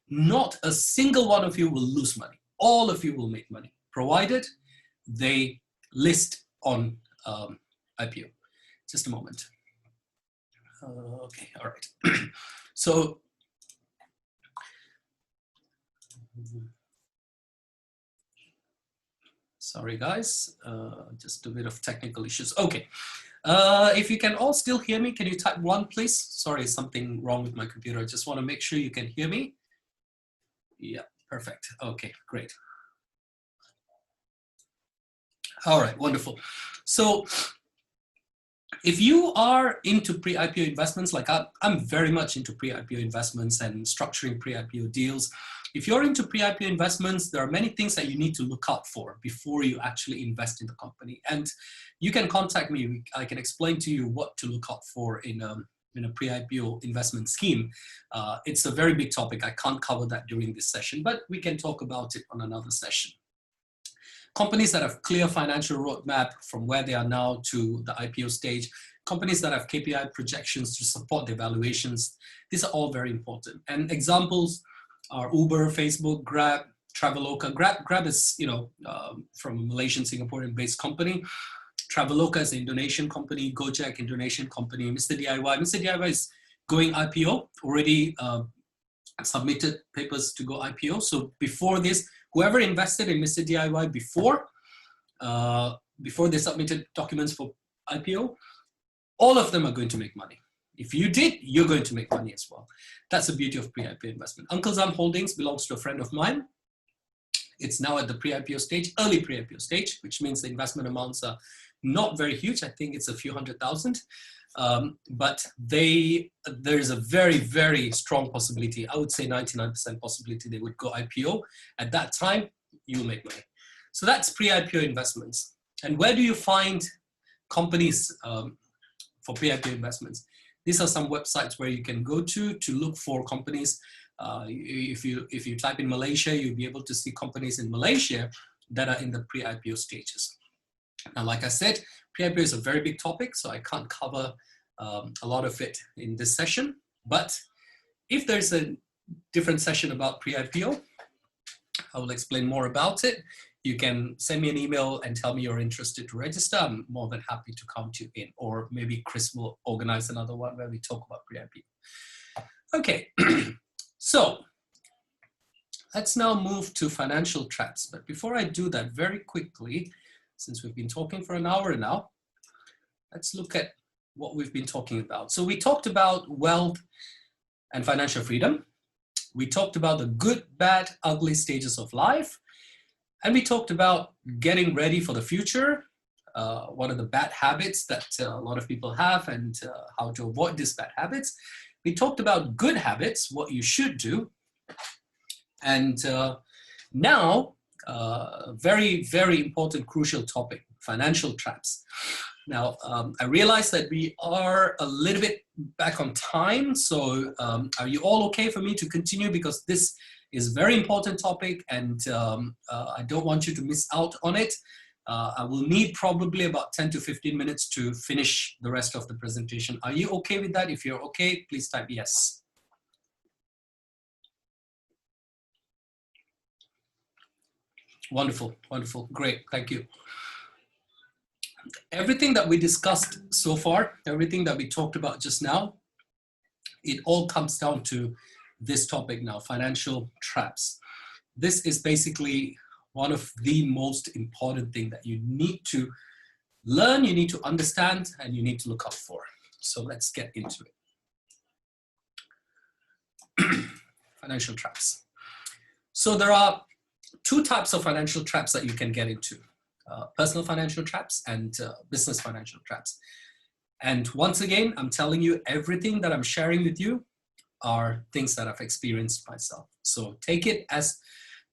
Not a single one of you will lose money. All of you will make money, provided they list on IPO. Just a moment. Okay, all right. So, sorry guys, just a bit of technical issues. Okay, if you can all still hear me, can you type 1 please? Sorry, something wrong with my computer. I just want to make sure you can hear me. Yeah, perfect. Okay, great. All right, wonderful. So if you are into pre-IPO investments, like I'm very much into pre-IPO investments and structuring pre-IPO deals. If you're into pre-IPO investments, there are many things that you need to look out for before you actually invest in the company. And you can contact me. I can explain to you what to look out for in a pre-IPO investment scheme. It's a very big topic. I can't cover that during this session, but we can talk about it on another session. Companies that have clear financial roadmap from where they are now to the IPO stage, companies that have KPI projections to support their valuations, these are all very important. And examples are Uber, Facebook, Grab, Traveloka. Grab is, from a Malaysian, Singaporean-based company. Traveloka is an Indonesian company. Gojek, Indonesian company. Mr. DIY. Mr. DIY is going IPO, already submitted papers to go IPO. So before this, whoever invested in Mr. DIY before they submitted documents for IPO, all of them are going to make money. If you did, you're going to make money as well. That's the beauty of pre-IPO investment. Uncle Zam Holdings belongs to a friend of mine. It's now at the pre-IPO stage, early pre-IPO stage, which means the investment amounts are not very huge. I think it's a few $100,000. But there's a very, very strong possibility. I would say 99% possibility they would go IPO. At that time, you'll make money. So that's pre-IPO investments. And where do you find companies for pre-IPO investments? These are some websites where you can go to look for companies. If you type in Malaysia, you'll be able to see companies in Malaysia that are in the pre-IPO stages. Now, like I said, pre-IPO is a very big topic, so I can't cover a lot of it in this session. But if there's a different session about pre-IPO, I will explain more about it. You can send me an email and tell me you're interested to register. I'm more than happy to count you in, or maybe Chris will organize another one where we talk about pre-IPO. Okay, so let's now move to financial traps. But before I do that, very quickly, since we've been talking for an hour now, let's look at what we've been talking about. So we talked about wealth and financial freedom. We talked about the good, bad, ugly stages of life. And we talked about getting ready for the future, what are the bad habits that a lot of people have, and how to avoid these bad habits. We talked about good habits, what you should do. And now, very, very important, crucial topic, financial traps. Now, I realize that we are a little bit back on time. So are you all okay for me to continue? Because this is a very important topic, and I don't want you to miss out on it. I will need probably about 10 to 15 minutes to finish the rest of the presentation. Are you okay with that? If you're okay, please type yes. Wonderful, wonderful, great, thank you. Everything that we discussed so far, everything that we talked about just now, it all comes down to this topic now, financial traps. This is basically one of the most important things that you need to learn, you need to understand, and you need to look out for. So let's get into it. Financial traps. So there are two types of financial traps that you can get into. Personal financial traps and business financial traps. And once again, I'm telling you, everything that I'm sharing with you, are things that I've experienced myself. So take it as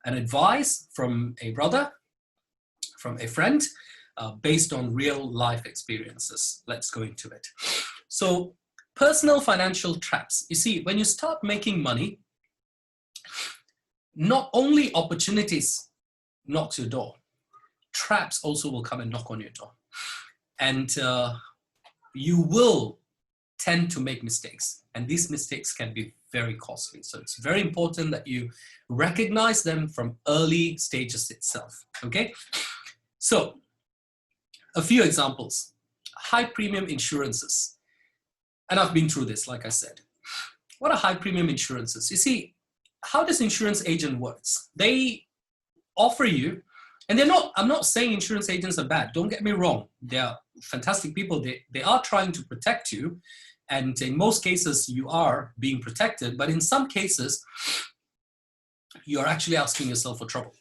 an advice from a brother, from a friend, based on real life experiences. Let's go into it. So personal financial traps. You see, when you start making money, not only opportunities knock your door, traps also will come and knock on your door. And you will tend to make mistakes. And these mistakes can be very costly. So it's very important that you recognize them from early stages itself, okay? So a few examples. High premium insurances. And I've been through this, like I said. What are high premium insurances? You see, how does insurance agent works? They offer you, and I'm not saying insurance agents are bad. Don't get me wrong. They are fantastic people. They are trying to protect you. And in most cases, you are being protected. But in some cases, you're actually asking yourself for trouble.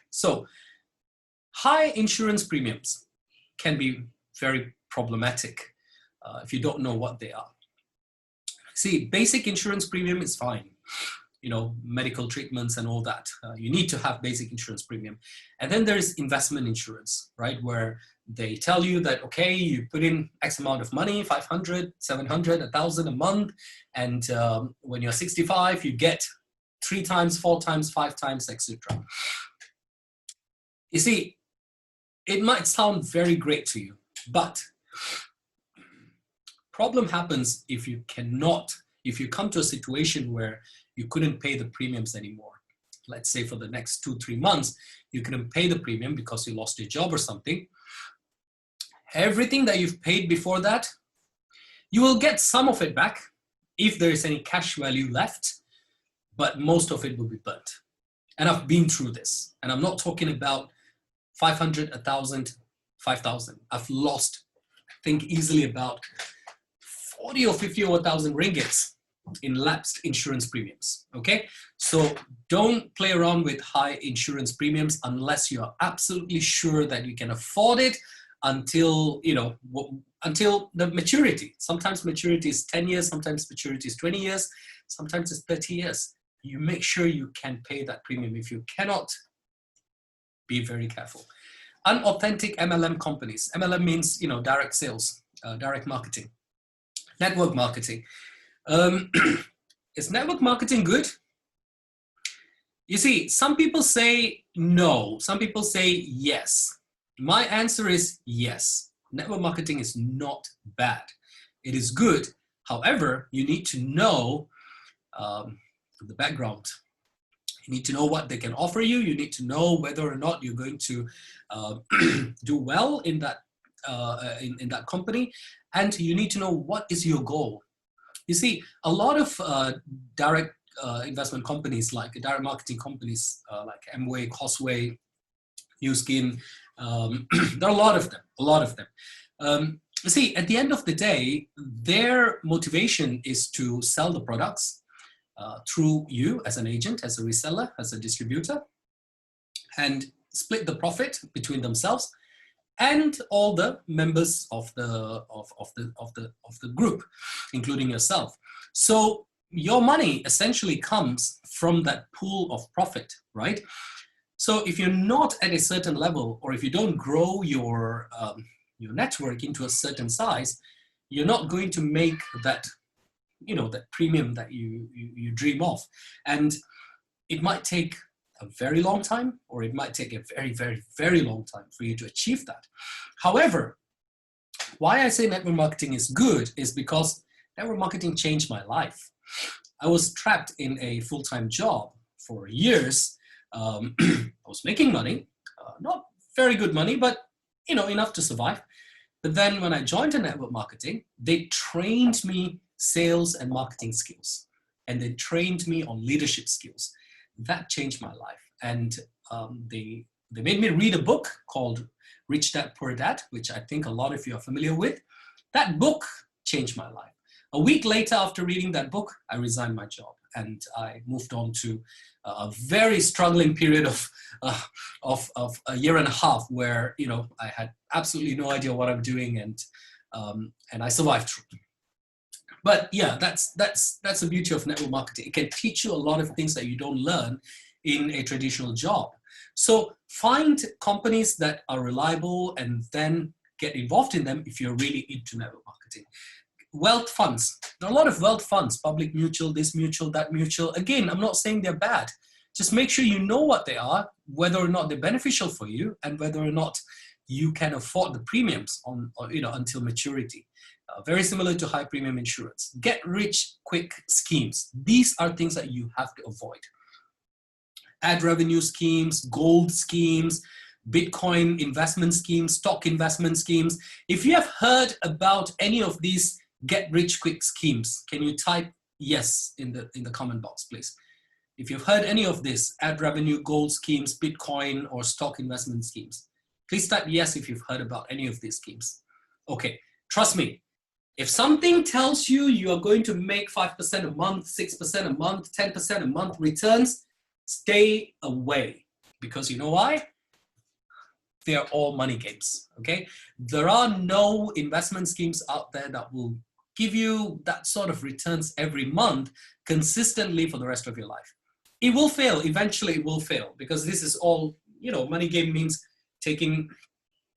So high insurance premiums can be very problematic if you don't know what they are. See, basic insurance premium is fine. You know, medical treatments and all that. You need to have basic insurance premium. And then there's investment insurance, right? Where they tell you that, okay, you put in X amount of money, 500, 700, 1,000 a month. And when you're 65, you get 3 times, 4 times, 5 times, etc. You see, it might sound very great to you, but problem happens if you come to a situation where you couldn't pay the premiums anymore. Let's say for the next 2-3 months, you couldn't pay the premium because you lost your job or something. Everything that you've paid before that, you will get some of it back if there is any cash value left, but most of it will be burnt. And I've been through this, and I'm not talking about 500, 1,000, 5,000. I've lost, I think, easily about 40 or 50 or 1,000 ringgits in lapsed insurance premiums, okay? So don't play around with high insurance premiums unless you are absolutely sure that you can afford it until, you know, until the maturity. Sometimes maturity is 10 years, sometimes maturity is 20 years, sometimes it's 30 years. You make sure you can pay that premium. If you cannot, be very careful. Unauthentic MLM companies. MLM means, you know, direct sales, direct marketing, network marketing. Is network marketing good? You see, some people say no, some people say yes. My answer is yes. Network marketing is not bad. It is good. However, you need to know the background. You need to know what they can offer you. You need to know whether or not you're going to do well in that in that company, and you need to know what is your goal. You see, a lot of direct investment companies, like direct marketing companies, like Amway, Causeway, New Skin, there are a lot of them. You see, at the end of the day, their motivation is to sell the products through you as an agent, as a reseller, as a distributor, and split the profit between themselves and all the members of the group, including yourself. So your money essentially comes from that pool of profit, right? So if you're not at a certain level, or if you don't grow your network into a certain size, you're not going to make that, you know, that premium that you dream of. And it might take a very long time, or it might take a very, very, very long time for you to achieve that. However, why I say network marketing is good is because network marketing changed my life. I was trapped in a full-time job for years. I was making money, not very good money, but, you know, enough to survive. But then when I joined network marketing, they trained me sales and marketing skills, and they trained me on leadership skills. That changed my life. And they made me read a book called Rich Dad Poor Dad, which I think a lot of you are familiar with. That book changed my life. A week later, after reading that book, I resigned my job and I moved on to a very struggling period of a year and a half, where, you know, I had absolutely no idea what I'm doing, and I survived through. But yeah, that's the beauty of network marketing. It can teach you a lot of things that you don't learn in a traditional job. So find companies that are reliable and then get involved in them if you're really into network marketing. Wealth funds. There are a lot of wealth funds, public mutual, this mutual, that mutual. Again, I'm not saying they're bad. Just make sure you know what they are, whether or not they're beneficial for you, and whether or not you can afford the premiums until maturity. Very similar to high premium insurance. Get rich quick schemes. These are things that you have to avoid. Ad revenue schemes, gold schemes, Bitcoin investment schemes, stock investment schemes. If you have heard about any of these get rich quick schemes, can you type yes in the comment box, please? If you've heard any of this, ad revenue, gold schemes, Bitcoin, or stock investment schemes, please type yes if you've heard about any of these schemes. Okay, trust me, if something tells you you are going to make 5% a month, 6% a month, 10% a month returns, stay away. Because you know why? They are all money games, okay? There are no investment schemes out there that will give you that sort of returns every month consistently for the rest of your life. It will fail. Eventually it will fail, because this is all, money game means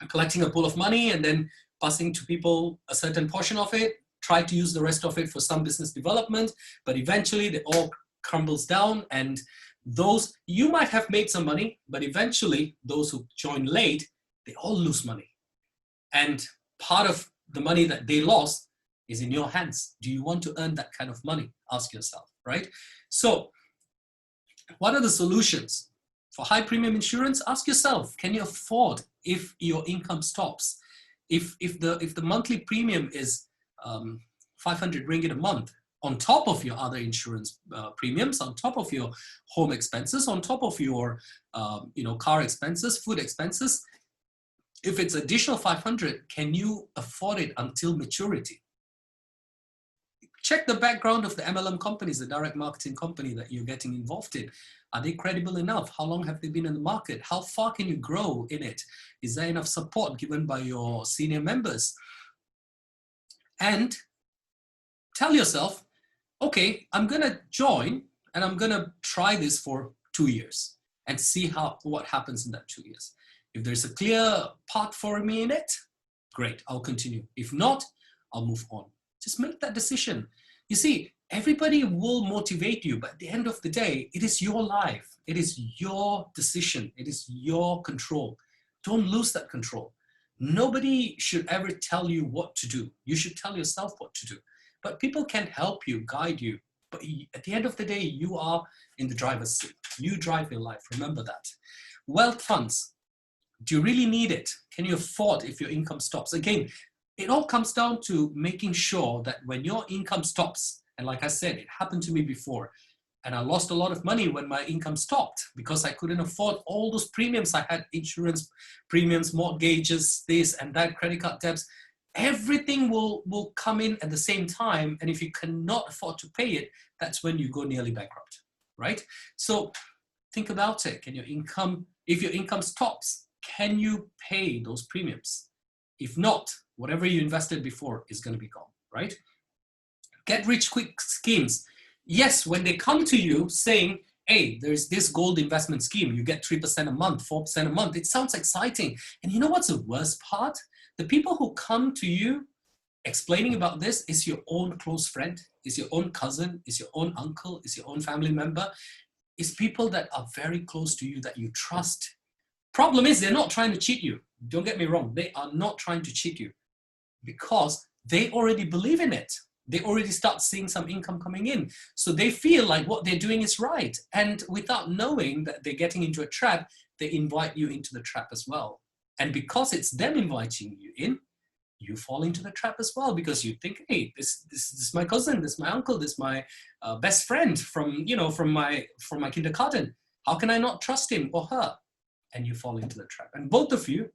collecting a pool of money and then passing to people a certain portion of it, try to use the rest of it for some business development, but eventually it all crumbles down, and those, you might have made some money, but eventually those who join late, they all lose money. And part of the money that they lost is in your hands. Do you want to earn that kind of money? Ask yourself, right? So what are the solutions? For high premium insurance, ask yourself, can you afford if your income stops? If the monthly premium is 500 ringgit a month, on top of your other insurance premiums, on top of your home expenses, on top of your car expenses, food expenses, if it's additional 500, can you afford it until maturity? Check the background of the MLM companies, the direct marketing company that you're getting involved in. Are they credible enough? How long have they been in the market? How far can you grow in it? Is there enough support given by your senior members? And tell yourself, okay, I'm gonna join and I'm gonna try this for 2 years and see what happens in that 2 years. If there's a clear path for me in it, great, I'll continue. If not, I'll move on. Just make that decision. You see, everybody will motivate you, but at the end of the day, it is your life. It is your decision. It is your control. Don't lose that control. Nobody should ever tell you what to do. You should tell yourself what to do. But people can help you, guide you. But at the end of the day, you are in the driver's seat. You drive your life. Remember that. Wealth funds. Do you really need it? Can you afford if your income stops? Again, it all comes down to making sure that when your income stops, and like I said, it happened to me before, and I lost a lot of money when my income stopped because I couldn't afford all those premiums I had, insurance premiums, mortgages, this and that, credit card debts. Everything will come in at the same time, and if you cannot afford to pay it, that's when you go nearly bankrupt, right? So think about it. If your income stops, can you pay those premiums? If not, whatever you invested before is going to be gone, right? Get rich quick schemes. Yes, when they come to you saying, hey, there's this gold investment scheme, you get 3% a month, 4% a month, it sounds exciting. And you know what's the worst part? The people who come to you explaining about this is your own close friend, is your own cousin, is your own uncle, is your own family member, is people that are very close to you that you trust. Problem is, they're not trying to cheat you. Don't get me wrong. They are not trying to cheat you because they already believe in it. They already start seeing some income coming in. So they feel like what they're doing is right. And without knowing that they're getting into a trap, they invite you into the trap as well. And because it's them inviting you in, you fall into the trap as well because you think, hey, this is my cousin, this is my uncle, this is my best friend from my kindergarten. How can I not trust him or her? And you fall into the trap. And both of you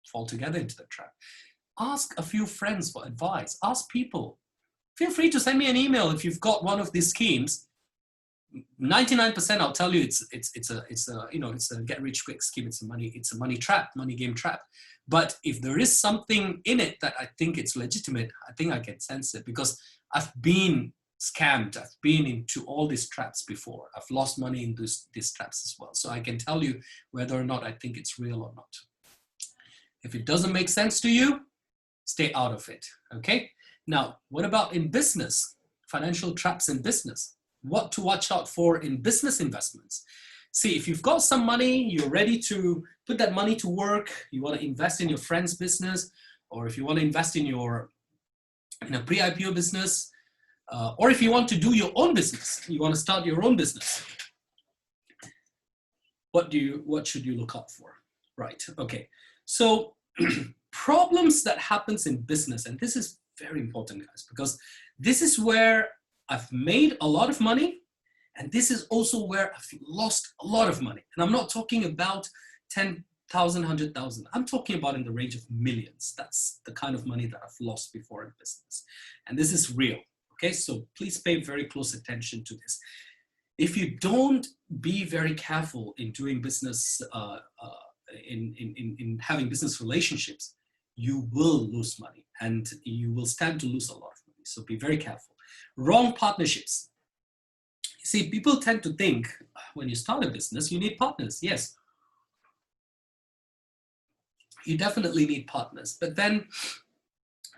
fall together into the trap. Ask a few friends for advice. Ask people. Feel free to send me an email if you've got one of these schemes. 99%, I'll tell you, it's a get rich quick scheme. It's a money trap, money game trap. But if there is something in it that I think it's legitimate, I think I can sense it, because I've been scammed. I've been into all these traps before. I've lost money in these traps as well. So I can tell you whether or not I think it's real or not. If it doesn't make sense to you, stay out of it, okay? Now, what about in business? Financial traps in business. What to watch out for in business investments? See, if you've got some money, you're ready to put that money to work, you want to invest in your friend's business, or if you want to invest in a pre-IPO business, or if you want to do your own business, you want to start your own business. What should you look out for? Right, okay. So problems that happens in business, and this is very important, guys, because this is where I've made a lot of money, and this is also where I've lost a lot of money. And I'm not talking about 10,000, 100,000. I'm talking about in the range of millions. That's the kind of money that I've lost before in business. And this is real, okay? So please pay very close attention to this. If you don't be very careful in doing business, in having business relationships, you will lose money and you will stand to lose a lot of money. So be very careful. Wrong partnerships. You see, people tend to think when you start a business, you need partners. Yes, you definitely need partners. But then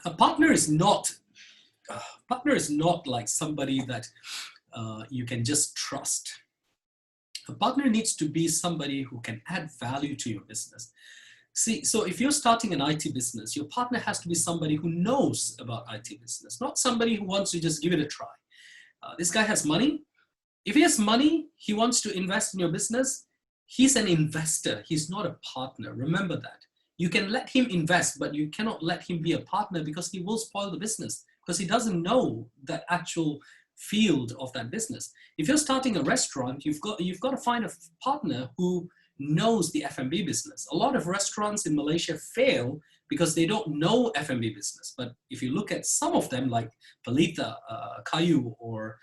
a partner is not like somebody that you can just trust. A partner needs to be somebody who can add value to your business. See, so if you're starting an IT business, your partner has to be somebody who knows about IT business, not somebody who wants to just give it a try. This guy has money. If he has money, he wants to invest in your business. He's an investor. He's not a partner. Remember that. You can let him invest, but you cannot let him be a partner, because he will spoil the business, because he doesn't know that actual field of that business. If you're starting a restaurant, you've got to find a partner who knows the F&B business. A lot of restaurants in Malaysia fail because they don't know F&B business. But if you look at some of them, like Pelita, Kayu, or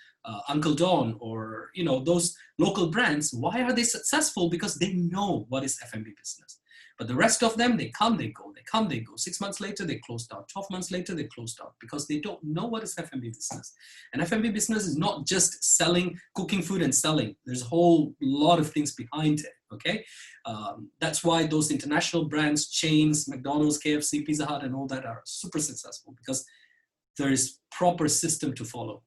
Uncle Don, or those local brands, why are they successful? Because they know what is F&B business. But the rest of them, they come, they go, they come, they go. 6 months later, they close down. 12 months later, they close down, because they don't know what is F&B business. And F&B business is not just selling, cooking food and selling. There's a whole lot of things behind it, okay? That's why those international brands, chains, McDonald's, KFC, Pizza Hut, and all that are super successful, because there is proper system to follow.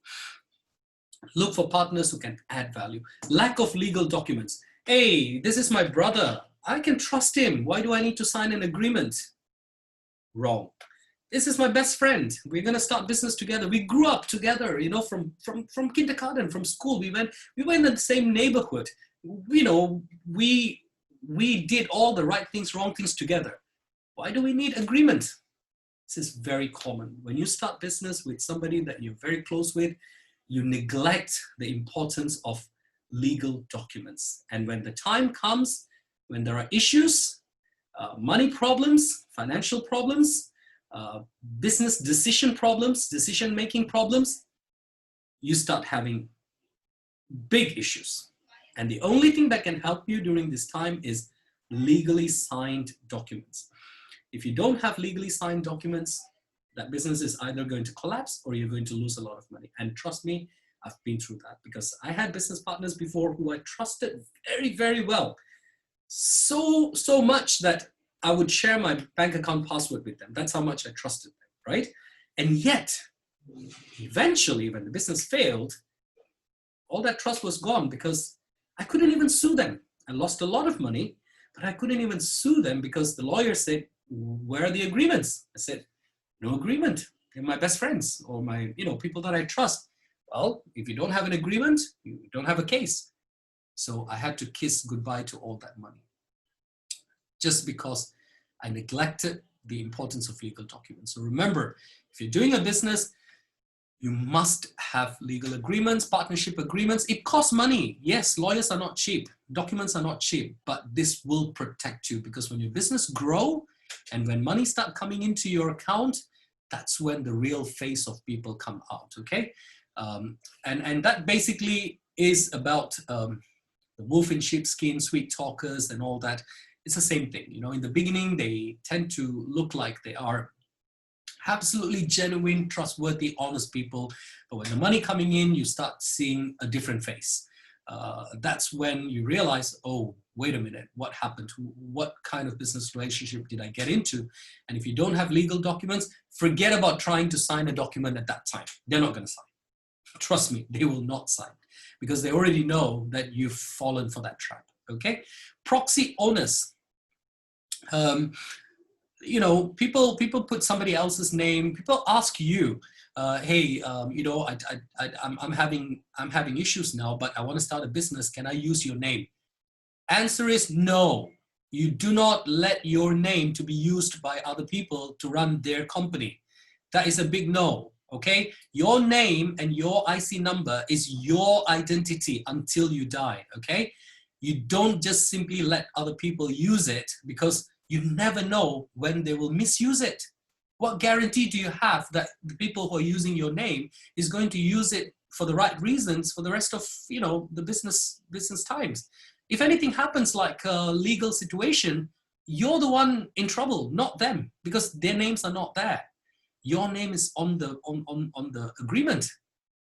Look for partners who can add value. Lack of legal documents. Hey, this is my brother. I can trust him. Why do I need to sign an agreement? Wrong. This is my best friend. We're going to start business together. We grew up together, from kindergarten, from school. We went in the same neighborhood. We did all the right things, wrong things together. Why do we need agreement? This is very common. When you start business with somebody that you're very close with, you neglect the importance of legal documents. And when the time comes, when there are issues, money problems, financial problems, business decision problems, decision-making problems, you start having big issues. And the only thing that can help you during this time is legally signed documents. If you don't have legally signed documents, that business is either going to collapse or you're going to lose a lot of money. And trust me, I've been through that, because I had business partners before who I trusted very, very well. So much that I would share my bank account password with them. That's how much I trusted them, right? And yet, eventually, when the business failed, all that trust was gone, because I couldn't even sue them. I lost a lot of money, but I couldn't even sue them because the lawyer said, where are the agreements? I said, no agreement. They're my best friends, or my, people that I trust. Well, if you don't have an agreement, you don't have a case. So I had to kiss goodbye to all that money, just because I neglected the importance of legal documents. So remember, if you're doing a business, you must have legal agreements, partnership agreements. It costs money. Yes, lawyers are not cheap. Documents are not cheap, but this will protect you, because when your business grows and when money start coming into your account, that's when the real face of people come out, okay? And that basically is about the wolf in sheepskin, sweet talkers, and all that. It's the same thing. You know, in the beginning, they tend to look like they are absolutely genuine, trustworthy, honest people. But when the money coming in, you start seeing a different face. That's when you realize, oh, wait a minute, what happened? What kind of business relationship did I get into? And if you don't have legal documents, forget about trying to sign a document at that time. They're not going to sign. Trust me, they will not sign because they already know that you've fallen for that trap. Okay? Proxy owners. You know, people put somebody else's name. People ask you, hey, you know, I'm having issues now, but I want to start a business. Can I use your name? Answer is no. You do not let your name to be used by other people to run their company. That is a big no. Okay, your name and your IC number is your identity until you die. Okay, you don't just simply let other people use it because you never know when they will misuse it. What guarantee do you have that the people who are using your name is going to use it for the right reasons for the rest of, you know, the business times? If anything happens like a legal situation, you're the one in trouble, not them, because their names are not there. Your name is on the agreement.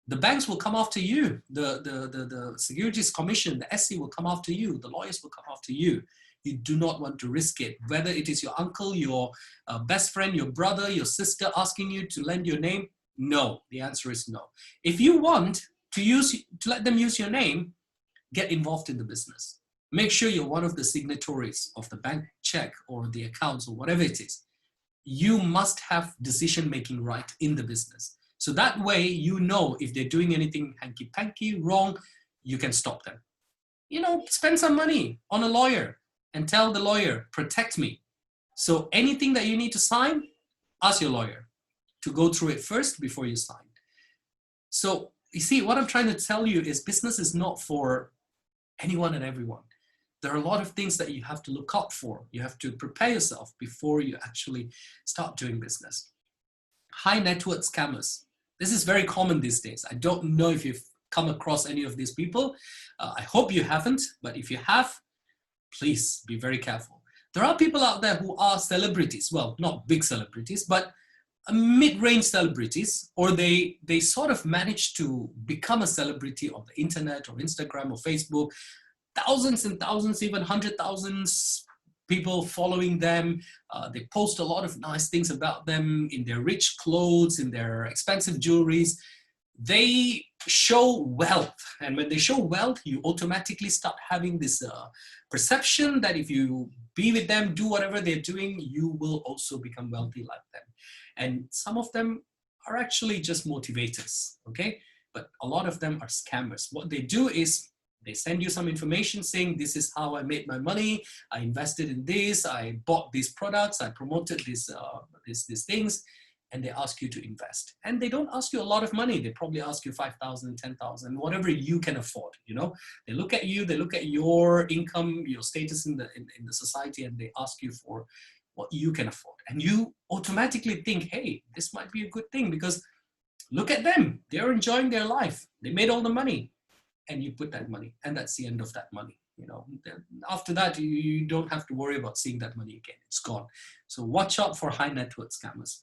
The banks will come after you. The Securities Commission, the SC will come after you. The lawyers will come after you. You do not want to risk it. Whether it is your uncle, your best friend, your brother, your sister asking you to lend your name, no. The answer is no. If you want to let them use your name, get involved in the business. Make sure you're one of the signatories of the bank check or the accounts or whatever it is. You must have decision-making right in the business. So that way, you know, if they're doing anything hanky-panky wrong, you can stop them. You know, spend some money on a lawyer and tell the lawyer, protect me. So anything that you need to sign, ask your lawyer to go through it first before you sign. So you see, what I'm trying to tell you is business is not for anyone and everyone. There are a lot of things that you have to look out for. You have to prepare yourself before you actually start doing business. High net worth scammers. This is very common these days. I don't know if you've come across any of these people. I hope you haven't, but if you have, please be very careful. There are people out there who are celebrities. Well, not big celebrities, but mid-range celebrities, or they sort of manage to become a celebrity on the internet or Instagram or Facebook. Thousands and thousands, even 100,000 people following them. They post a lot of nice things about them in their rich clothes, in their expensive jewelries. They show wealth. And when they show wealth, you automatically start having this perception that if you be with them, do whatever they're doing, you will also become wealthy like them. And some of them are actually just motivators, okay? But a lot of them are scammers. What they do is they send you some information saying, this is how I made my money. I invested in this. I bought these products. I promoted these things. And they ask you to invest. And they don't ask you a lot of money. They probably ask you 5,000, 10,000, whatever you can afford, you know? They look at you, they look at your income, your status in the society, and they ask you for what you can afford. And you automatically think, hey, this might be a good thing because look at them. They're enjoying their life. They made all the money. And you put that money, and that's the end of that money. You know, after that, you don't have to worry about seeing that money again. It's gone. So watch out for high net worth scammers.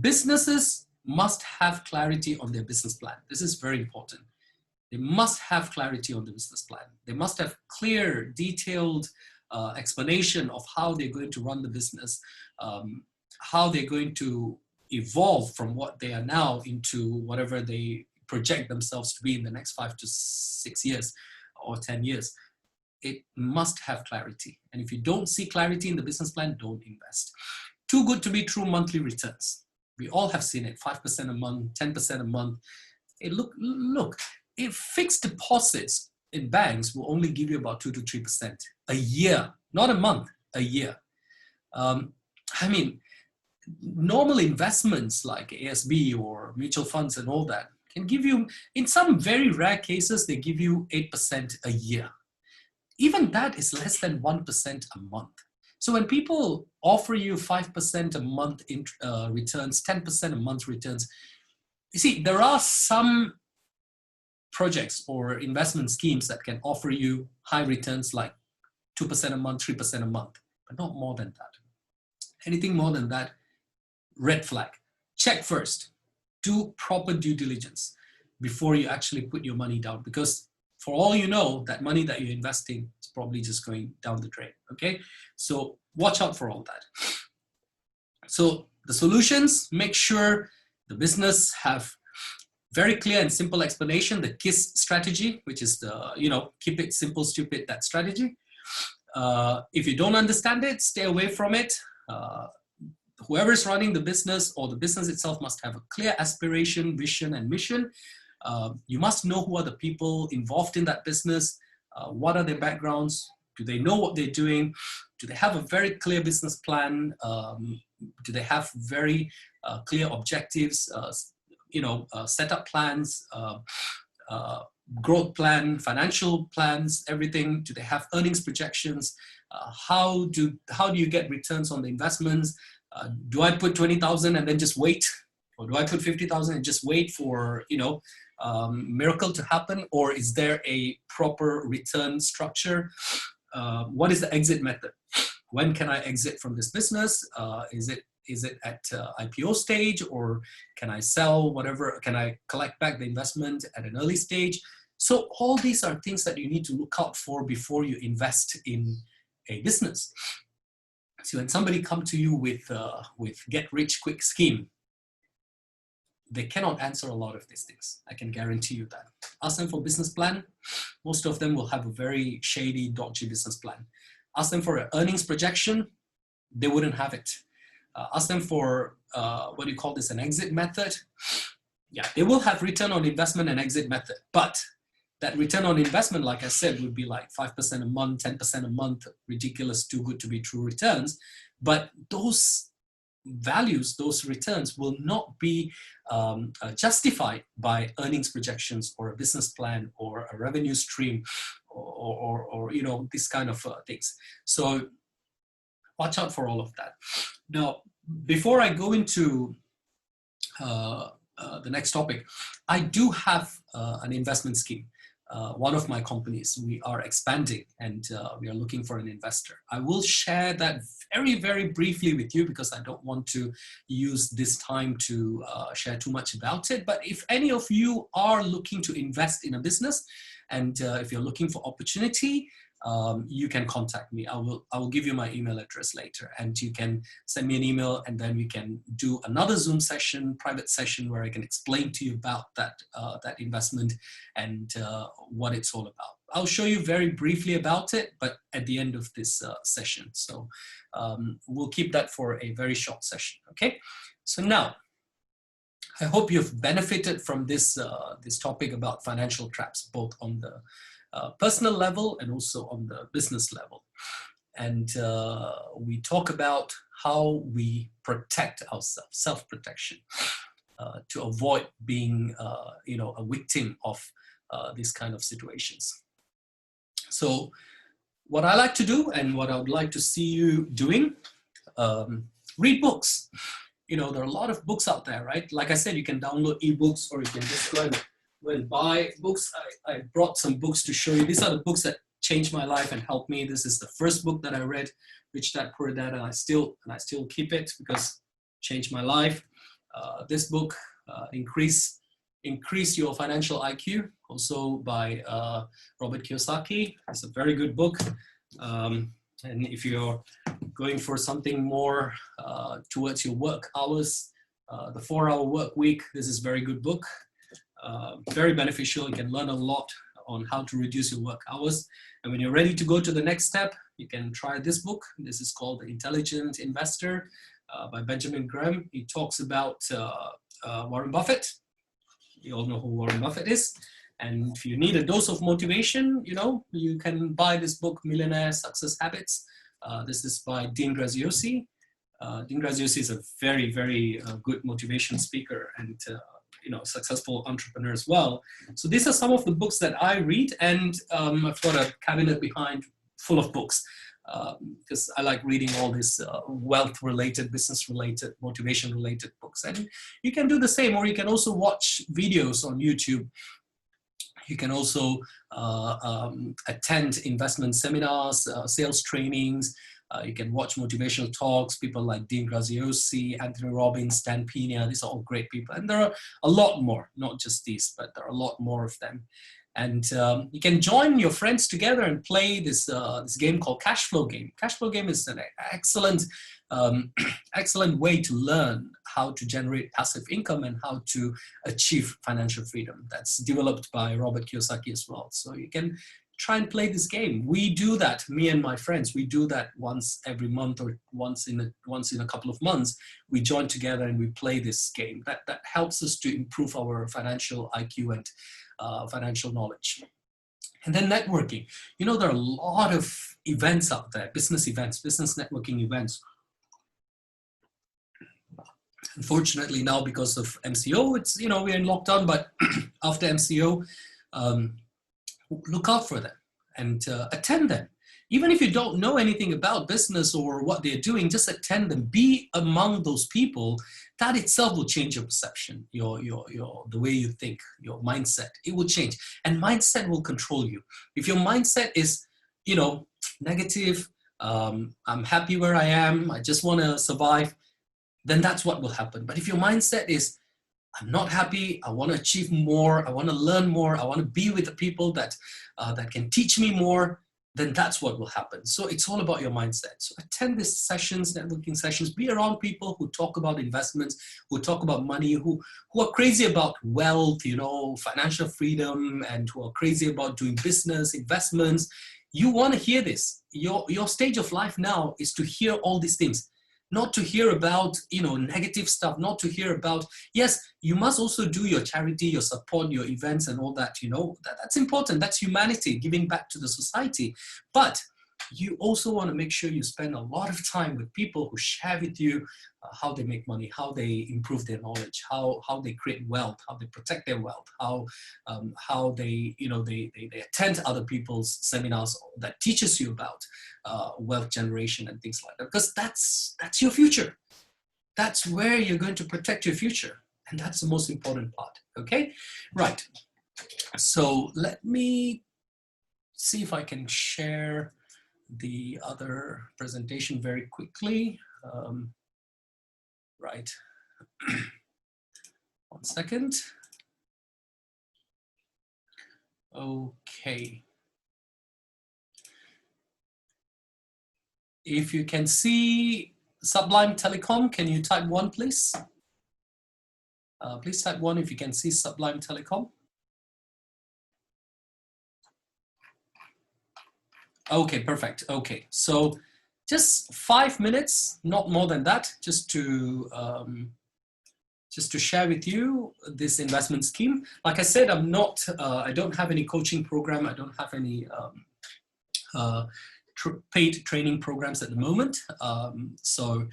Businesses must have clarity on their business plan. This is very important. They must have clarity on the business plan. They must have clear, detailed explanation of how they're going to run the business, how they're going to evolve from what they are now into whatever they project themselves to be in the next 5 to 6 years or 10 years. It must have clarity. And if you don't see clarity in the business plan, don't invest. Too good to be true monthly returns. We all have seen it, 5% a month, 10% a month. Look, if fixed deposits in banks will only give you about 2 to 3% a year, not a month, a year. I mean, normal investments like ASB or mutual funds and all that can give you, in some very rare cases, they give you 8% a year. Even that is less than 1% a month. So when people offer you 5% a month in returns, 10% a month returns, you see, there are some projects or investment schemes that can offer you high returns like 2% a month, 3% a month, but not more than that. Anything more than that, red flag. Check first. Do proper due diligence before you actually put your money down, because for all you know, that money that you're investing is probably just going down the drain, okay? So watch out for all that. So the solutions, make sure the business have very clear and simple explanation, the KISS strategy, which is the, keep it simple, stupid, that strategy. If you don't understand it, stay away from it. Whoever's running the business or the business itself must have a clear aspiration, vision, and mission. You must know who are the people involved in that business. What are their backgrounds? Do they know what they're doing? Do they have a very clear business plan? Do they have very clear objectives, setup plans, growth plan, financial plans, everything? Do they have earnings projections? How do you get returns on the investments? Do I put 20,000 and then just wait? Or do I put 50,000 and just wait for, miracle to happen? Or is there a proper return structure? What is the exit method? When can I exit from this business? Is it at IPO stage, or can I sell whatever? Can I collect back the investment at an early stage? So all these are things that you need to look out for before you invest in a business. So when somebody comes to you with get rich quick scheme, they cannot answer a lot of these things. I can guarantee you that. Ask them for business plan. Most of them will have a very shady, dodgy business plan. Ask them for an earnings projection. They wouldn't have it. Ask them for, what do you call this, an exit method. Yeah, they will have return on investment and exit method. But that return on investment, like I said, would be like 5% a month, 10% a month, ridiculous, too good to be true returns. But those values, those returns will not be justified by earnings projections or a business plan or a revenue stream or this kind of things. So watch out for all of that. Now, before I go into the next topic, I do have an investment scheme. One of my companies, we are expanding and we are looking for an investor. I will share that very, very briefly with you because I don't want to use this time to share too much about it. But if any of you are looking to invest in a business and if you're looking for opportunity, you can contact me. I will give you my email address later, and you can send me an email, and then we can do another Zoom session, private session, where I can explain to you about that investment and what it's all about. I'll show you very briefly about it, but at the end of this session. So we'll keep that for a very short session. Okay. So now, I hope you've benefited from this this topic about financial traps, both on the personal level and also on the business level. And we talk about how we protect ourselves, self-protection, to avoid being a victim of these kind of situations. So what I like to do and what I would like to see you doing, read books. There are a lot of books out there, right? Like I said, you can download ebooks, or you can just go and buy books. I brought some books to show you. These are the books that changed my life and helped me. This is the first book that I read, Rich Dad Poor Dad, and I still keep it because it changed my life. This book, Increase Your Financial IQ, also by Robert Kiyosaki. It's a very good book. And if you're going for something more towards your work hours, the 4-hour work week, this is a very good book. Very beneficial. You can learn a lot on how to reduce your work hours. And when you're ready to go to the next step, you can try this book. This is called The Intelligent Investor by Benjamin Graham. He talks about Warren Buffett. You all know who Warren Buffett is. And if you need a dose of motivation, you can buy this book, Millionaire Success Habits. This is by Dean Graziosi. Dean Graziosi is a very, very good motivation speaker and successful entrepreneur as well. So these are some of the books that I read, and I've got a cabinet behind full of books because I like reading all these wealth-related, business-related, motivation-related books. And you can do the same, or you can also watch videos on YouTube. You can also attend investment seminars, sales trainings. You can watch motivational talks, people like Dean Graziosi, Anthony Robbins, Dan Pena. These are all great people. And there are a lot more, not just these, but there are a lot more of them. And you can join your friends together and play this, this game called Cash Flow Game. Cash Flow Game is an excellent, excellent way to learn how to generate passive income and how to achieve financial freedom. That's developed by Robert Kiyosaki as well. So you can try and play this game. We do that, me and my friends, we do that once every month or once in a couple of months. We join together and we play this game. That helps us to improve our financial IQ and financial knowledge. And then networking. You know, there are a lot of events out there, business events, business networking events. Unfortunately now because of MCO, it's, you know, we're in lockdown, but after MCO, look out for them and attend them. Even if you don't know anything about business or what they're doing, just attend them. Be among those people. That itself will change your perception, the way you think, your mindset. It will change, and mindset will control you. If your mindset is, you know, negative, I'm happy where I am, I just want to survive, then that's what will happen. But if your mindset is, I'm not happy, I want to achieve more, I want to learn more, I want to be with the people that, that can teach me more, then that's what will happen. So it's all about your mindset. So attend these sessions, networking sessions, be around people who talk about investments, who talk about money, who are crazy about wealth, you know, financial freedom, and who are crazy about doing business, investments. You want to hear this. Your stage of life now is to hear all these things. Not to hear about, you know, negative stuff, not to hear about, yes, you must also do your charity, your support, your events and all that, you know, that's important. That's humanity, giving back to the society. But you also want to make sure you spend a lot of time with people who share with you how they make money, how they improve their knowledge, how they create wealth, how they protect their wealth, how they, you know, they attend other people's seminars that teaches you about wealth generation and things like that, because that's your future. That's where you're going to protect your future, and that's the most important part. Okay, right. So let me see if I can share the other presentation very quickly. Right. 1 second. Okay. If you can see Sublime Telecom, can you type 1, please? Please type 1 if you can see Sublime Telecom. Okay, perfect. Okay, so just 5 minutes, not more than that, just to share with you this investment scheme. Like I said, I'm not, I don't have any coaching program. I don't have any paid training programs at the moment. So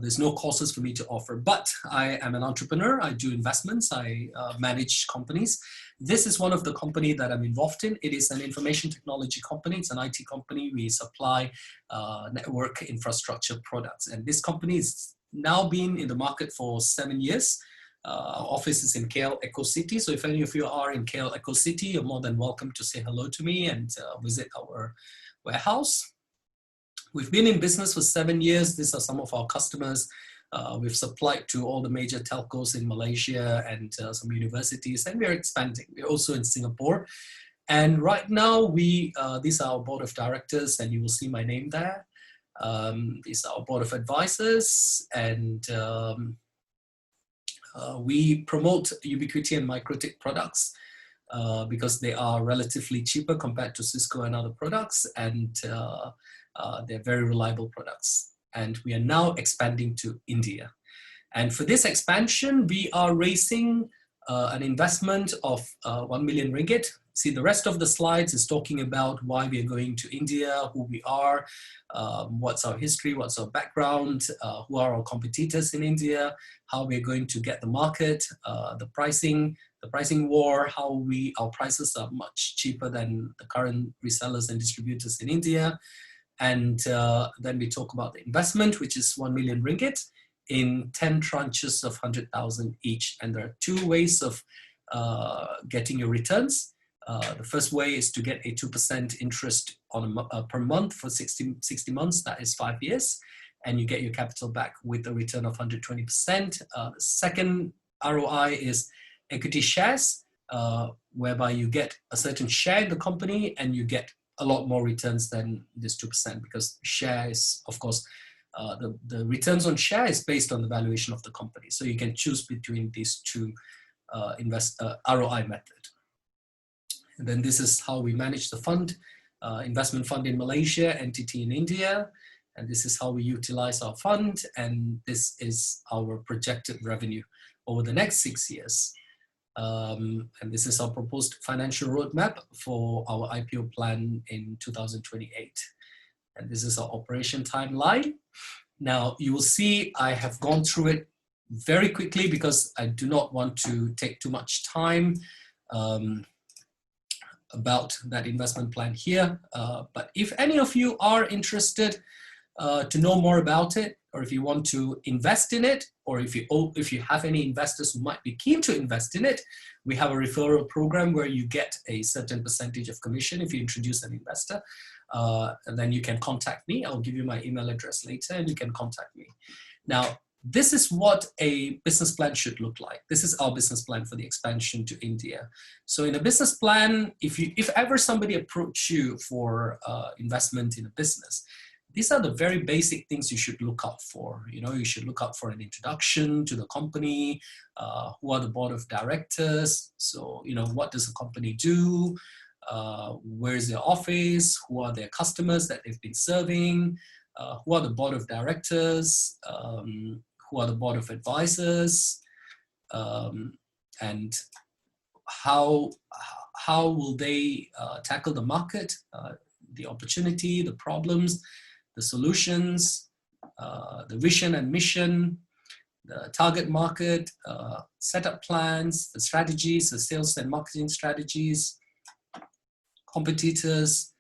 there's no courses for me to offer, but I am an entrepreneur. I do investments. I manage companies. This is one of the company that I'm involved in. It is an information technology company. It's an IT company. We supply network infrastructure products. And this company is now been in the market for 7 years. Our office is in KL Eco City. So if any of you are in KL Eco City, you're more than welcome to say hello to me and visit our warehouse. We've been in business for 7 years. These are some of our customers. We've supplied to all the major telcos in Malaysia and some universities, and we're expanding. We're also in Singapore. And right now, these are our board of directors, and you will see my name there. These are our board of advisors, and we promote Ubiquity and Microtik products because they are relatively cheaper compared to Cisco and other products, and they're very reliable products. And we are now expanding to India. And for this expansion, we are raising an investment of 1 million ringgit. See, the rest of the slides is talking about why we are going to India, who we are, what's our history, what's our background, who are our competitors in India, how we're going to get the market, the pricing war, how our prices are much cheaper than the current resellers and distributors in India. And then we talk about the investment, which is 1 million ringgit in 10 tranches of 100,000 each. And there are 2 ways of getting your returns. The first way is to get a 2% interest on per month for 60 months, that is 5 years, and you get your capital back with a return of 120%. The second ROI is equity shares, whereby you get a certain share in the company and you get a lot more returns than this 2%, because share is, of course, the returns on share is based on the valuation of the company. So you can choose between these two ROI method. And then this is how we manage the fund, investment fund in Malaysia, entity in India. And this is how we utilize our fund. And this is our projected revenue over the next 6 years. And this is our proposed financial roadmap for our IPO plan in 2028. And this is our operation timeline. Now you will see I have gone through it very quickly because I do not want to take too much time about that investment plan here. But if any of you are interested to know more about it, or if you want to invest in it, or if you have any investors who might be keen to invest in it, we have a referral program where you get a certain percentage of commission if you introduce an investor. And then you can contact me. I'll give you my email address later and you can contact me. Now, this is what a business plan should look like. This is our business plan for the expansion to India. So in a business plan, if ever somebody approach you for investment in a business, these are the very basic things you should look out for. You know, you should look out for an introduction to the company, who are the board of directors. So, you know, what does the company do? Where's their office? Who are their customers that they've been serving? Who are the board of directors? Who are the board of advisors? And how will they tackle the market, the opportunity, the problems, the solutions, the vision and mission, the target market, setup plans, the strategies, the sales and marketing strategies, competitors,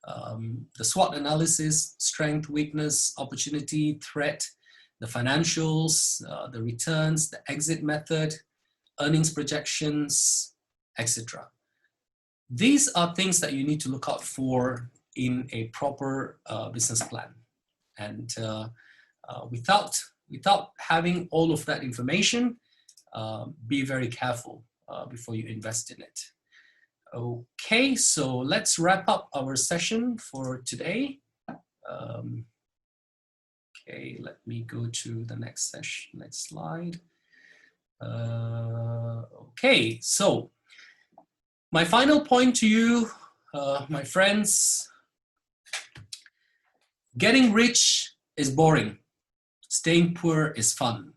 the SWOT analysis, strength, weakness, opportunity, threat, the financials, the returns, the exit method, earnings projections, etc. These are things that you need to look out for in a proper business plan. And without having all of that information, be very careful before you invest in it. Okay, so let's wrap up our session for today. Okay, let me go to the next session, next slide. Okay, so my final point to you, my friends, getting rich is boring. Staying poor is fun.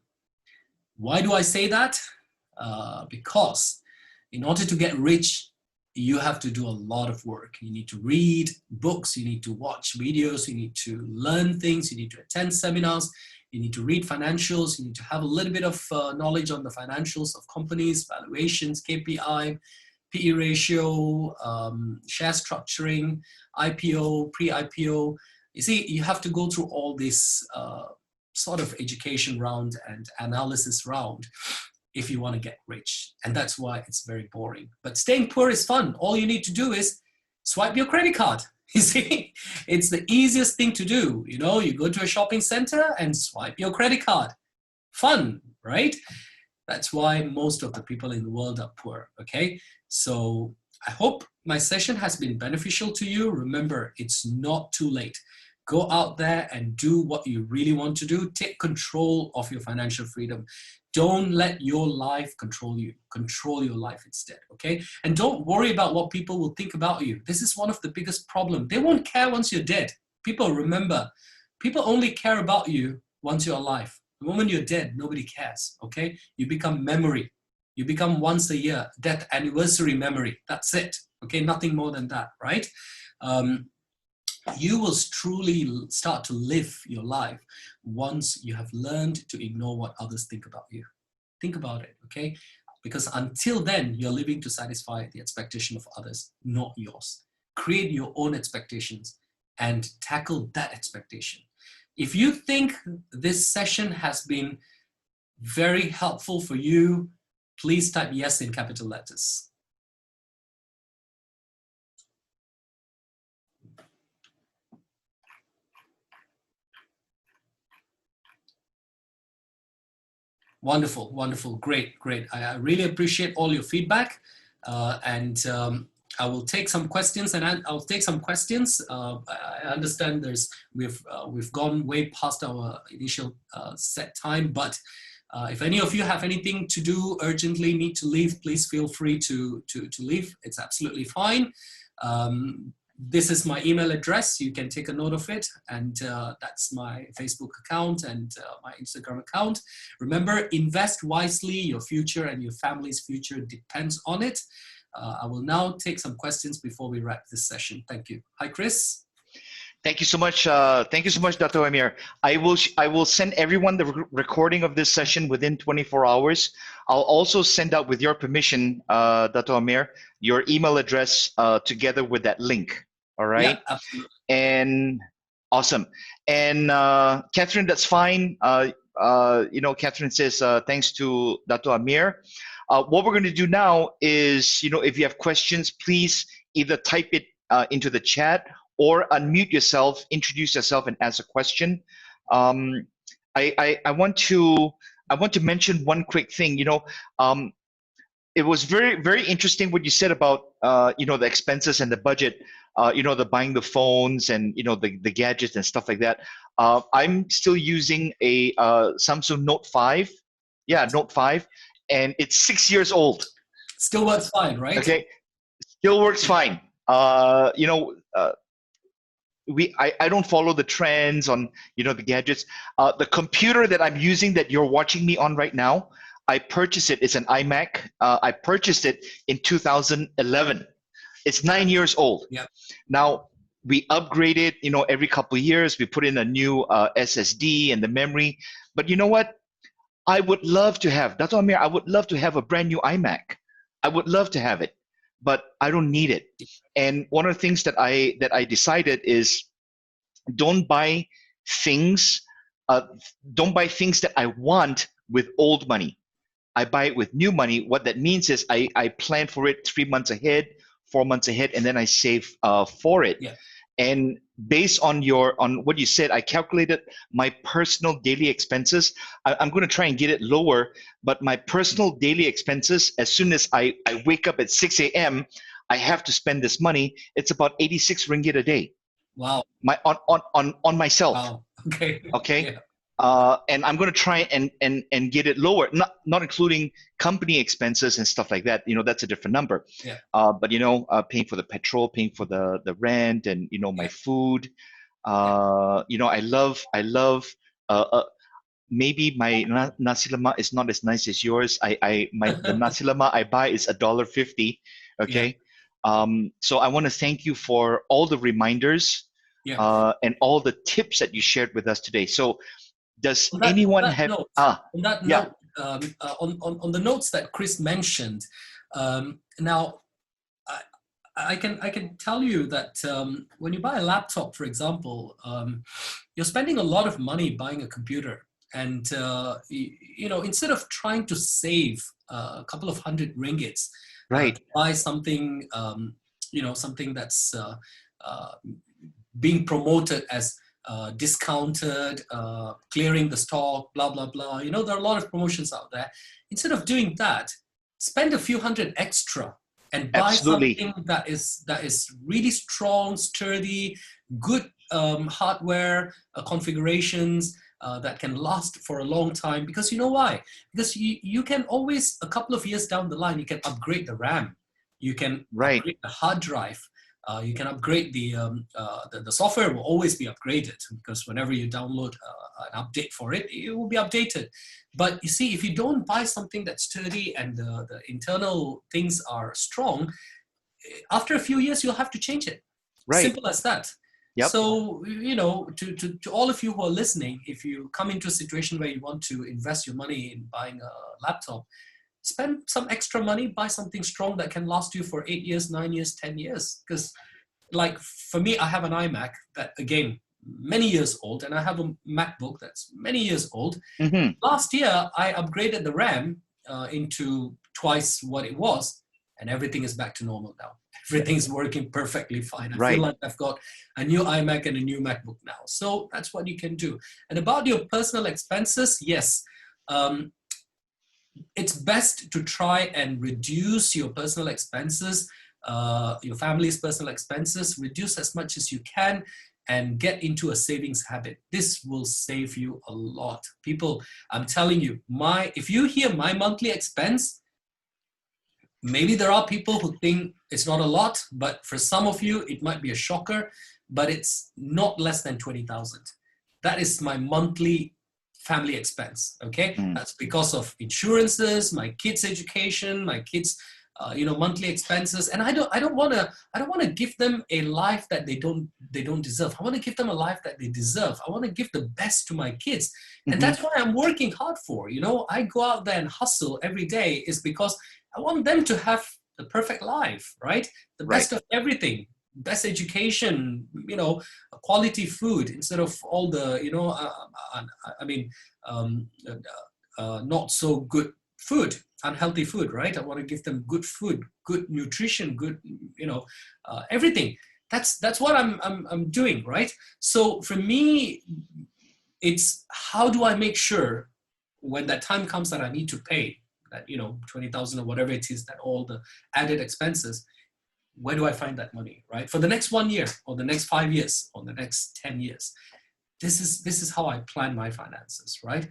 Why do I say that? Because in order to get rich, you have to do a lot of work. You need to read books, you need to watch videos, you need to learn things, you need to attend seminars, you need to read financials, you need to have a little bit of knowledge on the financials of companies, valuations, KPI, PE ratio, share structuring, IPO, pre-IPO. You see, you have to go through all this sort of education round and analysis round if you want to get rich. And that's why it's very boring. But staying poor is fun. All you need to do is swipe your credit card. You see, it's the easiest thing to do. You know, you go to a shopping center and swipe your credit card. Fun, right? That's why most of the people in the world are poor, okay? So I hope my session has been beneficial to you. Remember, it's not too late. Go out there and do what you really want to do. Take control of your financial freedom. Don't let your life control you. Control your life instead, okay? And don't worry about what people will think about you. This is one of the biggest problems. They won't care once you're dead. People, remember, people only care about you once you're alive. The moment you're dead, nobody cares, okay? You become memory. You become once a year, death anniversary memory. That's it, okay? Nothing more than that, right? You will truly start to live your life once you have learned to ignore what others think about you. Think about it, okay? Because until then, you're living to satisfy the expectation of others, not yours. Create your own expectations and tackle that expectation. If you think this session has been very helpful for you, please type yes in capital letters. Wonderful, wonderful, great, great. I really appreciate all your feedback, and I will take some questions, and I'll take some questions. I understand we've gone way past our initial set time, but if any of you have anything to do urgently, need to leave, please feel free to leave. It's absolutely fine. This is my email address. You can take a note of it. And that's my Facebook account and my Instagram account. Remember, invest wisely. Your future and your family's future depends on it. I will now take some questions before we wrap this session. Thank you. Hi, Chris. Thank you so much. Thank you so much, Dato Ameer. I will send everyone the recording of this session within 24 hours. I'll also send out, with your permission, Dato Ameer, your email address together with that link. All right. Yeah, absolutely. And awesome. And Catherine, that's fine. Catherine says thanks to Dato Ameer. What we're going to do now is, if you have questions, please either type it into the chat or unmute yourself, introduce yourself, and ask a question. I want to mention one quick thing. It was very, very interesting what you said about the expenses and the budget. The buying the phones and the gadgets and stuff like that. I'm still using a Samsung Note 5. Yeah, Note 5, and it's 6 years old. Still works fine, right? Okay, still works fine. I don't follow the trends on the gadgets. The computer that I'm using, that you're watching me on right now, I purchased it. It's an iMac. I purchased it in 2011. It's 9 years old. Yeah. Now we upgrade it, every couple of years. We put in a new SSD and the memory. But you know what? I would love to have, Dato Ameer, I would love to have a brand new iMac. I would love to have it, but I don't need it. And one of the things that I decided is don't buy things that I want with old money. I buy it with new money. What that means is I plan for it 3 months ahead, 4 months ahead, and then I save for it. Yeah. And based on what you said, I calculated my personal daily expenses. I'm going to try and get it lower, but my personal daily expenses, as soon as I wake up at 6 a.m., I have to spend this money. It's about 86 ringgit a day. Wow. On myself. Wow. Okay. Okay. Yeah. And I'm going to try and get it lower, not including company expenses and stuff like that. That's a different number. Yeah. But paying for the petrol, paying for the rent, and my food. I love. Maybe my nasi lemak is not as nice as yours. The nasi lemak I buy is $1.50. Okay. Yeah. So I want to thank you for all the reminders. Yeah. And all the tips that you shared with us today. So does on that anyone have note, on that yeah. note, on the notes that Chris mentioned, now I can tell you that when you buy a laptop, for example, you're spending a lot of money buying a computer, and instead of trying to save a couple of hundred ringgits, right, to buy something, something that's being promoted as discounted, clearing the stock, blah, blah, blah. There are a lot of promotions out there. Instead of doing that, spend a few hundred extra and buy Absolutely. something that is really strong, sturdy, good hardware configurations that can last for a long time. Because you know why? Because you can always, a couple of years down the line, you can upgrade the RAM. You can upgrade the hard drive. You can upgrade the software will always be upgraded, because whenever you download an update for it, it will be updated. But you see, if you don't buy something that's sturdy and the internal things are strong, after a few years, you'll have to change it. Right. Simple as that. Yep. So, to all of you who are listening, if you come into a situation where you want to invest your money in buying a laptop, spend some extra money, buy something strong that can last you for 8 years, 9 years, 10 years. Because like for me, I have an iMac that, again, many years old, and I have a MacBook that's many years old. Mm-hmm. Last year, I upgraded the RAM into twice what it was, and everything is back to normal now. Everything's working perfectly fine. I feel like I've got a new iMac and a new MacBook now. So that's what you can do. And about your personal expenses, yes. it's best to try and reduce your personal expenses, your family's personal expenses, reduce as much as you can, and get into a savings habit. This will save you a lot. People, I'm telling you, if you hear my monthly expense, maybe there are people who think it's not a lot, but for some of you, it might be a shocker, but it's not less than 20,000. That is my monthly family expense, okay? That's because of insurances, my kids' education, my kids' monthly expenses, and I don't want to give them a life that they don't deserve. I want to give them a life that they deserve. I want to give the best to my kids, and that's what I'm working hard for. I go out there and hustle every day is because I want them to have the perfect life, right? The best of everything, best education, quality food instead of all the not so good food, unhealthy food, right? I want to give them good food, good nutrition, good, everything. That's what I'm doing, right? So for me, it's how do I make sure when that time comes that I need to pay that, 20,000 or whatever it is, that all the added expenses, where do I find that money, right? For the next 1 year or the next 5 years or the next 10 years. This is how I plan my finances, right?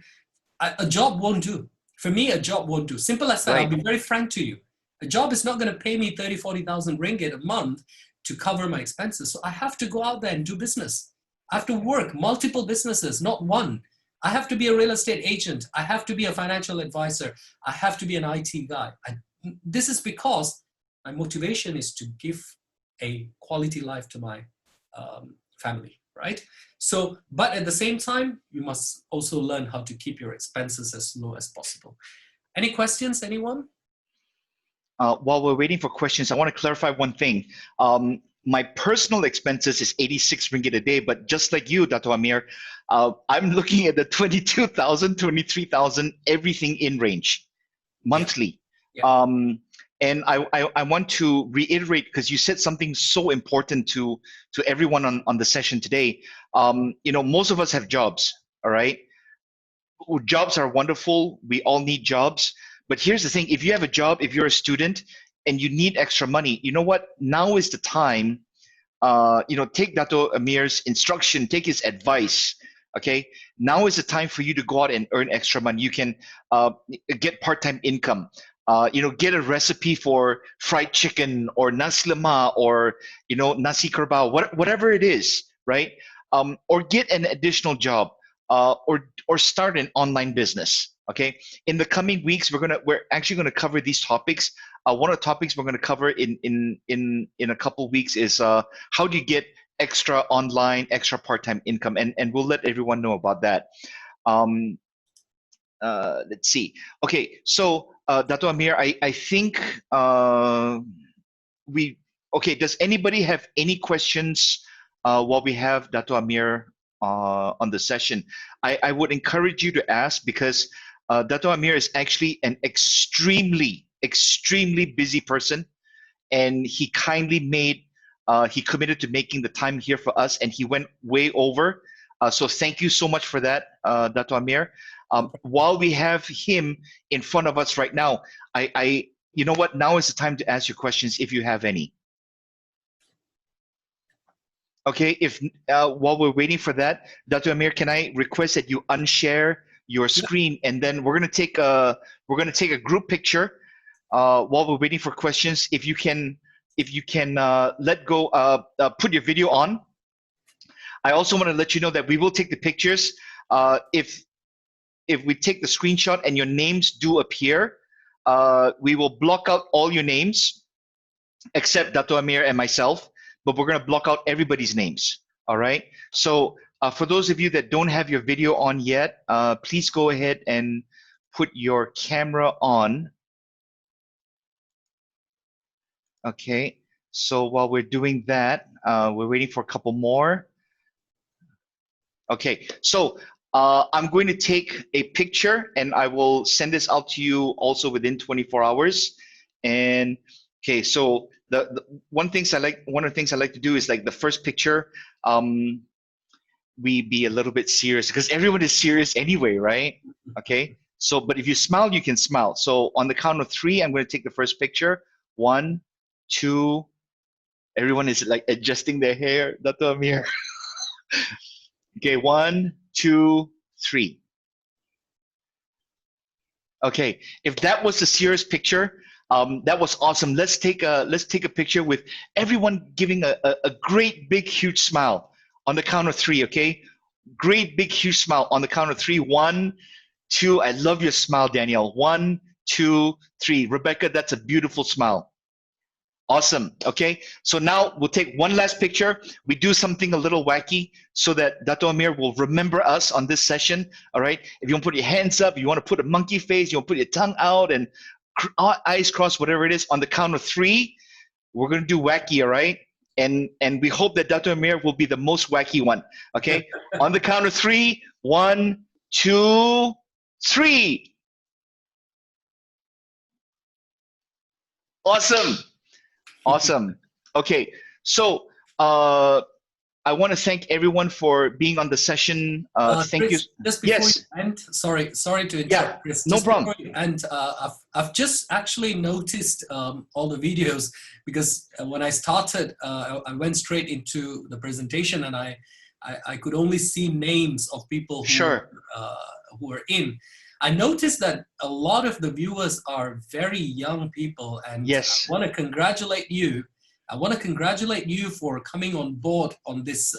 A job won't do. For me, a job won't do. Simple as that. I'll be very frank to you. A job is not going to pay me 30, 40,000 ringgit a month to cover my expenses. So I have to go out there and do business. I have to work multiple businesses, not one. I have to be a real estate agent. I have to be a financial advisor. I have to be an IT guy. This is because my motivation is to give a quality life to my family, right? So, but at the same time, you must also learn how to keep your expenses as low as possible. Any questions, anyone? While we're waiting for questions, I want to clarify one thing. My personal expenses is 86 ringgit a day, but just like you, Dato Ameer, I'm looking at the 22,000, 23,000, everything in range monthly. Yeah. Yeah. And I want to reiterate, because you said something so important to everyone on the session today. Most of us have jobs, all right? Jobs are wonderful. We all need jobs. But here's the thing. If you have a job, if you're a student and you need extra money, you know what? Now is the time, take Dato Ameer's instruction, take his advice, okay? Now is the time for you to go out and earn extra money. You can get part-time income. Get a recipe for fried chicken or nasi lemak or, nasi kerbau, whatever it is, right? Or get an additional job or start an online business. Okay. In the coming weeks, we're actually gonna cover these topics. One of the topics we're gonna cover in a couple weeks is how do you get extra online, extra part-time income, and we'll let everyone know about that. Let's see. Okay, so Dato Ameer, I think does anybody have any questions while we have Dato Ameer on the session? I would encourage you to ask, because Dato Ameer is actually an extremely busy person, and he kindly he committed to making the time here for us, and he went way over. So thank you so much for that, Dato Ameer. While we have him in front of us right now, you know what? Now is the time to ask your questions if you have any. Okay, if while we're waiting for that, Dato Ameer, can I request that you unshare your screen, and then we're gonna take a group picture while we're waiting for questions. If you can let go, put your video on. I also want to let you know that we will take the pictures. If we take the screenshot and your names do appear, we will block out all your names except Dato Ameer and myself, but we're going to block out everybody's names. All right. So for those of you that don't have your video on yet, please go ahead and put your camera on. Okay. So while we're doing that, we're waiting for a couple more. Okay. So I'm going to take a picture and I will send this out to you also within 24 hours. And okay, so one of the things I like to do is, like, the first picture, we be a little bit serious because everyone is serious anyway, right? Okay, So, but if you smile, you can smile. So on the count of three, I'm going to take the first picture. 1, 2. Everyone is like adjusting their hair. Dato Ameer. Okay, 1, 2, 3. Okay, if that was a serious picture, that was awesome. Let's take a picture with everyone giving a great big huge smile on the count of three. Okay, great big huge smile on the count of three. 1, 2. I love your smile, Danielle. 1, 2, 3. Rebecca, that's a beautiful smile. Awesome. Okay. So now we'll take one last picture. We do something a little wacky so that Dato Ameer will remember us on this session. All right. If you want to put your hands up, you want to put a monkey face, you want to put your tongue out and eyes crossed, whatever it is, on the count of three, we're going to do wacky. All right. And we hope that Dato Ameer will be the most wacky one. Okay. On the count of three. 1, 2, 3. Awesome. Awesome. Okay, so I want to thank everyone for being on the session. Thank you. Chris, just before Yes. you end, sorry to interrupt, Yeah. Chris. No Just problem. before you end, I've just actually noticed all the videos because when I started, I went straight into the presentation and I could only see names of people Sure. who were in. I noticed that a lot of the viewers are very young people, and Yes. I want to congratulate you. I want to congratulate you for coming on board on this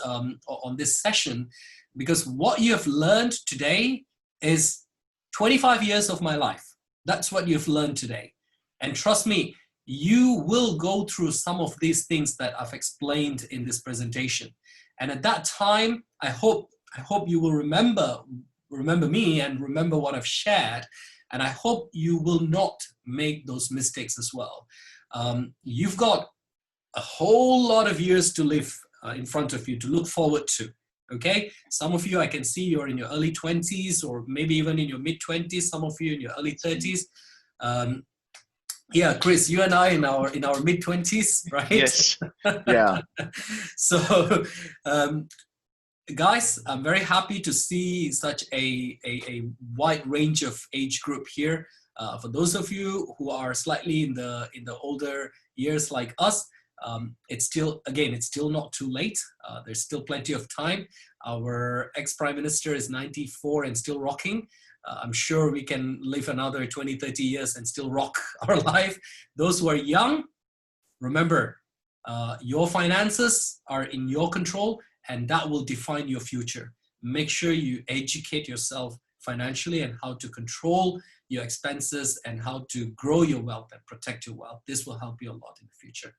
session, because what you have learned today is 25 years of my life. That's what you've learned today. And trust me, you will go through some of these things that I've explained in this presentation. And at that time, I hope you will remember me and remember what I've shared. And I hope you will not make those mistakes as well. You've got a whole lot of years to live in front of you, to look forward to. Okay, some of you, I can see you're in your early 20s or maybe even in your mid 20s, some of you in your early 30s. Yeah, Chris, you and I in our mid 20s, right? Yes. Yeah. So guys, I'm very happy to see such a wide range of age group here. For those of you who are slightly in the older years like us, it's still not too late. There's still plenty of time. Our ex-prime minister is 94 and still rocking. I'm sure we can live another 20, 30 years and still rock our life. Those who are young, remember, your finances are in your control, and that will define your future. Make sure you educate yourself financially and how to control your expenses and how to grow your wealth and protect your wealth. This will help you a lot in the future.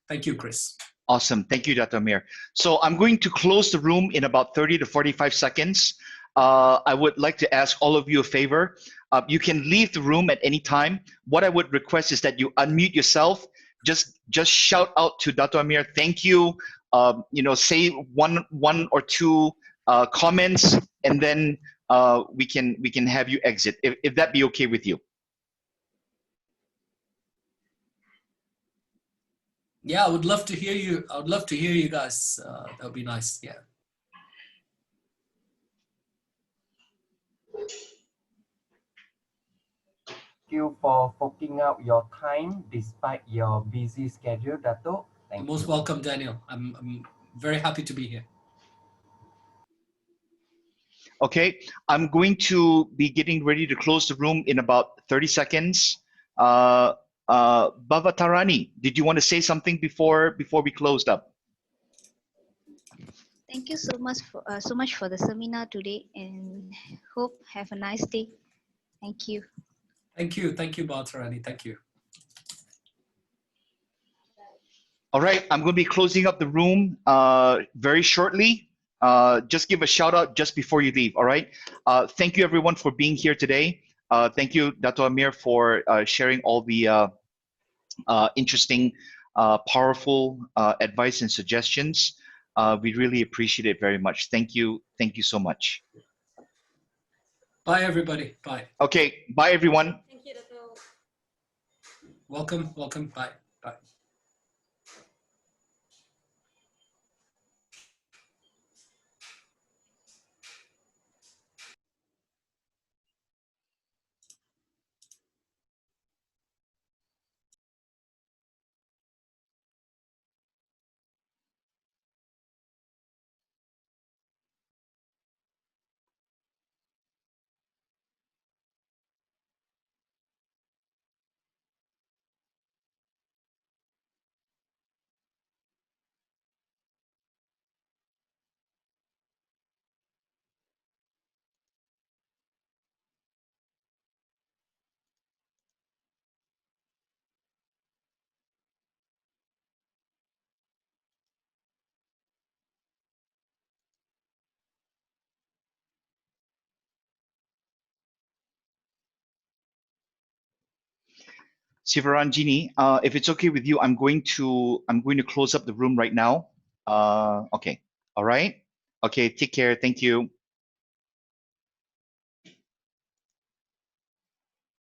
Thank you, Chris. Awesome. Thank you, Dato Ameer. So I'm going to close the room in about 30 to 45 seconds. I would like to ask all of you a favor. You can leave the room at any time. What I would request is that you unmute yourself. Just shout out to Dato Ameer, thank you. Say one or two comments, and then we can have you exit. If that be okay with you. Yeah, I would love to hear you. I would love to hear you guys. That would be nice. Yeah. Thank you for forking out your time despite your busy schedule, Dato. Thank you. You're most welcome, Daniel. I'm very happy to be here. Okay, I'm going to be getting ready to close the room in about 30 seconds. Bhavatarani, did you want to say something before we closed up? Thank you so much for the seminar today, and hope have a nice day. Thank you. Thank you, Bhavatarani. Thank you. All right, I'm going to be closing up the room very shortly. Just give a shout out just before you leave. All right. Thank you everyone for being here today. Thank you, Dato Ameer, for sharing all the interesting, powerful advice and suggestions. We really appreciate it very much. Thank you. Thank you so much. Bye, everybody. Bye. Okay. Bye, everyone. Thank you, Dato. Welcome. Bye. Bye. Sivaranjini, if it's okay with you, I'm going to close up the room right now. Okay. All right. Okay. Take care. Thank you.